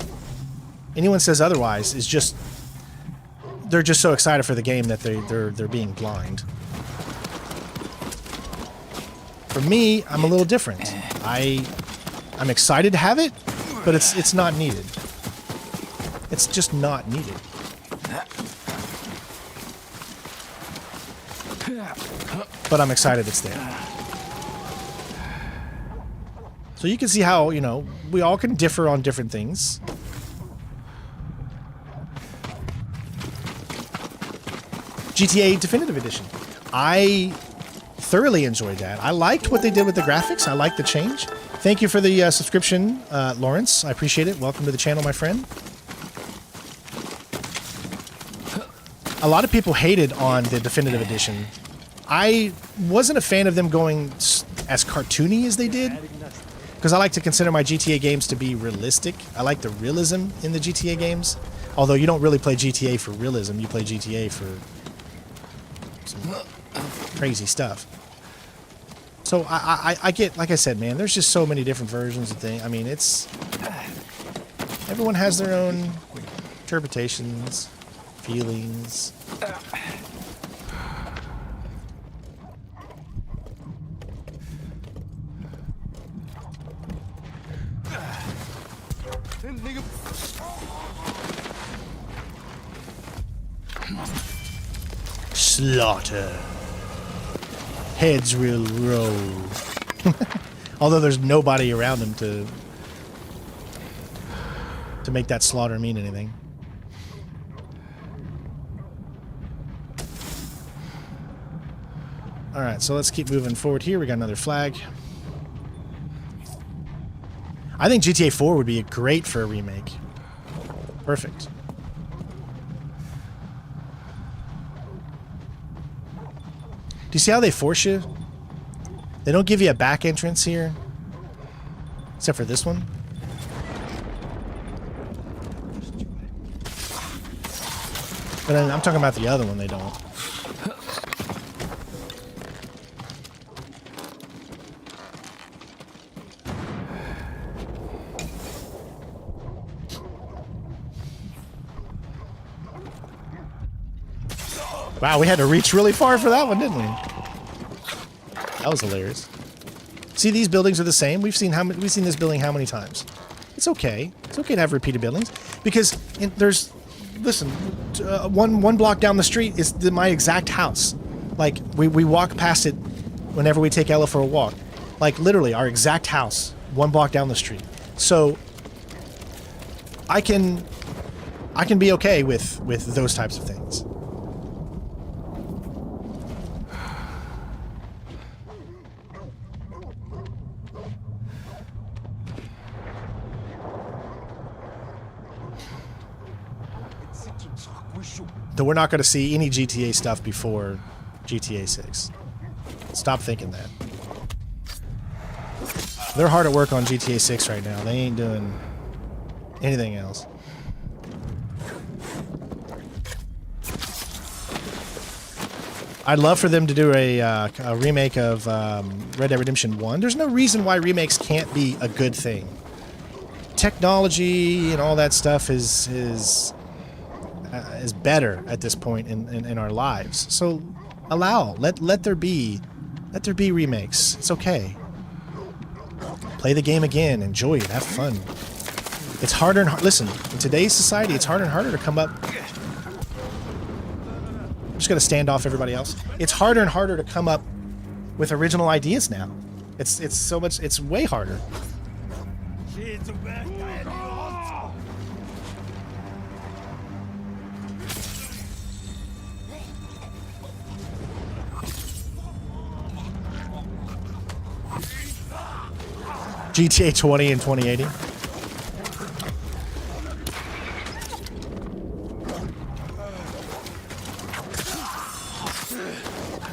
Anyone says otherwise is just... They're just so excited for the game that they're being blind. For me, I'm a little different. I'm excited to have it, but it's not needed. It's just not needed. But I'm excited it's there. So you can see how, you know, we all can differ on different things. GTA Definitive Edition. I thoroughly enjoyed that. I liked what they did with the graphics. I liked the change. Thank you for the subscription, Lawrence. I appreciate it. Welcome to the channel, my friend. A lot of people hated on the Definitive Edition. I wasn't a fan of them going as cartoony as they did, because I like to consider my GTA games to be realistic. I like the realism in the GTA games. Although you don't really play GTA for realism, you play GTA for some crazy stuff. So I get, like I said, man, there's just so many different versions of things. I mean, it's... Everyone has their own interpretations, feelings. Slaughter. Heads will roll. Although there's nobody around him to make that slaughter mean anything. Alright, so let's keep moving forward here. We got another flag. I think GTA 4 would be great for a remake. Perfect. Do you see how they force you? They don't give you a back entrance here. Except for this one. But then I'm talking about the other one, they don't. Wow, we had to reach really far for that one, didn't we? That was hilarious. See, these buildings are the same. We've seen this building how many times? It's okay. It's okay to have repeated buildings because there's, listen, one block down the street is my exact house. Like we walk past it whenever we take Ella for a walk. Like literally our exact house, one block down the street. So I can I can be okay with those types of things. Though we're not going to see any GTA stuff before GTA 6. Stop thinking that. They're hard at work on GTA 6 right now. They ain't doing anything else. I'd love for them to do a remake of Red Dead Redemption 1. There's no reason why remakes can't be a good thing. Technology and all that stuff is better at this point in our lives. So let there be remakes. It's okay. Play the game again, enjoy it, have fun. It's harder and harder. Listen, in today's society, it's harder and harder to come up. I'm just gonna stand off everybody else. It's harder and harder to come up with original ideas now. It's so much. It's way harder. GTA 20 and 2080.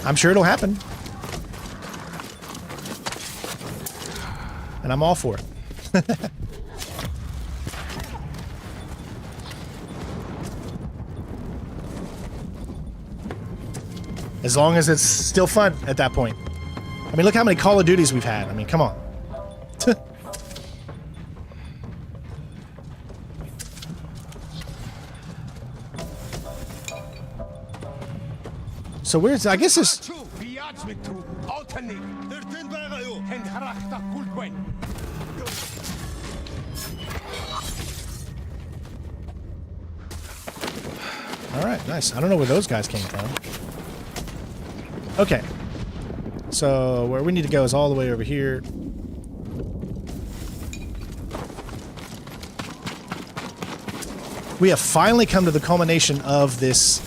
I'm sure it'll happen. And I'm all for it. As long as it's still fun at that point. I mean, look how many Call of Duties we've had. I mean, come on. So where's, I guess this... Alright, nice. I don't know where those guys came from. Okay. So where we need to go is all the way over here. We have finally come to the culmination of this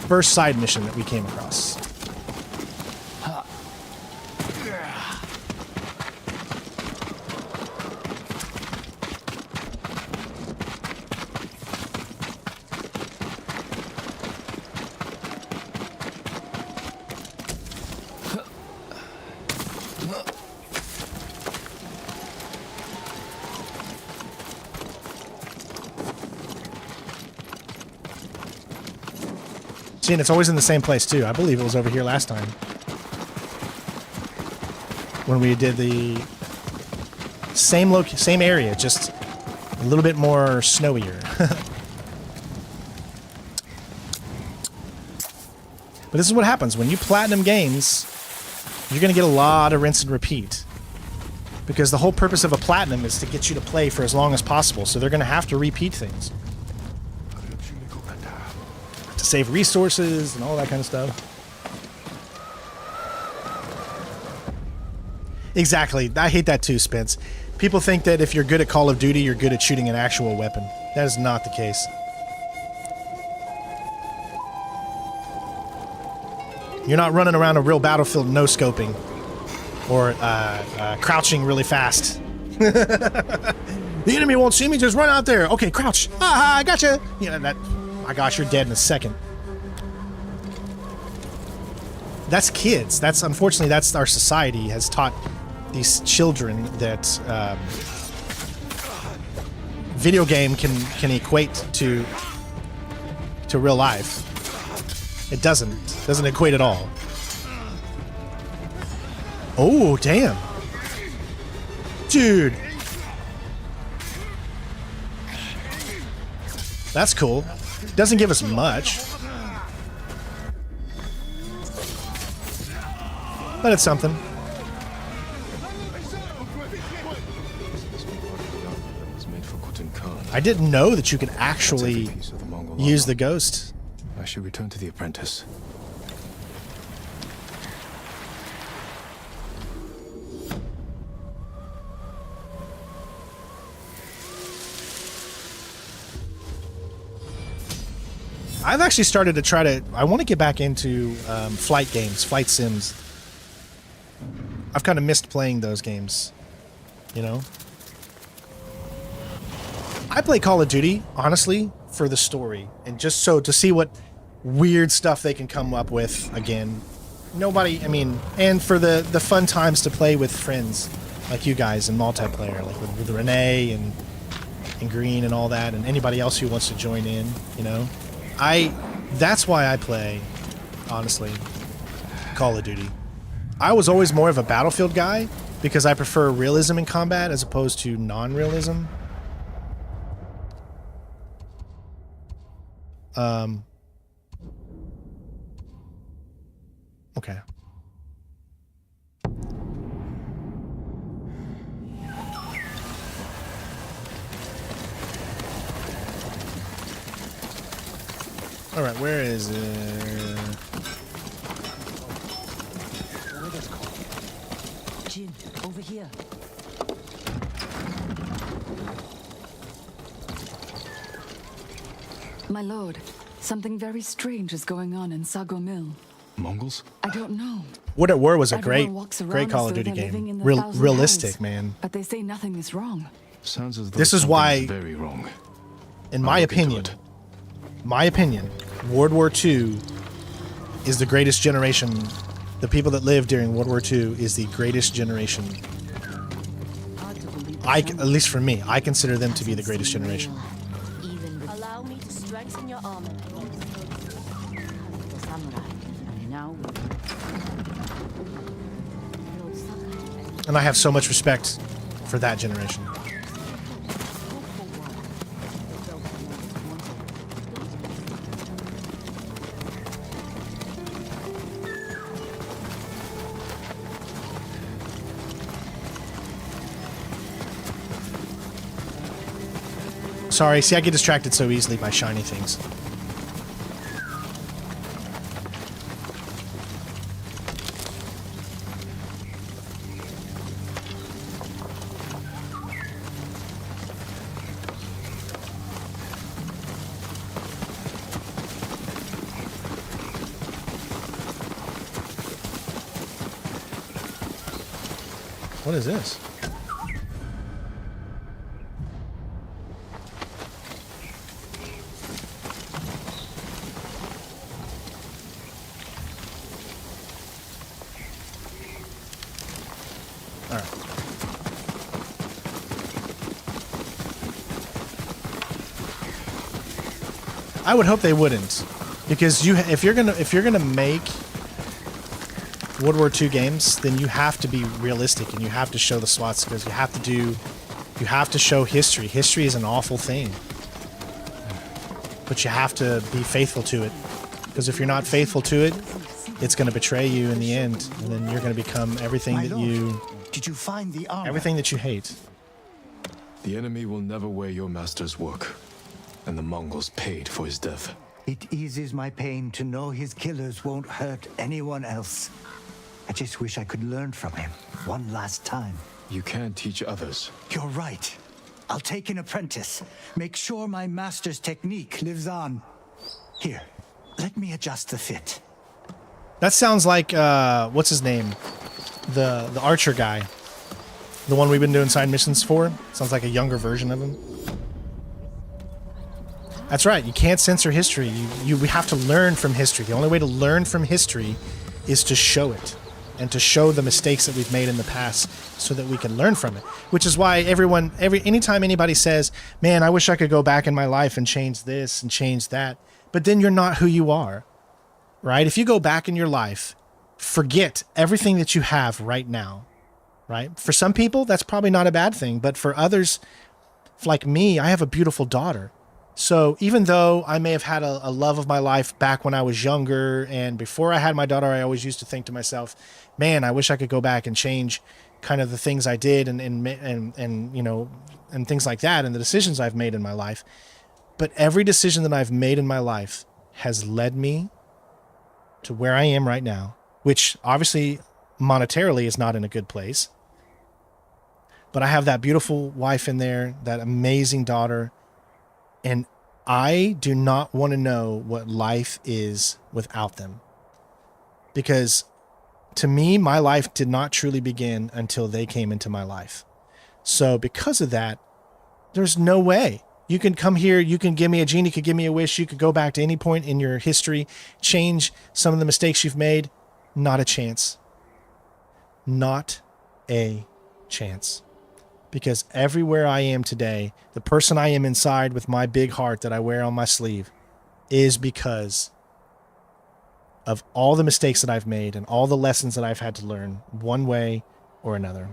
first side mission that we came across. See, and it's always in the same place too. I believe it was over here last time when we did the same area, just a little bit more snowier. But this is what happens when you platinum games. You're gonna get a lot of rinse and repeat, because the whole purpose of a platinum is to get you to play for as long as possible. So they're gonna have to repeat things. Save resources and all that kind of stuff. Exactly. I hate that too, Spence. People think that if you're good at Call of Duty, you're good at shooting an actual weapon. That is not the case. You're not running around a real battlefield no-scoping or crouching really fast. The enemy won't see me, just run out there. Okay, crouch. I gotcha. You know, that... My gosh, you're dead in a second. That's kids. That's, unfortunately, that's our society has taught these children that video game can equate to real life. It doesn't equate at all. Oh, damn. Dude. That's cool. Doesn't give us much, but it's something. I didn't know that you could actually use the ghost. I should return to the apprentice. I've actually started to I want to get back into flight games, flight sims. I've kind of missed playing those games, you know? I play Call of Duty, honestly, for the story, and just so to see what weird stuff they can come up with again. And for the fun times to play with friends like you guys in multiplayer, like with Renee and Green and all that, and anybody else who wants to join in, you know? That's why I play, honestly, Call of Duty. I was always more of a Battlefield guy because I prefer realism in combat as opposed to non-realism. Okay. All right, where is it? Jin, over here. My lord, something very strange is going on in Sago Mill. Mongols? I don't know. What It Were was a Everyone great walks around Call as of though Duty they're living game. in the Thousand Realistic, Hands, man. But they say nothing is wrong. Sounds as though This is why, very wrong. in my opinion, World War II is the greatest generation. The people that lived during World War II is the greatest generation. At least for me, I consider them to be the greatest generation. Allow me to strengthen your armor. And I have so much respect for that generation. Sorry, see, I get distracted so easily by shiny things. What is this? I would hope they wouldn't, because if you're gonna make World War II games, then you have to be realistic and you have to show the swastikas. You have to show history. History is an awful thing, but you have to be faithful to it, because if you're not faithful to it, it's going to betray you in the end, and then you're going to become everything that you. Did you find the armor? Everything that you hate. The enemy will never wear your master's work, and the Mongols paid for his death. It eases my pain to know his killers won't hurt anyone else. I just wish I could learn from him one last time. You can't teach others. You're right. I'll take an apprentice. Make sure my master's technique lives on. Here, let me adjust the fit. That sounds like what's his name? The archer guy. The one we've been doing side missions for. Sounds like a younger version of him. That's right. You can't censor history. We have to learn from history. The only way to learn from history is to show it, and to show the mistakes that we've made in the past so that we can learn from it. Which is why anytime anybody says, man, I wish I could go back in my life and change this and change that, but then you're not who you are, right? If you go back in your life, forget everything that you have right now, right? For some people, that's probably not a bad thing, but for others, like me, I have a beautiful daughter. So even though I may have had a love of my life back when I was younger, and before I had my daughter, I always used to think to myself, man, I wish I could go back and change kind of the things I did and you know, and things like that, and the decisions I've made in my life. But every decision that I've made in my life has led me to where I am right now, which obviously monetarily is not in a good place. But I have that beautiful wife in there, that amazing daughter. And I do not want to know what life is without them. Because to me, my life did not truly begin until they came into my life. So because of that, there's no way. You can come here, you can give me a genie, could give me a wish, you could go back to any point in your history, change some of the mistakes you've made. Not a chance. Not a chance. Because everywhere I am today, the person I am inside with my big heart that I wear on my sleeve is because of all the mistakes that I've made and all the lessons that I've had to learn one way or another.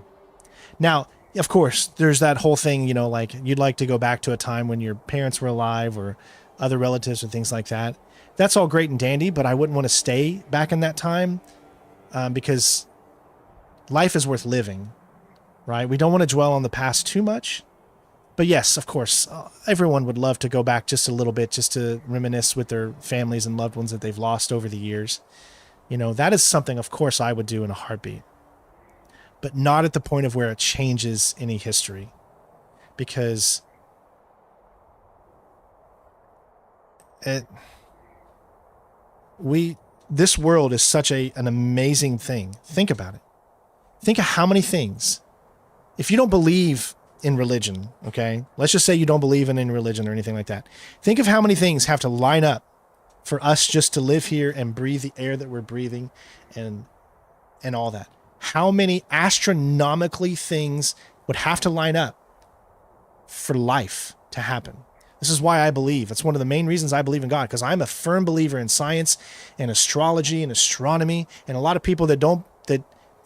Now, of course, there's that whole thing, you know, like you'd like to go back to a time when your parents were alive or other relatives or things like that. That's all great and dandy, but I wouldn't want to stay back in that time because life is worth living, right? We don't want to dwell on the past too much. But yes, of course, everyone would love to go back just a little bit just to reminisce with their families and loved ones that they've lost over the years. You know, that is something, of course, I would do in a heartbeat. But not at the point of where it changes any history. Because this world is such an amazing thing. Think about it. Think of how many things, if you don't believe in religion, okay? Let's just say you don't believe in any religion or anything like that. Think of how many things have to line up for us just to live here and breathe the air that we're breathing and all that. How many astronomically things would have to line up for life to happen? This is why I believe. It's one of the main reasons I believe in God, because I'm a firm believer in science and astrology and astronomy, and a lot of people that don't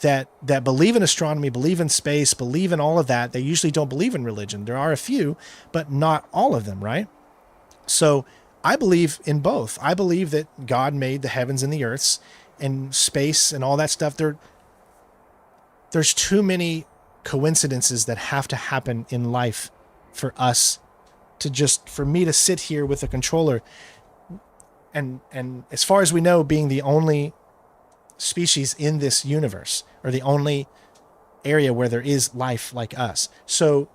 that believe in astronomy, believe in space, believe in all of that, they usually don't believe in religion. There are a few, but not all of them, right? So I believe in both. I believe that God made the heavens and the earths and space and all that stuff. There's too many coincidences that have to happen in life for us to just, for me to sit here with a controller and as far as we know, being the only species in this universe, or the only area where there is life like us. So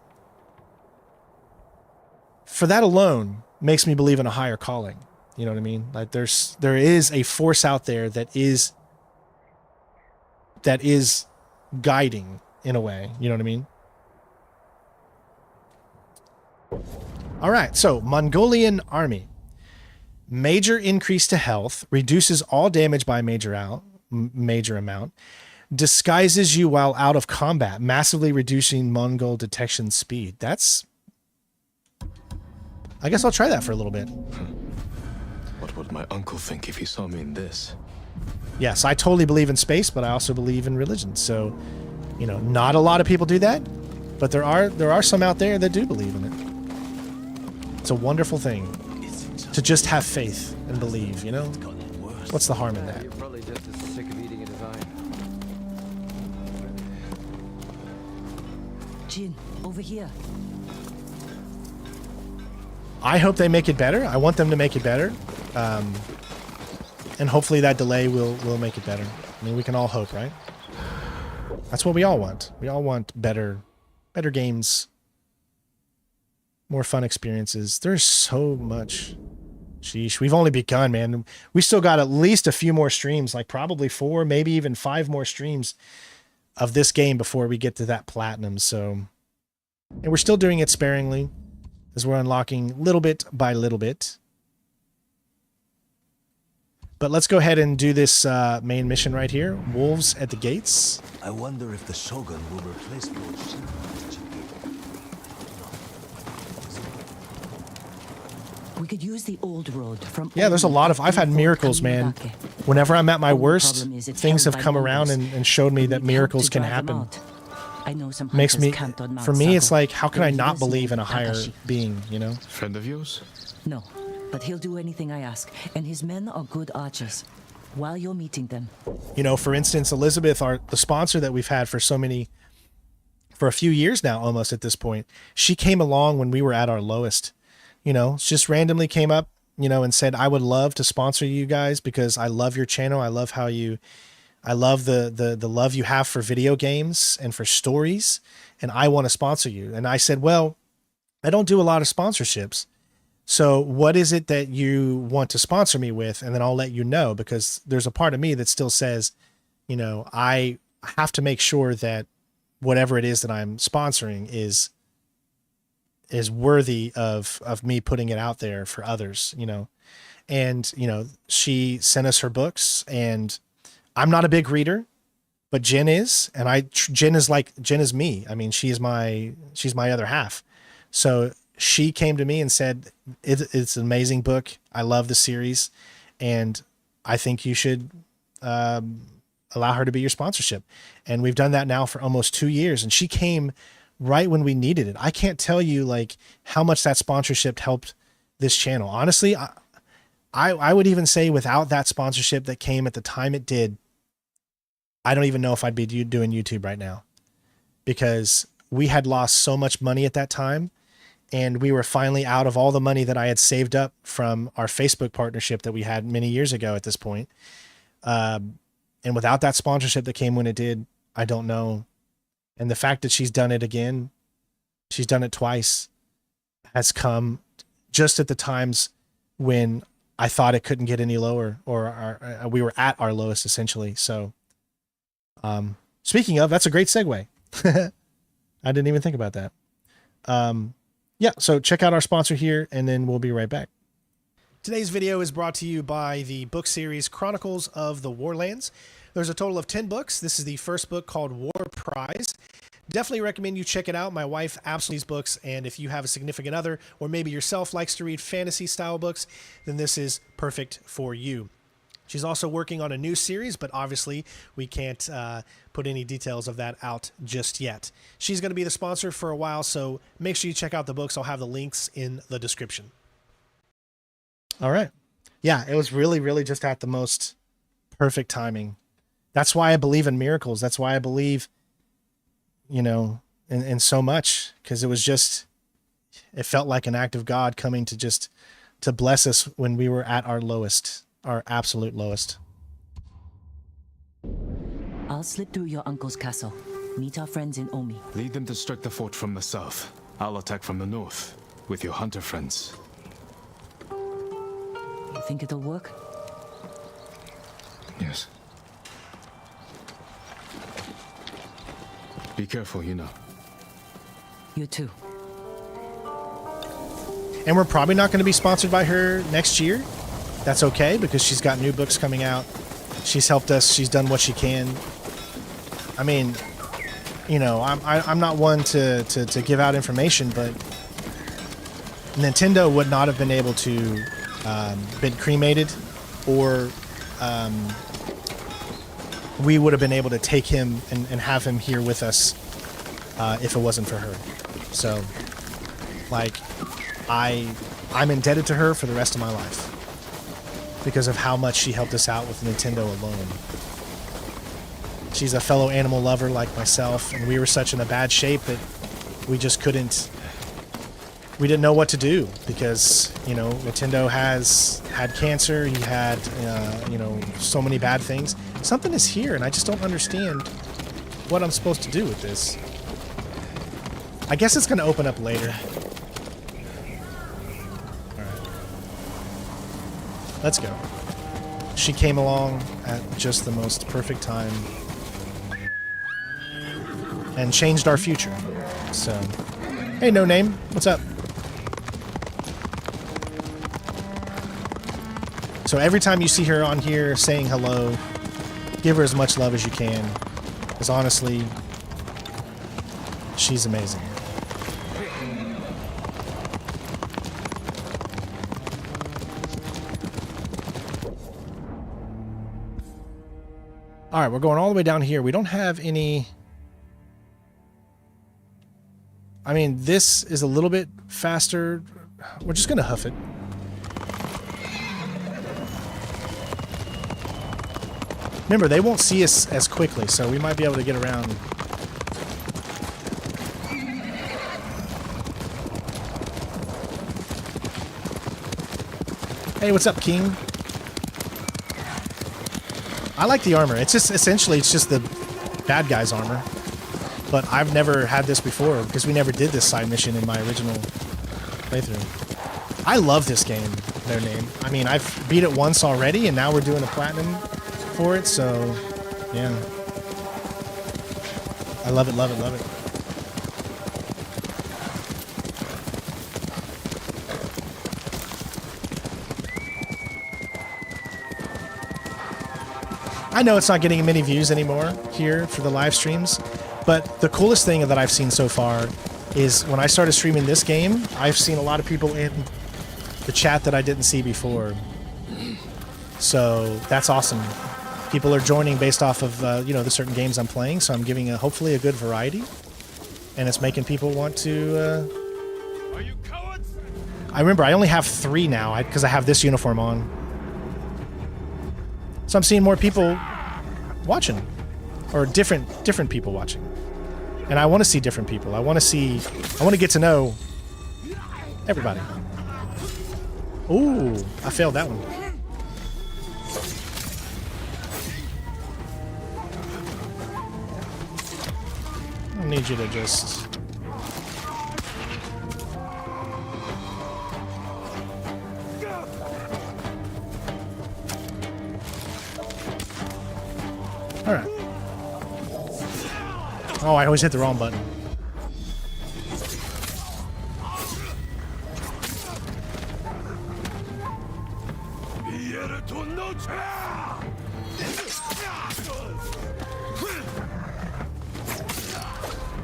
for that alone makes me believe in a higher calling. You know what I mean? Like there is a force out there that is guiding in a way. You know what I mean? All right. So Mongolian army. Major increase to health, reduces all damage by major amount, disguises you while out of combat, massively reducing Mongol detection speed. That's... I guess I'll try that for a little bit. What would my uncle think if he saw me in this? Yes, I totally believe in space, but I also believe in religion. So, you know, not a lot of people do that, but there are some out there that do believe in it. It's a wonderful thing to just have faith and believe, you know? What's the harm in that? You're probably just as sick of eating a design. Jin, over here. I hope they make it better. I want them to make it better. And hopefully that delay will make it better. I mean, we can all hope, right? That's what we all want. We all want better games, more fun experiences. There's so much. Sheesh, we've only begun, man. We still got at least a few more streams, like probably 4, maybe even 5 more streams of this game before we get to that platinum. So, and we're still doing it sparingly as we're unlocking little bit by little bit. But let's go ahead and do this main mission right here. Wolves at the gates. I wonder if the Shogun will replace Lord Shimura. We could use the old road from... Yeah, there's a lot of... I've had miracles, man. Whenever I'm at my worst, things have come around and showed me that miracles can happen. I know some makes me... For me, Sago. it's like, how can I not believe in a higher being, you know? Friend of yours? No, but he'll do anything I ask, and his men are good archers. While you're meeting them... You know, for instance, Elizabeth, the sponsor that we've had for a few years now, almost at this point, she came along when we were at our lowest. You know, just randomly came up, you know, and said, I would love to sponsor you guys because I love your channel. I love I love the love you have for video games and for stories, and I want to sponsor you. And I said, well, I don't do a lot of sponsorships, So what is it that you want to sponsor me with? And then I'll let you know, because there's a part of me that still says, you know, I have to make sure that whatever it is that I'm sponsoring is worthy of me putting it out there for others, you know. And, you know, she sent us her books, and I'm not a big reader, but Jen is, and Jen is me. I mean, she's my other half. So she came to me and said, it's an amazing book. I love the series, and I think you should allow her to be your sponsorship. And we've done that now for almost 2 years. And she came right when we needed it. I can't tell you like how much that sponsorship helped this channel. Honestly, I would even say without that sponsorship that came at the time it did, I don't even know if I'd be doing YouTube right now, because we had lost so much money at that time. And we were finally out of all the money that I had saved up from our Facebook partnership that we had many years ago at this point. And without that sponsorship that came when it did, I don't know. And the fact that she's done it again, she's done it twice, has come just at the times when I thought it couldn't get any lower, or we were at our lowest essentially. So, speaking of, that's a great segue. I didn't even think about that. Yeah, so check out our sponsor here, and then we'll be right back. Today's video is brought to you by the book series Chronicles of the Warlands. There's a total of 10 books. This is the first book called War Prize. Definitely recommend you check it out. My wife absolutely loves these books, and if you have a significant other, or maybe yourself likes to read fantasy-style books, then this is perfect for you. She's also working on a new series, but obviously we can't put any details of that out just yet. She's going to be the sponsor for a while, so make sure you check out the books. I'll have the links in the description. All right. Yeah, it was really, really just at the most perfect timing. That's why I believe in miracles. That's why I believe, you know, in so much, because it was just, it felt like an act of God coming to bless us when we were at our lowest. Our absolute lowest. I'll slip through your uncle's castle. Meet our friends in Omi. Lead them to strike the fort from the south. I'll attack from the north with your hunter friends. You think it'll work? Yes. Be careful, you know. You too. And we're probably not going to be sponsored by her next year. That's okay, because she's got new books coming out. She's helped us. She's done what she can. I mean, you know, I'm not one to give out information, but Nintendo would not have been able to been cremated, or we would have been able to take him and have him here with us if it wasn't for her. So, like, I'm indebted to her for the rest of my life, because of how much she helped us out with Nintendo alone. She's a fellow animal lover like myself, and we were such in a bad shape that we just we didn't know what to do, because, you know, Nintendo had cancer, he had, you know, so many bad things. Something is here, and I just don't understand what I'm supposed to do with this. I guess it's going to open up later. Let's go. She came along at just the most perfect time and changed our future. So, hey, no name, what's up? So every time you see her on here saying hello, give her as much love as you can, because honestly, she's amazing. All right, we're going all the way down here. We don't have any... I mean, this is a little bit faster. We're just going to hoof it. Remember, they won't see us as quickly, so we might be able to get around. Hey, what's up, King? I like the armor. It's just, essentially, it's just the bad guy's armor. But I've never had this before, because we never did this side mission in my original playthrough. I love this game, No Name. I mean, I've beat it once already, and now we're doing a platinum for it, so yeah. I love it, love it, love it. I know it's not getting many views anymore here for the live streams, but the coolest thing that I've seen so far is when I started streaming this game, I've seen a lot of people in the chat that I didn't see before. So that's awesome. People are joining based off of you know, the certain games I'm playing, so I'm giving hopefully a good variety, and it's making people want to. Are you cowards? I remember I only have 3 now because I have this uniform on. So I'm seeing more people watching, or different people watching, and I want to see different people. I want to get to know everybody. Ooh, I failed that one. I need you to just. Alright. Oh, I always hit the wrong button.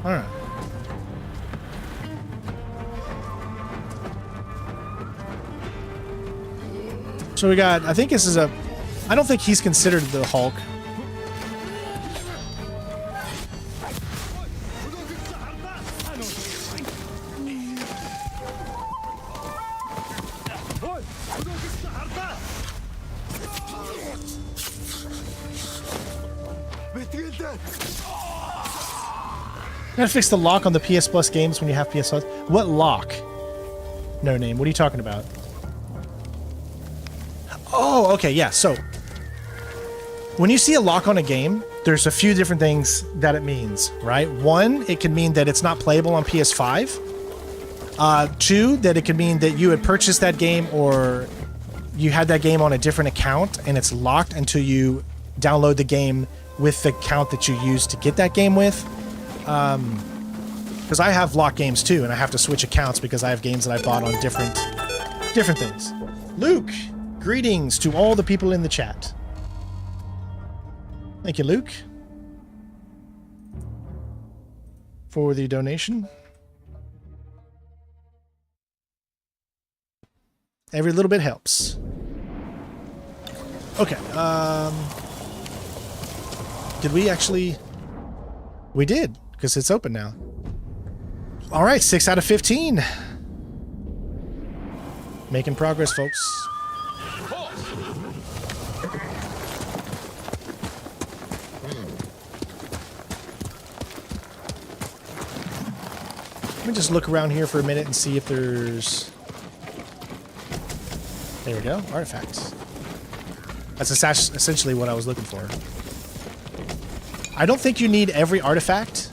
Alright. So we got, I think this is a, I don't think he's considered the Hulk. You gotta fix the lock on the PS Plus games when you have PS Plus. What lock? No Name. What are you talking about? Oh, okay, yeah. So, when you see a lock on a game, there's a few different things that it means, right? 1, it can mean that it's not playable on PS5. 2, that it could mean that you had purchased that game or you had that game on a different account and it's locked until you download the game with the account that you used to get that game with. Because I have locked games too, and I have to switch accounts because I have games that I bought on different things. Luke, greetings to all the people in the chat. Thank you, Luke, for the donation. Every little bit helps. Okay, did we actually... We did, because it's open now. All right, 6 out of 15. Making progress, folks. Let me just look around here for a minute and see if there's... There we go, artifacts. That's essentially what I was looking for. I don't think you need every artifact.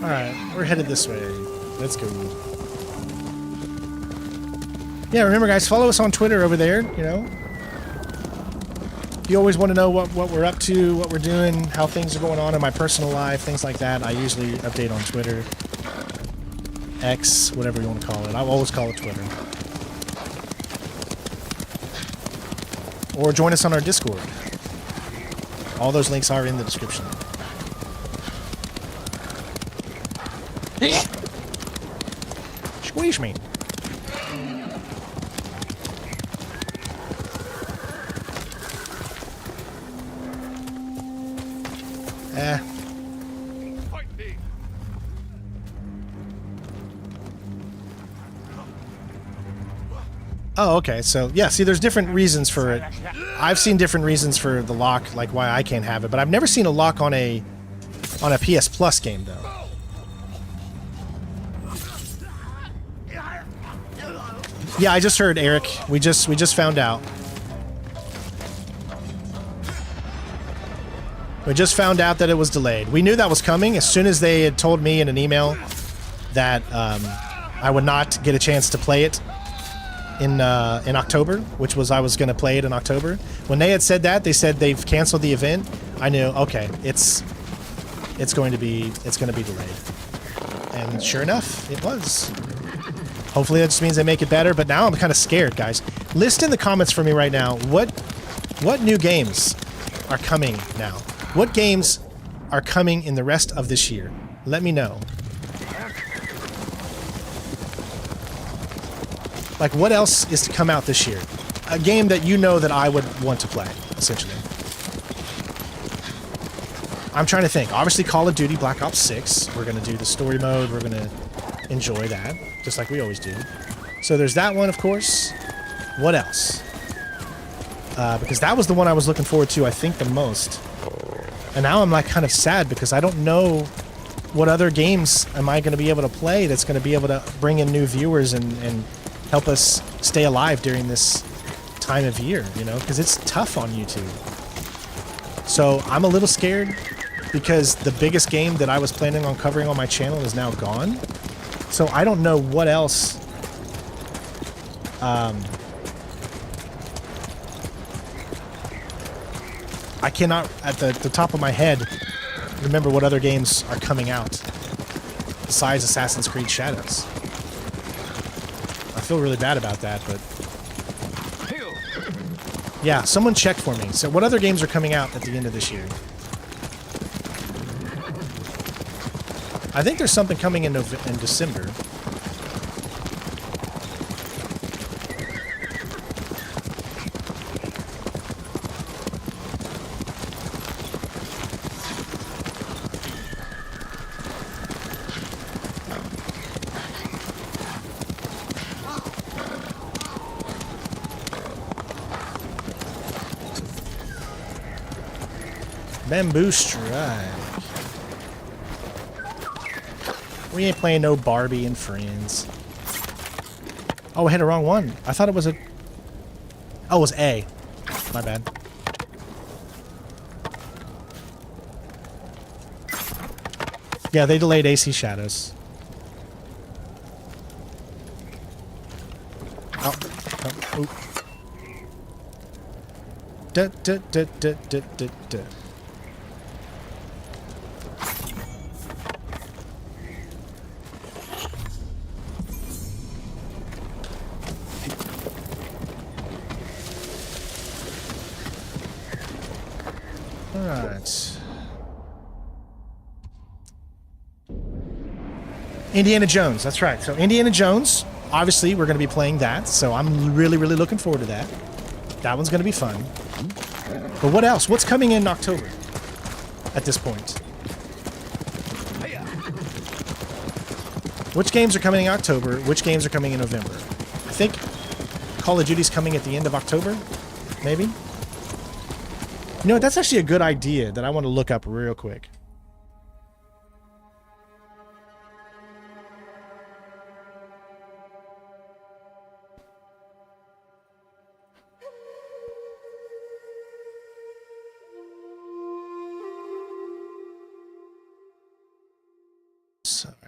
Alright, we're headed this way. Let's go. Yeah, remember guys, follow us on Twitter over there, you know. If you always want to know what we're up to, what we're doing, how things are going on in my personal life, things like that, I usually update on Twitter. X, whatever you want to call it. I always call it Twitter. Or join us on our Discord. All those links are in the description. Squeeze me. Oh, okay. So, yeah, see, there's different reasons for it. I've seen different reasons for the lock, like why I can't have it, but I've never seen a lock on a PS Plus game, though. Yeah, I just heard, Eric. We just found out. We just found out that it was delayed. We knew that was coming as soon as they had told me in an email that I would not get a chance to play it in October, which was I was going to play it in October. When they had said that, they said they've canceled the event. I knew, okay, it's going to be delayed. And sure enough, it was. Hopefully that just means they make it better, but now I'm kind of scared, guys. List in the comments for me right now, what new games are coming now? What games are coming in the rest of this year? Let me know. Like, what else is to come out this year? A game that you know that I would want to play, essentially. I'm trying to think. Obviously, Call of Duty Black Ops 6. We're going to do the story mode. We're going to enjoy that, just like we always do. So there's that one, of course. What else? Because that was the one I was looking forward to, I think, the most. And now I'm, like, kind of sad because I don't know what other games am I going to be able to play that's going to be able to bring in new viewers and help us stay alive during this time of year, you know, because it's tough on YouTube. So I'm a little scared because the biggest game that I was planning on covering on my channel is now gone. So I don't know what else I cannot, at the top of my head, remember what other games are coming out besides Assassin's Creed Shadows. I feel really bad about that, but... Yeah, someone check for me. So what other games are coming out at the end of this year? I think there's something coming in December. Bamboo Strike. We ain't playing no Barbie and Friends. Oh, I hit the wrong one. I thought it was a... Oh, it was A. My bad. Yeah, they delayed AC Shadows. Oh. Oh. Da da da da da da da. Indiana Jones, that's right. So Indiana Jones, obviously we're going to be playing that, so I'm really, really looking forward to that. That one's going to be fun. But what else? What's coming in October at this point? Which games are coming in October? Which games are coming in November? I think Call of Duty's coming at the end of October, maybe? You know what? That's actually a good idea that I want to look up real quick.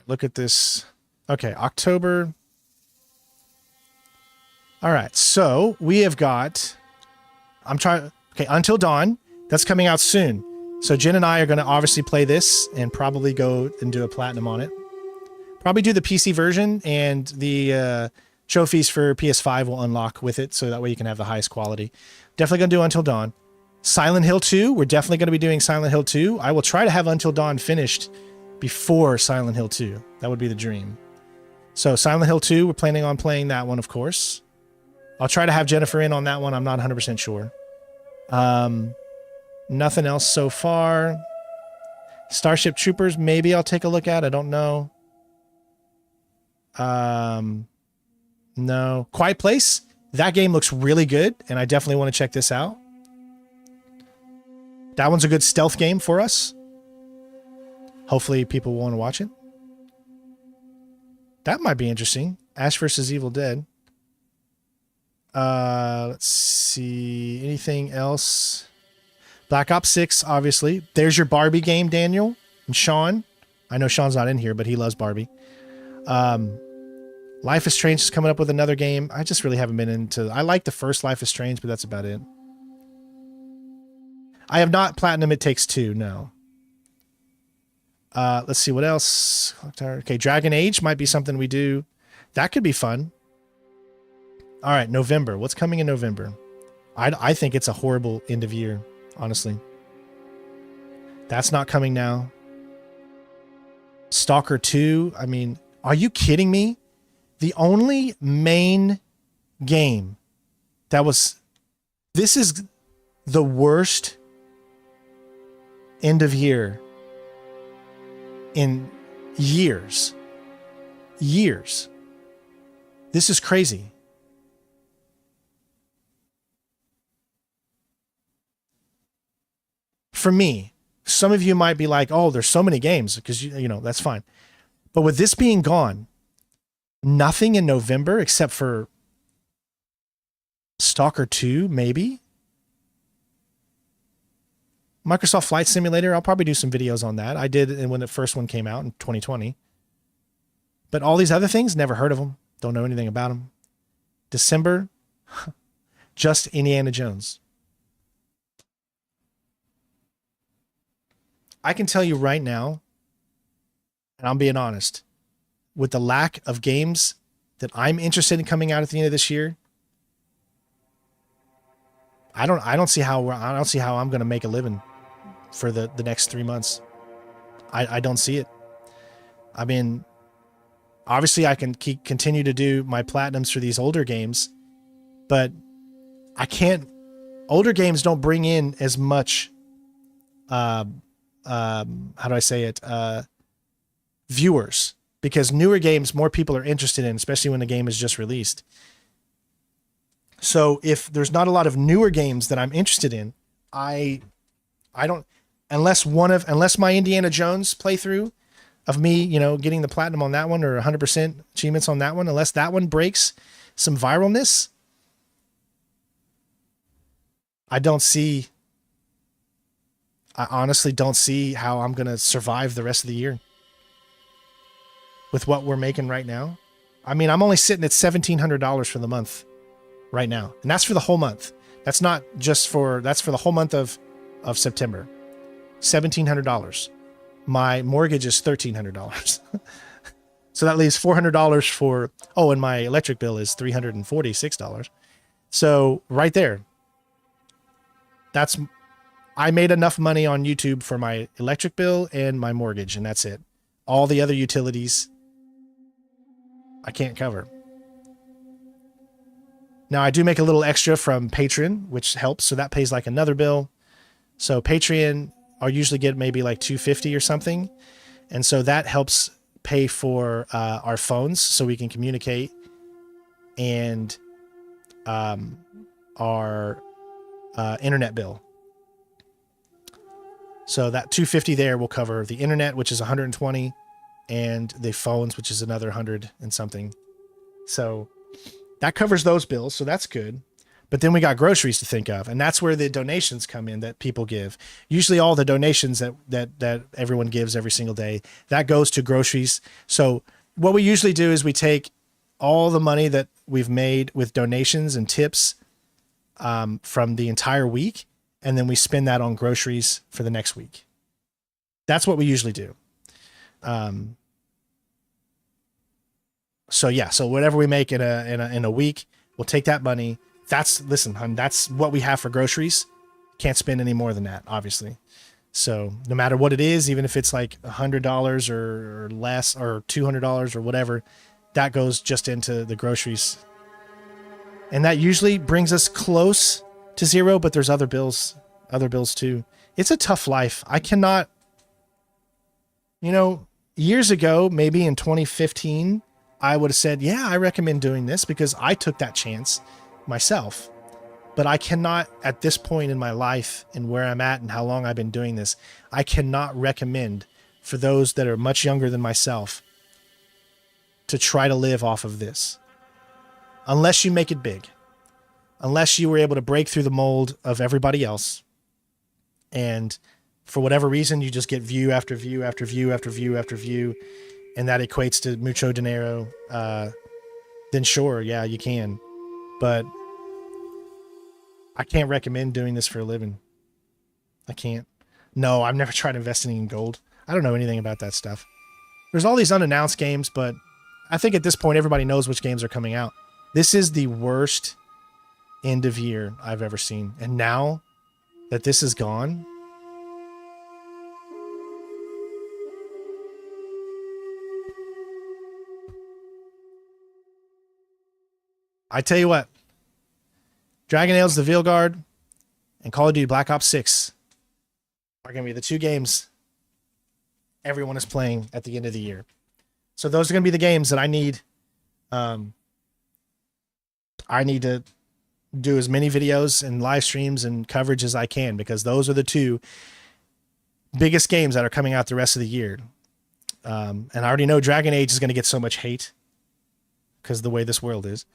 Look at this. Okay, October. All right, so we have got... Okay, Until Dawn. That's coming out soon. So Jen and I are going to obviously play this and probably go and do a platinum on it. Probably do the PC version, and the trophies for PS5 will unlock with it, so that way you can have the highest quality. Definitely going to do Until Dawn. Silent Hill 2, we're definitely going to be doing Silent Hill 2. I will try to have Until Dawn finished before Silent Hill 2. That would be the dream. So Silent Hill 2, we're planning on playing that one, of course. I'll try to have Jennifer in on that one. I'm not 100% sure. Nothing else so far. Starship Troopers, maybe I'll take a look at. I don't know. No. Quiet Place, that game looks really good, and I definitely want to check this out. That one's a good stealth game for us. Hopefully people will want to watch it. That might be interesting. Ash vs. Evil Dead. Let's see. Anything else? Black Ops 6, obviously. There's your Barbie game, Daniel. And Sean. I know Sean's not in here, but he loves Barbie. Life is Strange is coming up with another game. I just really haven't been into... I like the first Life is Strange, but that's about it. I have not platinum It Takes Two, no. Let's see what else. Okay, Dragon Age might be something we do. That could be fun. All right, November. What's coming in November? I think it's a horrible end of year, honestly. That's not coming now. Stalker 2. I mean, are you kidding me? The only main game that was... This is the worst end of year in years. Years. This is crazy. For me, some of you might be like, oh, there's so many games, because, you know, that's fine. But with this being gone, nothing in November except for Stalker 2, maybe? Microsoft Flight Simulator, I'll probably do some videos on that. I did when the first one came out in 2020. But all these other things, never heard of them. Don't know anything about them. December, just Indiana Jones. I can tell you right now, and I'm being honest, with the lack of games that I'm interested in coming out at the end of this year, I don't see how I'm going to make a living for the next 3 months. I don't see it. I mean, obviously I can continue to do my platinums for these older games, but I can't. Older games don't bring in as much. How do I say it? Viewers, because newer games more people are interested in, especially when the game is just released. So if there's not a lot of newer games that I'm interested in, I don't, unless my Indiana Jones playthrough of me, you know, getting the platinum on that one or 100% achievements on that one, unless that one breaks some viralness, I honestly don't see how I'm going to survive the rest of the year with what we're making right now. I mean, I'm only sitting at $1,700 for the month right now. And that's for the whole month. That's not just that's for the whole month of September. $1,700. My mortgage is $1,300. So that leaves $400 for, and my electric bill is $346. So right there, I made enough money on YouTube for my electric bill and my mortgage, and that's it. All the other utilities, I can't cover. Now, I do make a little extra from Patreon, which helps. So that pays like another bill. So Patreon, I'll usually get maybe like $250 or something. And so that helps pay for our phones so we can communicate, and our internet bill. So that $250 there will cover the internet, which is $120, and the phones, which is another $100 and something. So that covers those bills, so that's good. But then we got groceries to think of, and that's where the donations come in that people give. Usually all the donations that everyone gives every single day, that goes to groceries. So what we usually do is we take all the money that we've made with donations and tips from the entire week, and then we spend that on groceries for the next week. That's what we usually do. So yeah, so whatever we make in a week, we'll take that money. Listen, hun, that's what we have for groceries. Can't spend any more than that, obviously. So no matter what it is, even if it's like $100 or less or $200 or whatever, that goes just into the groceries. And that usually brings us close to zero, but there's other bills too. It's a tough life. I cannot, years ago, maybe in 2015, I would have said, yeah, I recommend doing this because I took that chance myself. But I cannot, at this point in my life and where I'm at and how long I've been doing this, I cannot recommend for those that are much younger than myself to try to live off of this. Unless you make it big. Unless you were able to break through the mold of everybody else. And for whatever reason, you just get view after view after view after view after view. And that equates to mucho dinero. Then sure, yeah, you can. But I can't recommend doing this for a living. I can't. No, I've never tried investing in gold. I don't know anything about that stuff. There's all these unannounced games, but I think at this point, everybody knows which games are coming out. This is the worst end of year I've ever seen. And now that this is gone, I tell you what, Dragon Age: The Veilguard and Call of Duty Black Ops 6 are going to be the two games everyone is playing at the end of the year. So those are going to be the games that I need. I need to do as many videos and live streams and coverage as I can because those are the two biggest games that are coming out the rest of the year. And I already know Dragon Age is going to get so much hate because of the way this world is.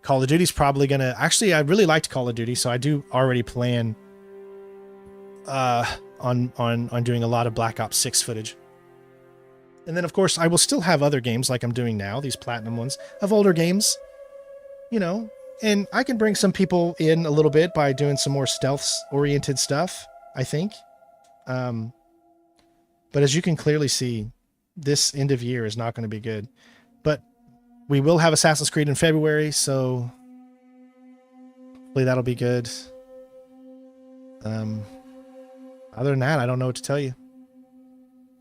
Call of Duty's probably going to... Actually, I really liked Call of Duty, so I do already plan on doing a lot of Black Ops 6 footage. And then, of course, I will still have other games like I'm doing now, these platinum ones, of older games, and I can bring some people in a little bit by doing some more stealth-oriented stuff, I think. But as you can clearly see, this end of year is not going to be good. But we will have Assassin's Creed in February, so hopefully that'll be good. Other than that, I don't know what to tell you.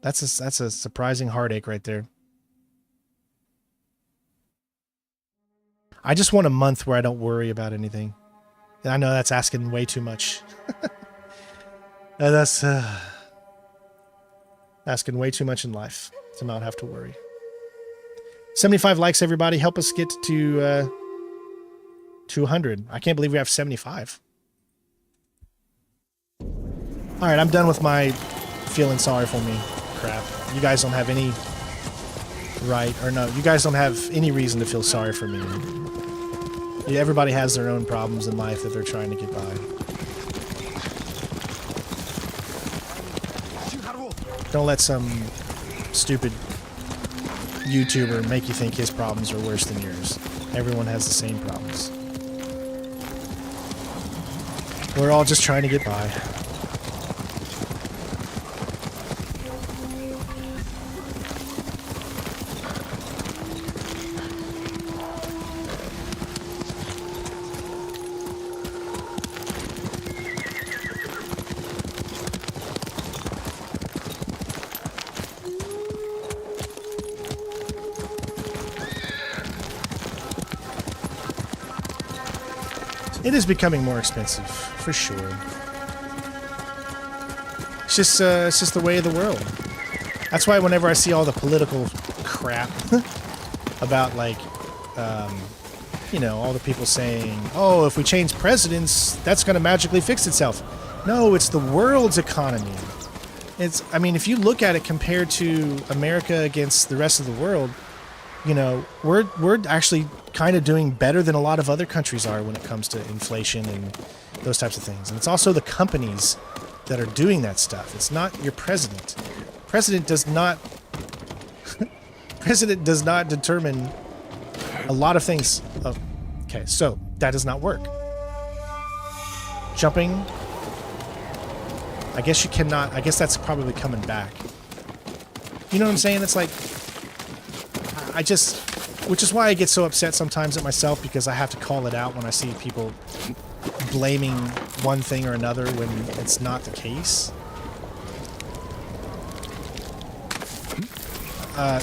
That's a surprising heartache right there. I just want a month where I don't worry about anything. And I know that's asking way too much. That's asking way too much in life to not have to worry. 75 likes, everybody. Help us get to 200. I can't believe we have 75. All right, I'm done with my feeling sorry for me crap. You guys don't have any right, or no, you guys don't have any reason to feel sorry for me. Yeah, everybody has their own problems in life that they're trying to get by. Don't let some stupid YouTuber make you think his problems are worse than yours. Everyone has the same problems. We're all just trying to get by. It is becoming more expensive, for sure. It's just the way of the world. That's why whenever I see all the political crap about, like, all the people saying, oh, if we change presidents, that's going to magically fix itself. No, it's the world's economy. If you look at it compared to America against the rest of the world, we're actually kind of doing better than a lot of other countries are when it comes to inflation and those types of things. And it's also the companies that are doing that stuff. It's not your president. President does not determine a lot of things. Oh, okay, so that does not work. Jumping. I guess you cannot. I guess that's probably coming back. You know what I'm saying? It's like, which is why I get so upset sometimes at myself, because I have to call it out when I see people blaming one thing or another when it's not the case.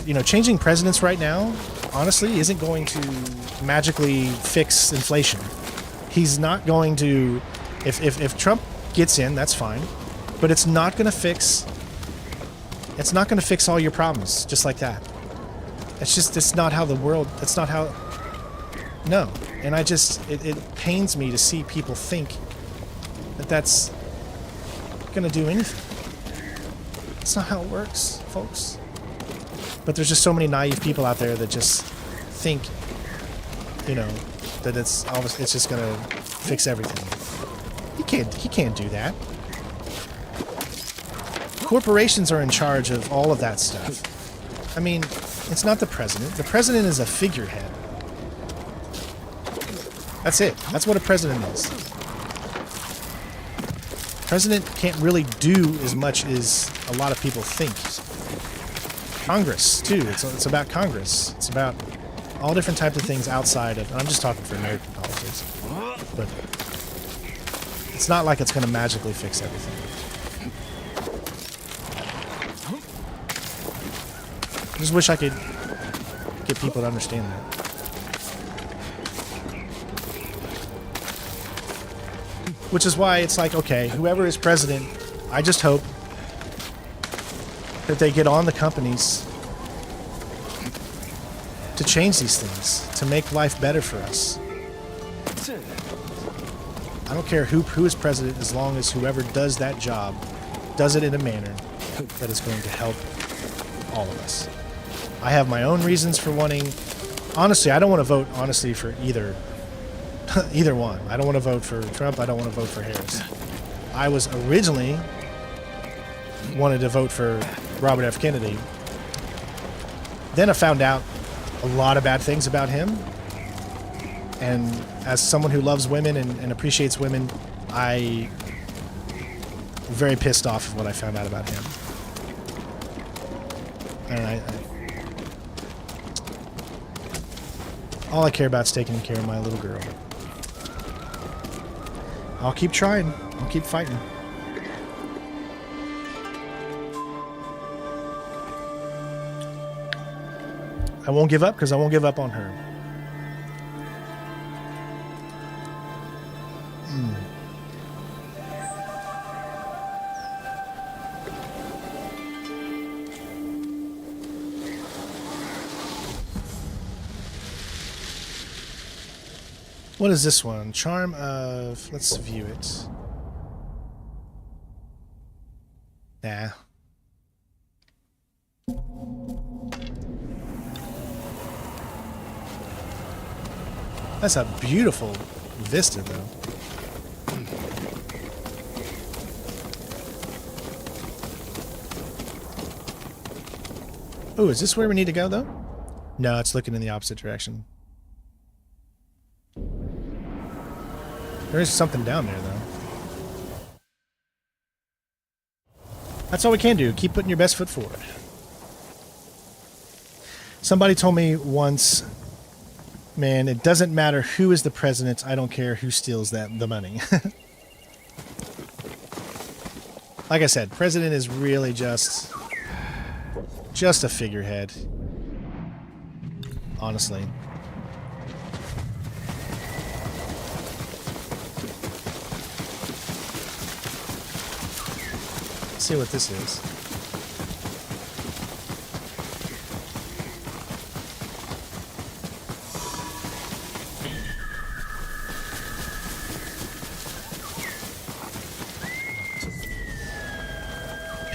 You know, changing presidents right now, honestly, isn't going to magically fix inflation. He's not going to, if Trump gets in, that's fine, but it's not going to fix all your problems just like that. It's not how the world, it's not how, no. And it pains me to see people think that that's going to do anything. It's not how it works, folks. But there's just so many naive people out there that just think, you know, that it's just going to fix everything. He can't do that. Corporations are in charge of all of that stuff. I mean, it's not the president. The president is a figurehead. That's it. That's what a president is. President can't really do as much as a lot of people think. Congress, too. It's about Congress. It's about all different types of things outside of... And I'm just talking for American politics. But it's not like it's going to magically fix everything. I just wish I could get people to understand that. Which is why it's like, okay, whoever is president, I just hope that they get on the companies to change these things, to make life better for us. I don't care who is president, as long as whoever does that job does it in a manner that is going to help all of us. I have my own reasons for wanting... Honestly, I don't want to vote, honestly, for either one. I don't want to vote for Trump. I don't want to vote for Harris. I was originally wanted to vote for Robert F. Kennedy. Then I found out a lot of bad things about him. And as someone who loves women and appreciates women, I'm very pissed off of what I found out about him. And all I care about is taking care of my little girl. I'll keep trying. I'll keep fighting. I won't give up because I won't give up on her. What is this one? Charm of... Let's view it. Nah. That's a beautiful vista, though. Oh, is this where we need to go, though? No, it's looking in the opposite direction. There is something down there, though. That's all we can do. Keep putting your best foot forward. Somebody told me once, man, it doesn't matter who is the president. I don't care who steals the money. Like I said, president is really just a figurehead. Honestly. See what this is.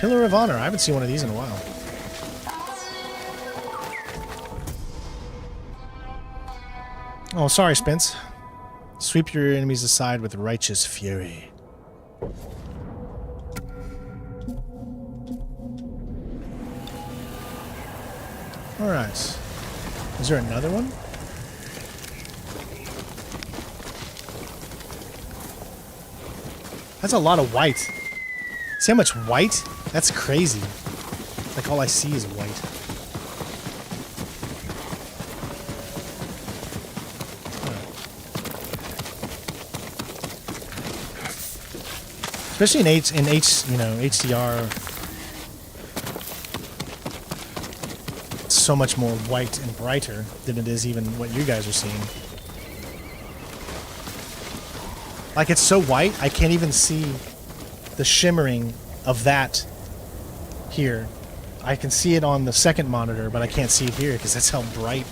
Pillar of Honor. I haven't seen one of these in a while. Oh, sorry, Spence. Sweep your enemies aside with righteous fury. Alright. Is there another one? That's a lot of white. See how much white? That's crazy. Like all I see is white. Especially in HDR, it's so much more white and brighter than it is even what you guys are seeing. Like, it's so white, I can't even see the shimmering of that here. I can see it on the second monitor, but I can't see it here because that's how bright.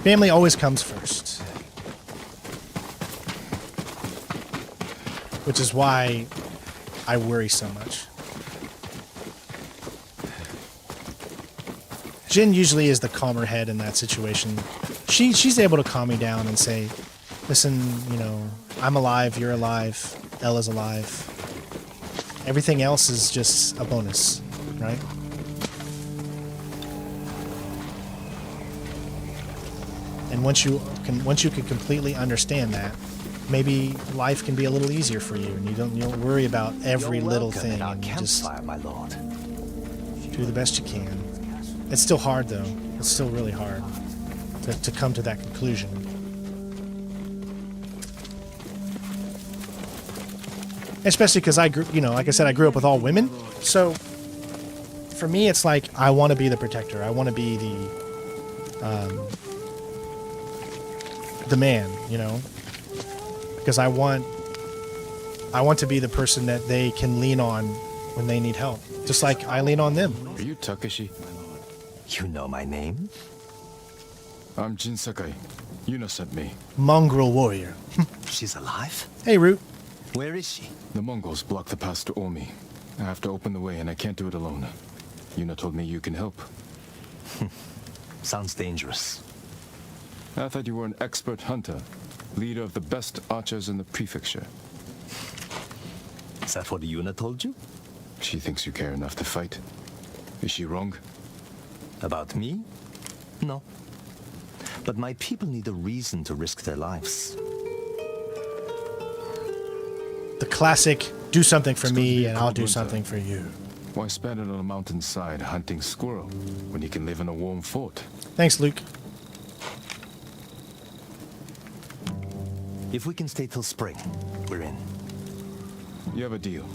Family always comes first. Which is why I worry so much. Jin usually is the calmer head in that situation. She's able to calm me down and say, listen, you know, I'm alive, you're alive, Ella's alive. Everything else is just a bonus, right? And once you can completely understand that, maybe life can be a little easier for you, and you don't worry about every little thing, and you just my lord. do the best you can. It's still hard, though. It's still really hard to come to that conclusion. Especially because I grew, like I said, I grew up with all women, so for me, it's like I want to be the protector. I want to be the man, because I want to be the person that they can lean on when they need help, just like I lean on them. Are you Takeshi? You know my name? I'm Jin Sakai. Yuna sent me. Mongrel warrior. She's alive? Hey, Root. Where is she? The Mongols blocked the pass to Omi. I have to open the way, and I can't do it alone. Yuna told me you can help. Sounds dangerous. I thought you were an expert hunter, leader of the best archers in the prefecture. Is that what Yuna told you? She thinks you care enough to fight. Is she wrong? About me? No. But my people need a reason to risk their lives. The classic, do something for me and I'll do something for you. Why spend it on a mountainside hunting squirrel when you can live in a warm fort? Thanks, Luke. If we can stay till spring, we're in. You have a deal.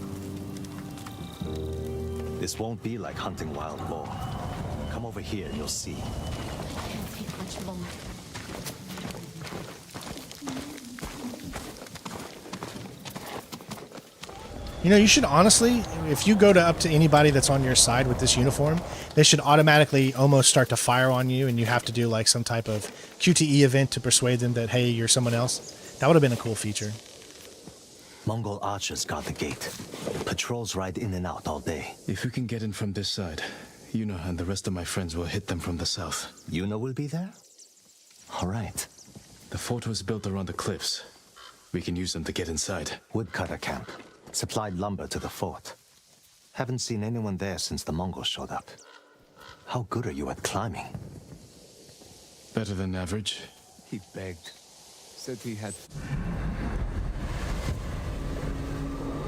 This won't be like hunting wild boar. Come over here and you'll see. Can't take much longer. You should honestly, if you go up to anybody that's on your side with this uniform, they should automatically almost start to fire on you, and you have to do like some type of QTE event to persuade them that, hey, you're someone else. That would have been a cool feature. Mongol archers guard the gate. Patrols ride in and out all day. If we can get in from this side, Yuna and the rest of my friends will hit them from the south. Yuna will be there? All right. The fort was built around the cliffs. We can use them to get inside. Woodcutter camp. Supplied lumber to the fort. Haven't seen anyone there since the Mongols showed up. How good are you at climbing? Better than average. He begged. Said he had...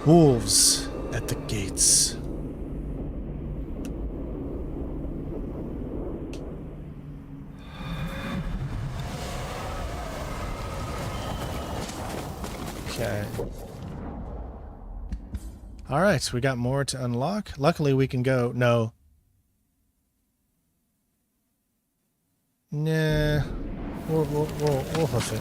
Wolves at the gates. Okay. All right, so we got more to unlock. Luckily, we can go... No. Nah. We'll hoof it.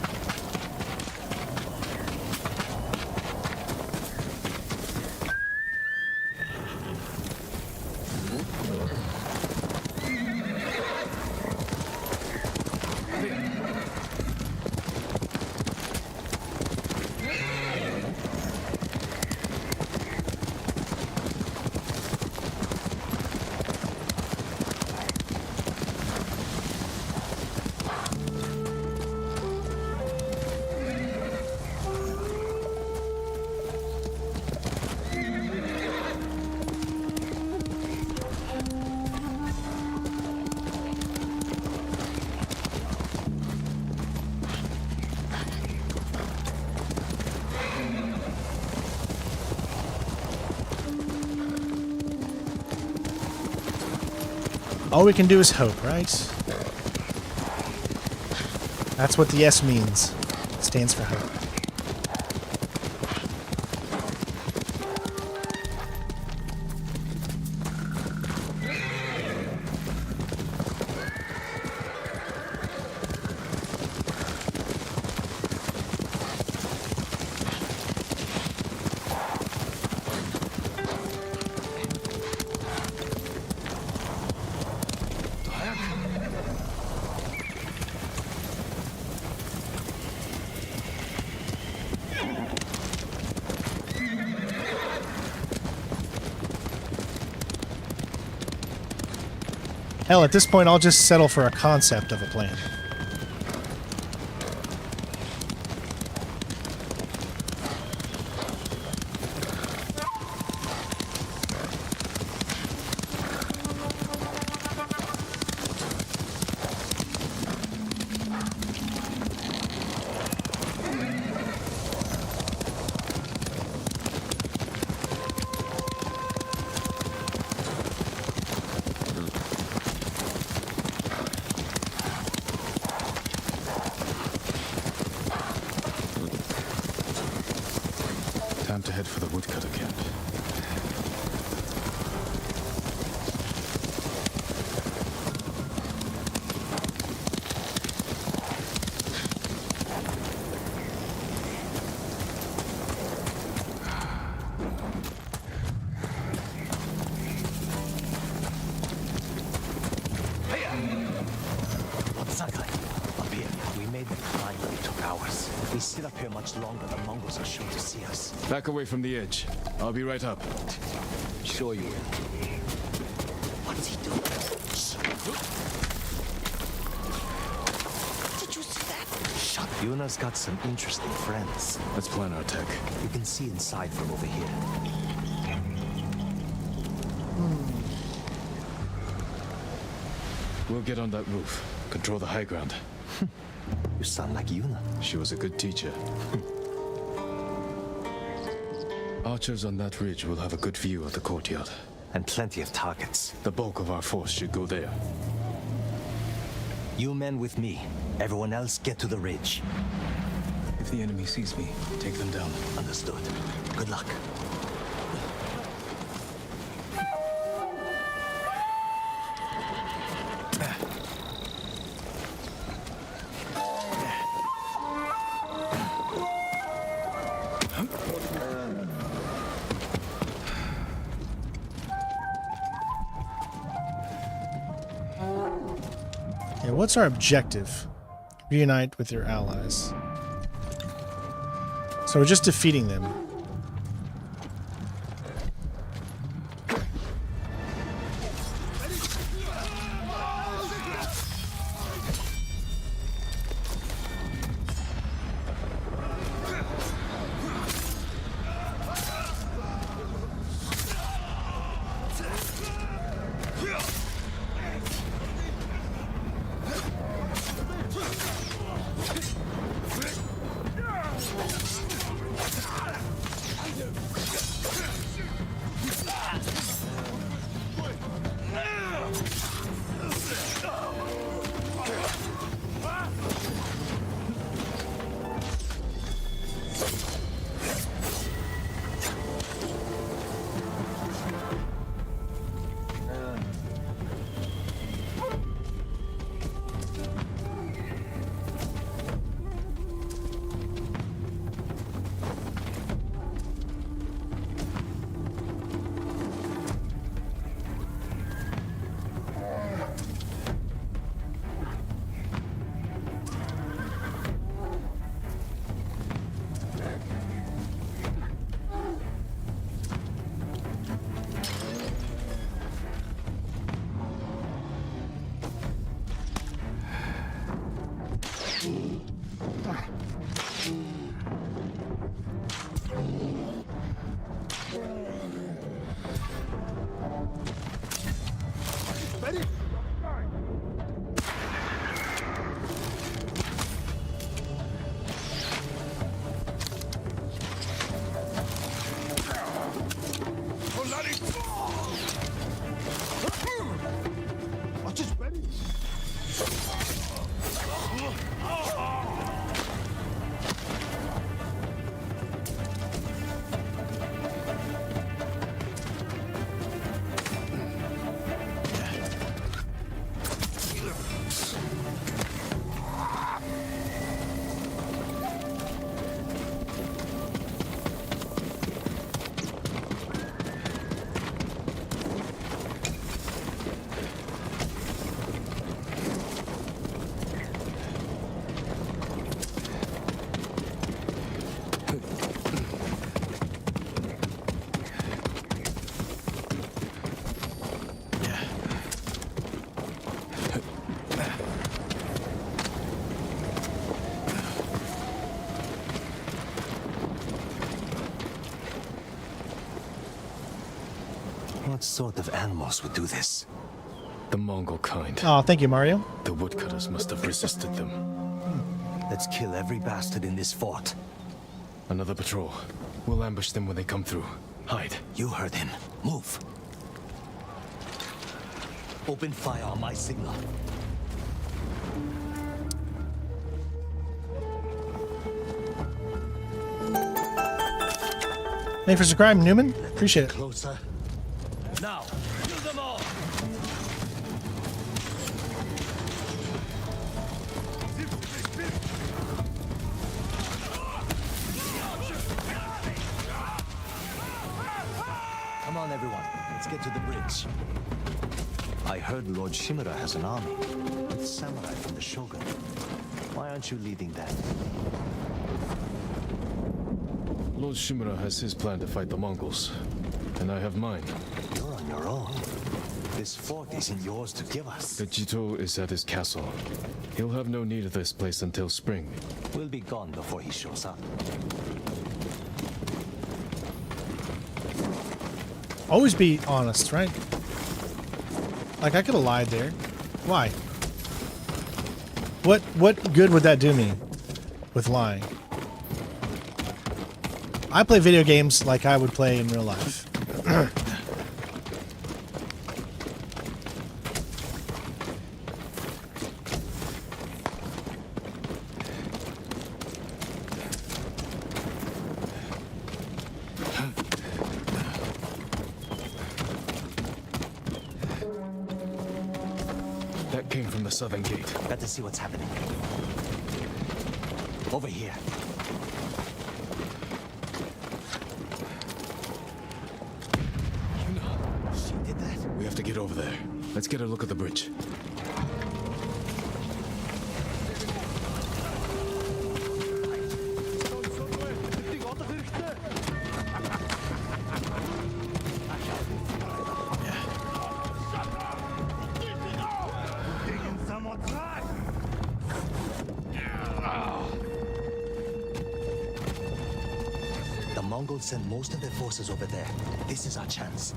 All we can do is hope, right? That's what the S means. It stands for hope. Hell, at this point, I'll just settle for a concept of a plan. Time to head for the woodcutter camp. Sakai, up here. We made the climb, but it took hours. If we sit up here much longer, the Mongols are sure to see us. Back away from the edge. I'll be right up. Sure you will. What's he doing? Did you see that? Shut. Yuna's got some interesting friends. Let's plan our attack. You can see inside from over here. We'll get on that roof. Control the high ground. You sound like Yuna. She was a good teacher. Archers on that ridge will have a good view of the courtyard. And plenty of targets. The bulk of our force should go there. You men with me. Everyone else get to the ridge. If the enemy sees me, take them down. Understood. Good luck. Okay, what's our objective? Reunite with your allies. So we're just defeating them. What sort of animals would do this? The Mongol kind. Oh, thank you, Mario. The woodcutters must have resisted them. Let's kill every bastard in this fort. Another patrol. We'll ambush them when they come through. Hide. You heard him. Move. Open fire on my signal. Thanks for subscribing, Newman. Appreciate it. Closer. Now, kill them all. Come on, everyone. Let's get to the bridge. I heard Lord Shimura has an army. It's samurai from the Shogun. Why aren't you leading that? Lord Shimura has his plan to fight the Mongols, and I have mine. You're on your own. This fort isn't yours to give us. The Jito is at his castle. He'll have no need of this place until spring. We'll be gone before he shows up. Always be honest, right? Like, I could have lied there. Why? What good would that do me with lying? I play video games like I would play in real life. That came from the southern gate. Got to see what's happening. Over here. She did that? We have to get over there. Let's get a look at the bridge. The Mongols send most of their forces over there. This is our chance.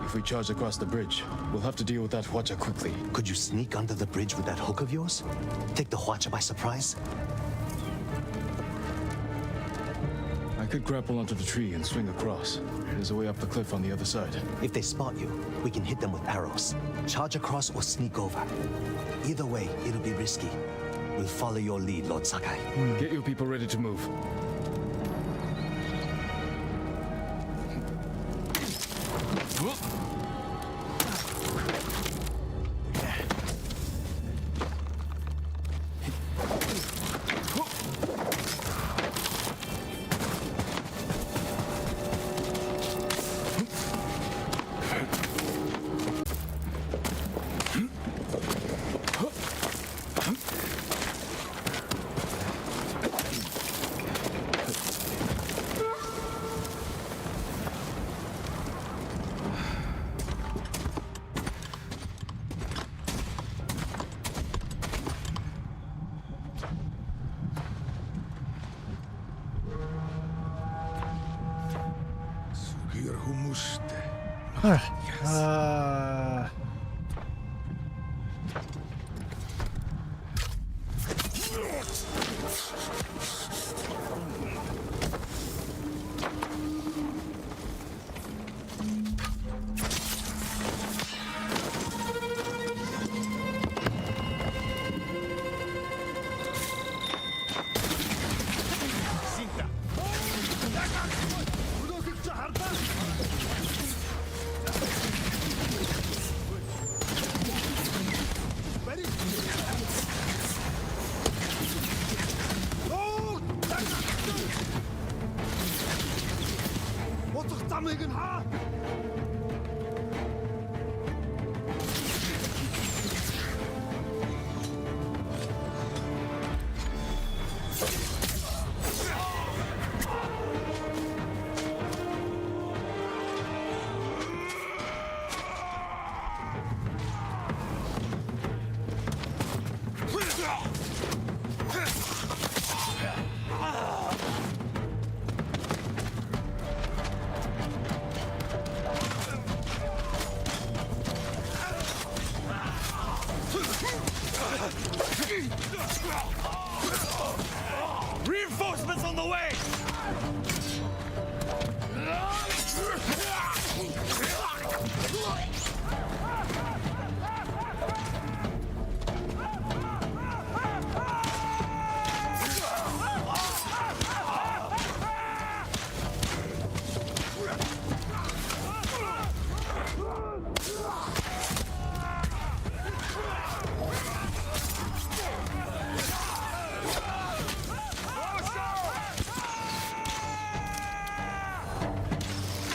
If we charge across the bridge, we'll have to deal with that Hwacha quickly. Could you sneak under the bridge with that hook of yours? Take the Hwacha by surprise? I could grapple onto the tree and swing across. There's a way up the cliff on the other side. If they spot you, we can hit them with arrows. Charge across or sneak over. Either way, it'll be risky. We'll follow your lead, Lord Sakai. Get your people ready to move.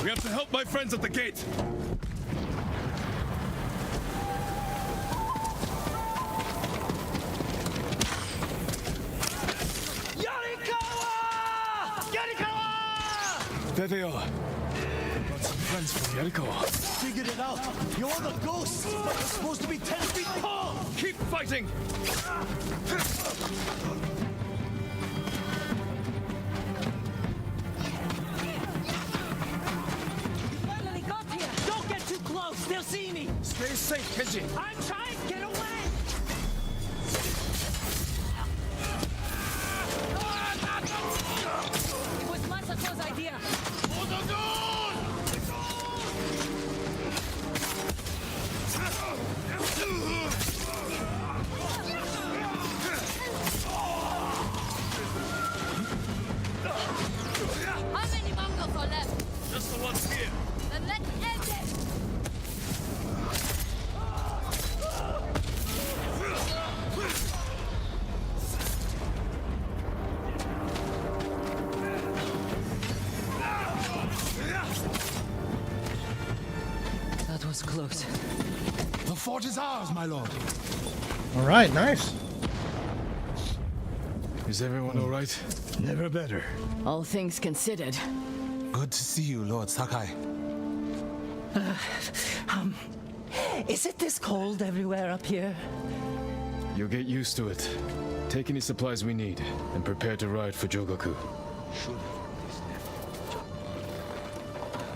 We have to help my friends at the gate. There they are. Got some friends from Yarikawa. Figured it out. You're the ghosts, but you're supposed to be 10 feet tall. Keep fighting. Finally got here. Don't get too close. They'll see me. Stay safe, Kenji. I'm trying to get away. It was Masako's idea. How many Mongols are left? Just the ones here. Then let's end it! That was close. The fort is ours, my lord. All right, nice. Is everyone all right? Never better. All things considered. Good to see you, Lord Sakai. Is it this cold everywhere up here? You'll get used to it. Take any supplies we need, and prepare to ride for Jogaku.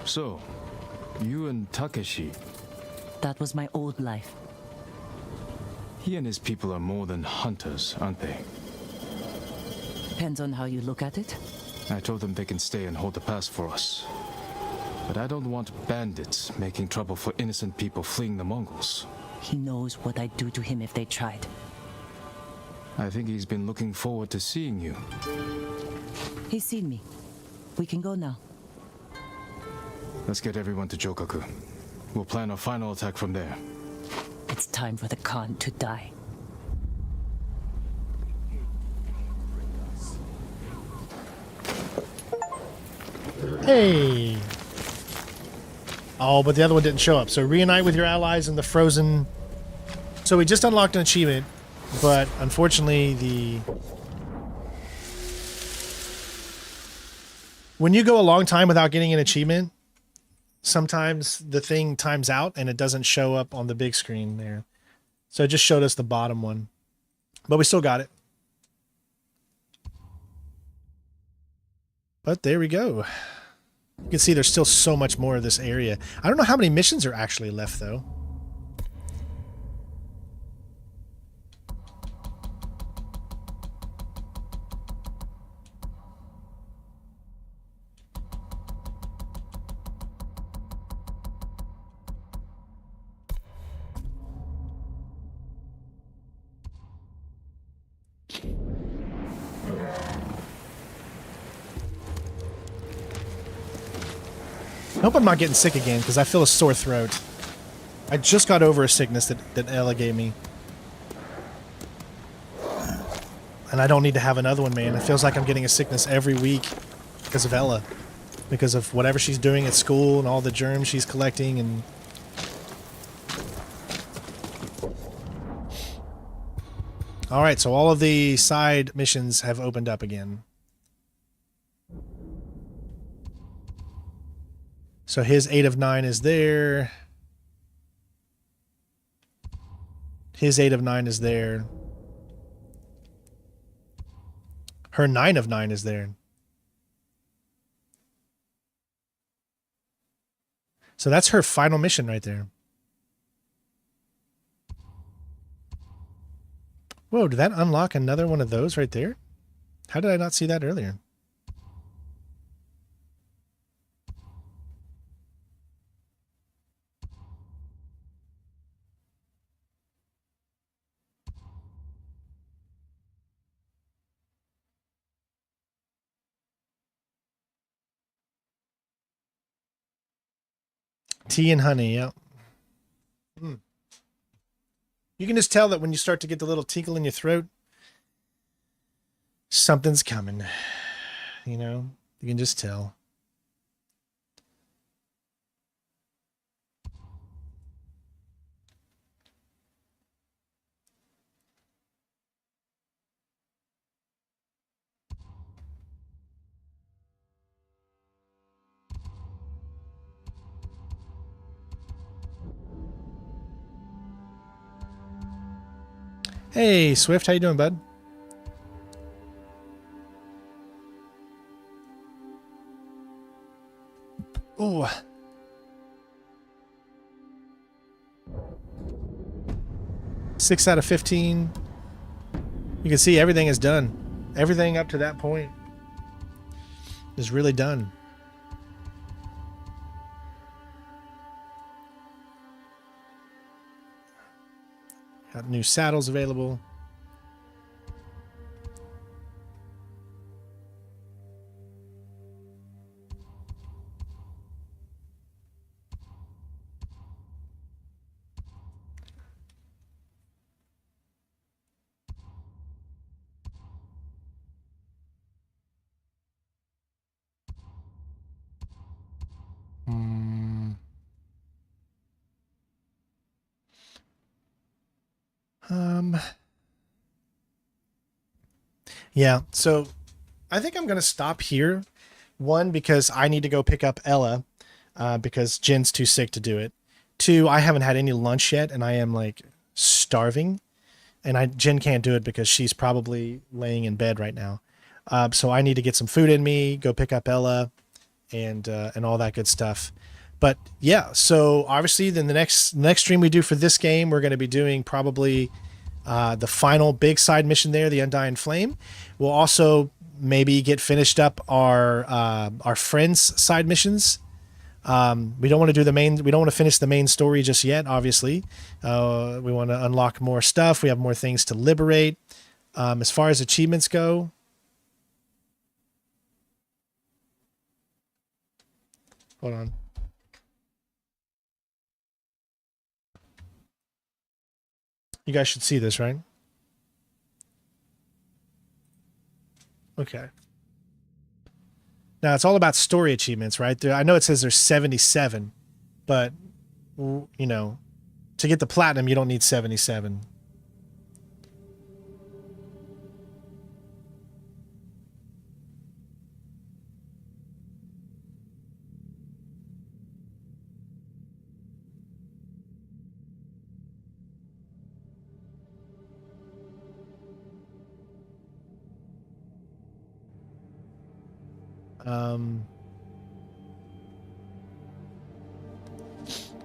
So, you and Takeshi, That was my old life. he and his people are more than hunters, aren't they? Depends on how you look at it. I told them they can stay and hold the pass for us. But I don't want bandits making trouble for innocent people fleeing the Mongols. He knows what I'd do to him if they tried. I think he's been looking forward to seeing you. He's seen me. We can go now. Let's get everyone to Jogaku. We'll plan our final attack from there. It's time for the Khan to die. Hey. Oh, but the other one didn't show up. So reunite with your allies in the frozen. So we just unlocked an achievement, but unfortunately when you go a long time without getting an achievement, sometimes the thing times out and it doesn't show up on the big screen there. So it just showed us the bottom one, but we still got it. But there we go. You can see there's still so much more of this area. I don't know how many missions are actually left, though. I hope I'm not getting sick again, because I feel a sore throat. I just got over a sickness that Ella gave me. And I don't need to have another one, man. It feels like I'm getting a sickness every week because of Ella. Because of whatever she's doing at school and all the germs she's collecting and... Alright, so all of the side missions have opened up again. So his 8 of 9 is there. His 8 of 9 is there. Her 9 of 9 is there. So that's her final mission right there. Whoa, did that unlock another one of those right there? How did I not see that earlier? Tea and honey, yeah. Mm. You can just tell that when you start to get the little tinkle in your throat, something's coming. You know, you can just tell. Hey, Swift, how you doing, bud? Ooh. Six out of 15. You can see everything is done. Everything up to that point is really done. Got new saddles available. Yeah, so I think I'm going to stop here. One, because I need to go pick up Ella, because Jen's too sick to do it. Two, I haven't had any lunch yet, and I am, like, starving. And Jen can't do it because she's probably laying in bed right now. So I need to get some food in me, go pick up Ella, and all that good stuff. But yeah, so obviously then the next stream we do for this game, we're going to be doing probably the final big side mission there, the Undying Flame. We'll also maybe get finished up our friends side missions. We don't want to do we don't want to finish the main story just yet, obviously. We want to unlock more stuff. We have more things to liberate. As far as achievements go, hold on. You guys should see this, right? Okay. Now, it's all about story achievements, right? I know it says there's 77, but, you know, to get the platinum, you don't need 77.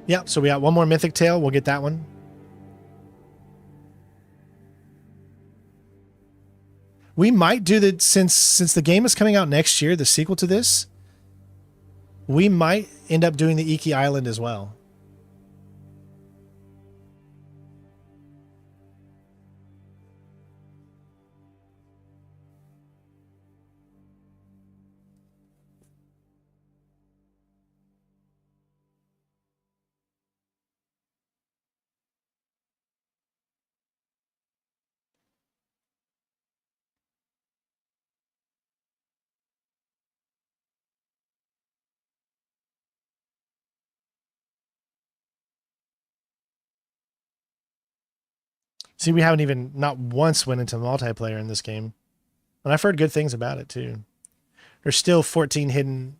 Yeah, so we got one more Mythic Tale. We'll get that one. We might do the since the game is coming out next year, the sequel to this. We might end up doing the Iki Island as well. See, we haven't even not once went into multiplayer in this game. And I've heard good things about it too. There's still 14 hidden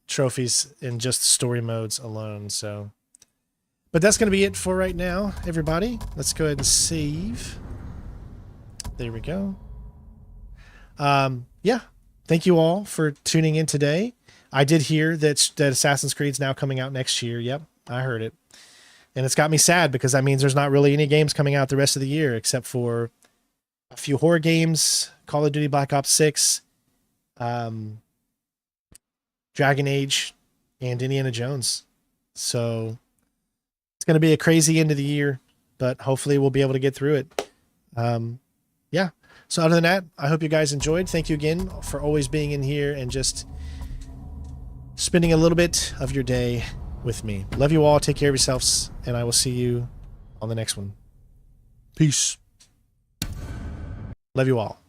trophies in just story modes alone, so. But that's going to be it for right now, everybody. Let's go ahead and save. There we go. Yeah. Thank you all for tuning in today. I did hear that Assassin's Creed's now coming out next year. Yep, I heard it. And it's got me sad because that means there's not really any games coming out the rest of the year except for a few horror games, Call of Duty Black Ops 6, Dragon Age, and Indiana Jones. So it's going to be a crazy end of the year, but hopefully we'll be able to get through it. Yeah. So other than that, I hope you guys enjoyed. Thank you again for always being in here and just spending a little bit of your day with me. Love you all. Take care of yourselves, and I will see you on the next one. Peace. Love you all.